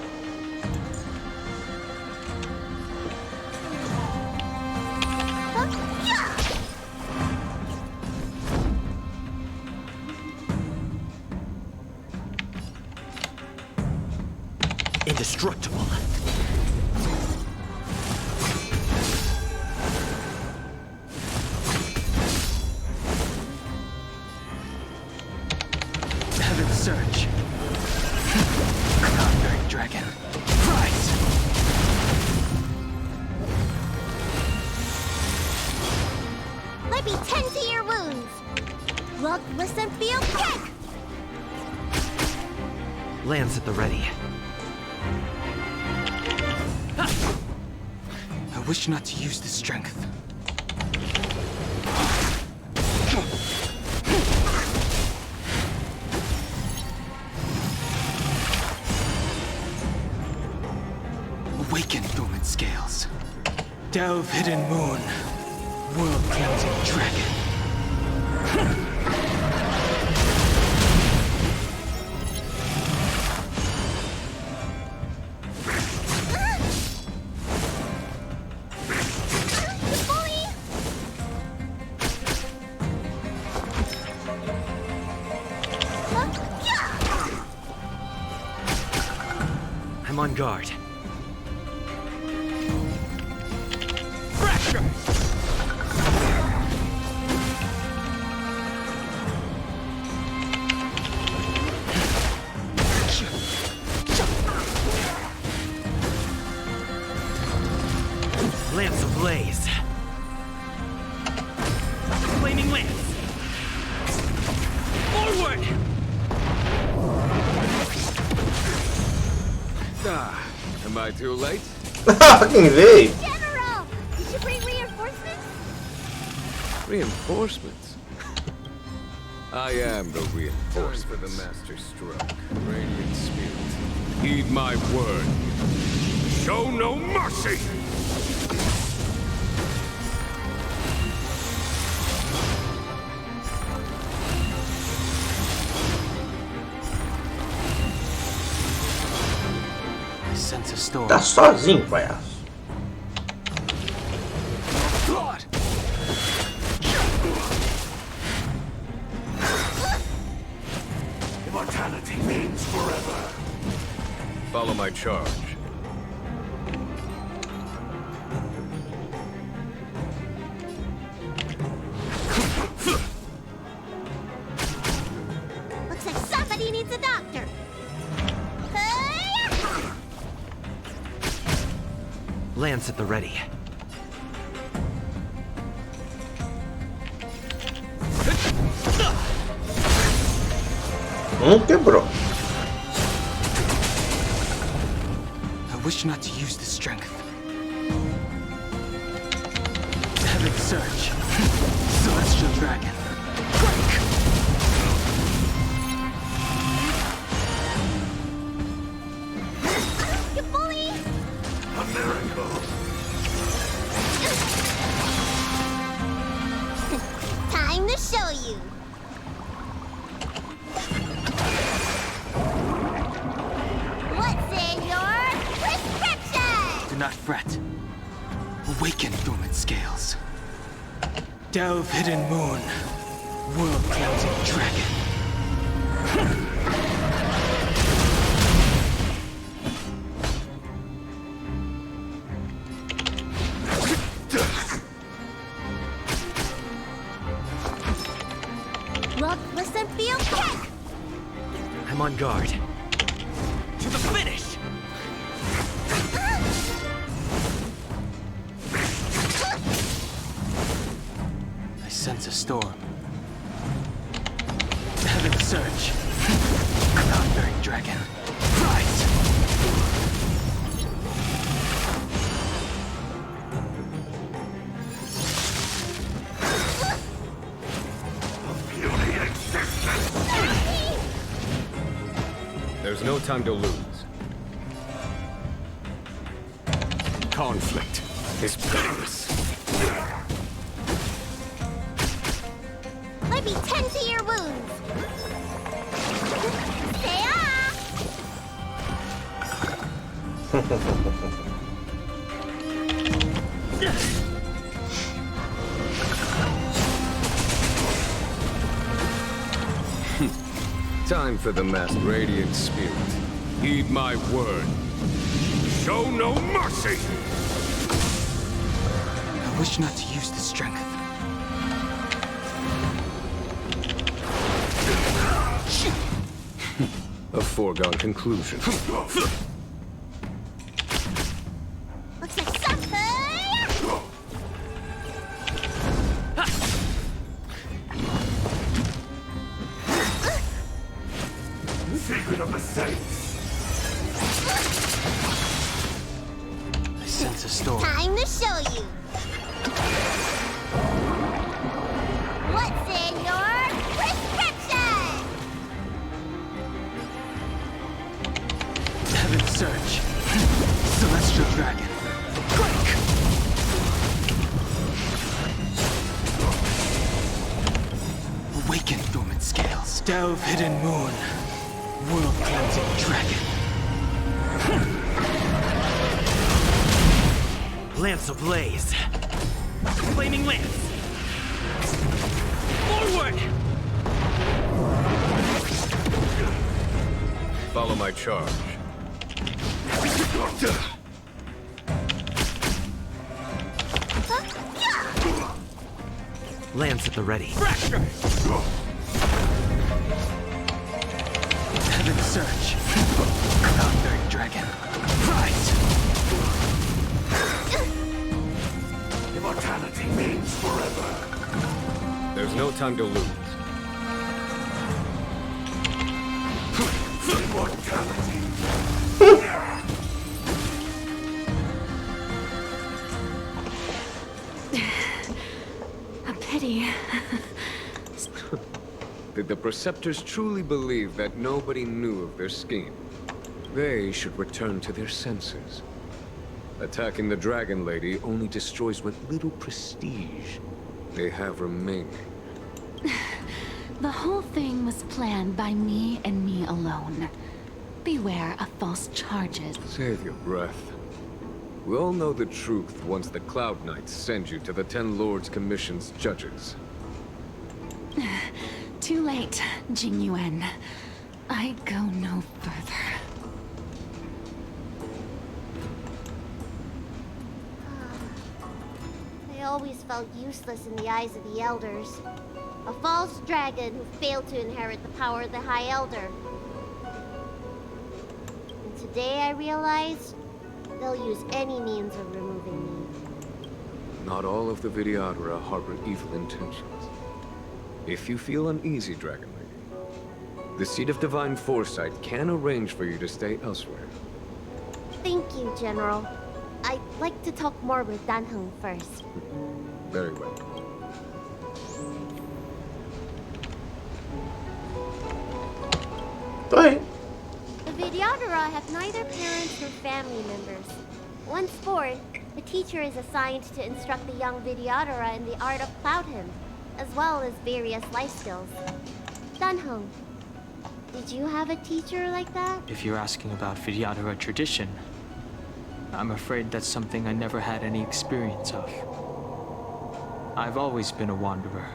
Indestructible. Heaven surge. Cloud-bearing dragon. Rise! Let me tend to your wounds. Look, listen, feel, kick! Lance at the ready. I wish not to use this strength. Awaken, dormant scales. Delve, hidden moon. World-cleansing dragon. I'm on guard. Fracture! Lance ablaze. Flaming lance. Forward! Am I too late? Fucking V! General! Did you bring reinforcements? Reinforcements? I am the reinforcement. For the master stroke. Radiant spirit. Heed my word. Show no mercy! Sense a storm. Tá sozinho, palhaço. Blood! Immortality means forever. Follow my charge. Looks like somebody needs Lance at the ready. Quebrou. I wish not to use the strength. Heaven Surge. Celestial Dragon. Break! You bully! A miracle. Time to show you. What's in your prescription? Do not fret. Awaken dormant scales. Delve hidden moon. World cleansing dragon. Look, listen, feel, kick! I'm on guard. To the finish! I sense a storm. Heaven Surge. Cloud-bearing dragon. Rise! There's no time to lose. Conflict is perilous. Let me tend to your wounds. Say ah! Time for the masked radiant spirit. Heed my word. Show no mercy! I wish not to use the strength. A foregone conclusion. Looks like something! Secret of the Saints. I sense a storm. Time to show you. What's in your prescription? Heaven Surge. Celestial Dragon. Break! Awaken dormant scales. Delve hidden moon. World cleansing dragon. Lance ablaze. Flaming lance. Forward! Follow my charge. Lance at the ready. Fracture! Heaven Surge. Cloud-bearing dragon. Rise! Immortality means forever. There's no time to lose. Immortality. A pity. Did the Preceptors truly believe that nobody knew of their scheme? They should return to their senses. Attacking the Dragon Lady only destroys what little prestige they have remaining. The whole thing was planned by me and me alone. Beware of false charges. Save your breath. We all know the truth once the Cloud Knights send you to the Ten Lords Commission's judges. Too late, Jing Yuan. I go no further. I always felt useless in the eyes of the Elders. A false dragon who failed to inherit the power of the High Elder. And today I realized They'll use any means of removing me. Not all of the Videodora harbor evil intentions. If you feel uneasy, Dragon Lady, the Seat of Divine Foresight can arrange for you to stay elsewhere. Thank you, General. I'd like to talk more with Dan Heng first. Very well. Bye. The Videodora have neither parents nor family members. Once born, the teacher is assigned to instruct the young Videodora in the art of Cloud Hymn, as well as various life skills. Dan Heng, did you have a teacher like that? If you're asking about Videodora tradition, I'm afraid that's something I never had any experience of. I've always been a wanderer.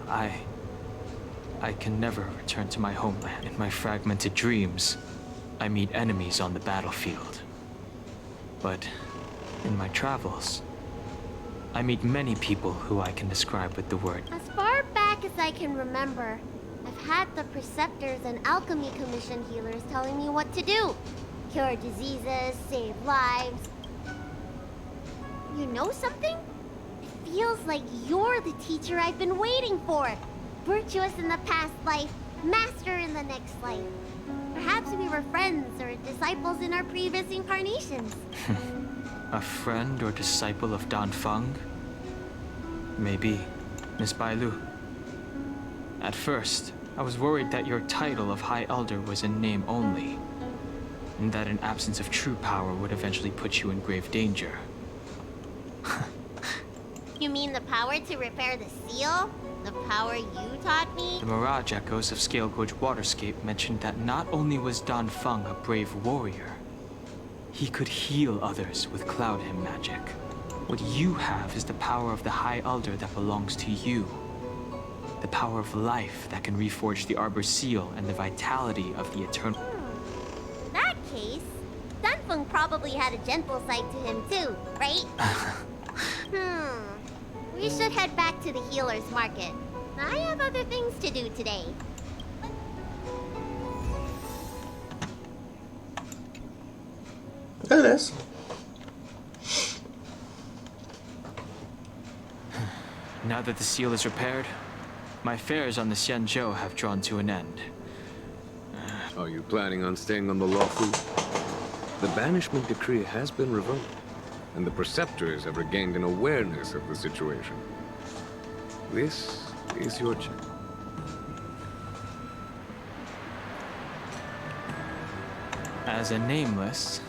I can never return to my homeland. In my fragmented dreams, I meet enemies on the battlefield. But in my travels, I meet many people who I can describe with the word. As far back as I can remember, I've had the Preceptors and Alchemy Commission healers telling me what to do. Cure diseases, save lives. You know something? It feels like you're the teacher I've been waiting for. Virtuous in the past life, master in the next life. Perhaps we were friends or disciples in our previous incarnations. A friend or disciple of Dan Feng? Maybe, Miss Bailu. At first, I was worried that your title of High Elder was in name only, and that an absence of true power would eventually put you in grave danger. You mean the power to repair the seal? The power you taught me? The Mirage Echoes of Scale Gorge Waterscape mentioned that not only was Dan Feng a brave warrior, he could heal others with Cloud Hymn magic. What you have is the power of the High Elder that belongs to you. The power of life that can reforge the Arbor's seal and the vitality of the eternal... In that case, Dan Feng probably had a gentle side to him too, right? We should head back to the healer's market. I have other things to do today. Beleza. Now that the seal is repaired, my affairs on the Xianzhou have drawn to an end. Are you planning on staying on the lawful? The banishment decree has been revoked, and the Preceptors have regained an awareness of the situation. This is your chance. As a nameless,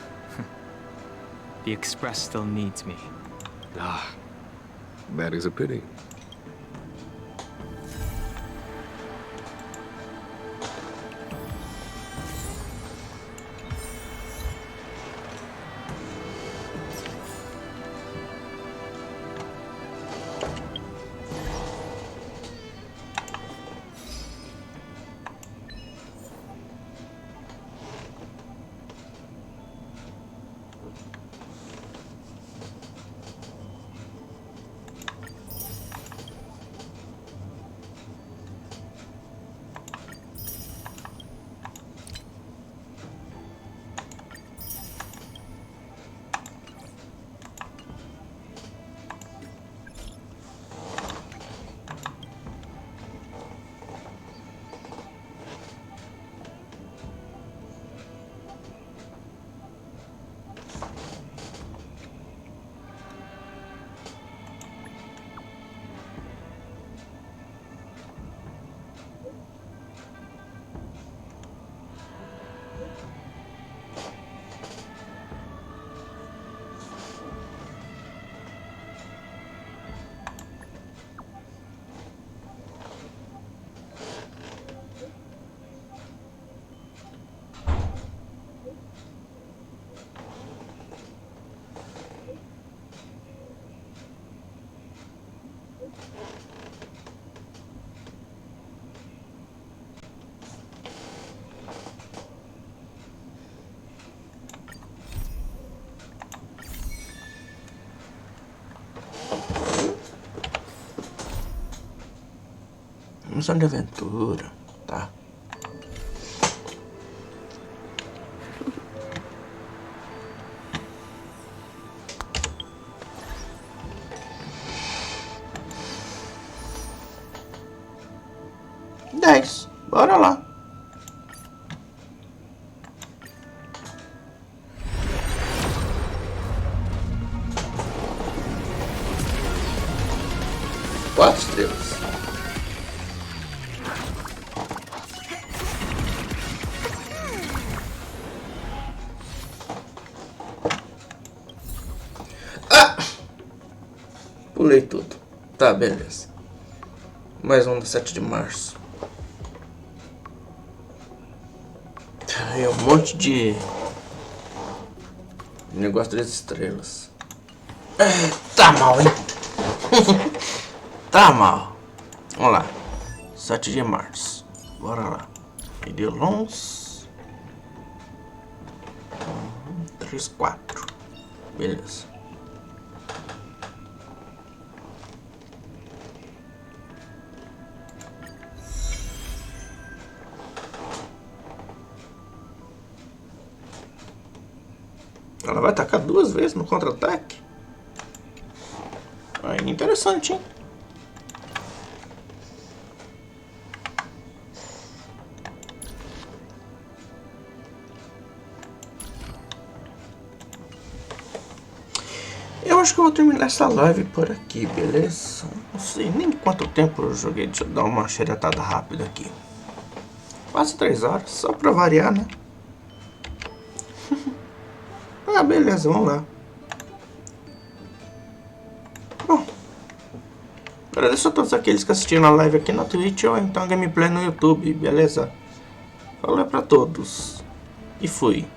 the Express still needs me. Ah, that is a pity. Missão de aventura, tá? 10. Bora lá. Quatro estrelas. Pulei tudo. Tá, beleza. Mais um do 7 de março. É um monte de negócio 3 estrelas. Tá mal, hein? Tá mal. Vamos lá. 7 de março. Bora lá. Idilons. 3, 4. Beleza. Ela vai atacar 2 vezes no contra-ataque? Aí, interessante, hein? Eu acho que eu vou terminar essa live por aqui, beleza? Não sei nem quanto tempo eu joguei. Deixa eu dar uma xeretada rápida aqui. Quase 3 horas, só pra variar, né? Ah, beleza, vamos lá. Bom, agradeço a todos aqueles que assistiram a live aqui na Twitch ou então a gameplay no YouTube, beleza? Falou pra todos e fui.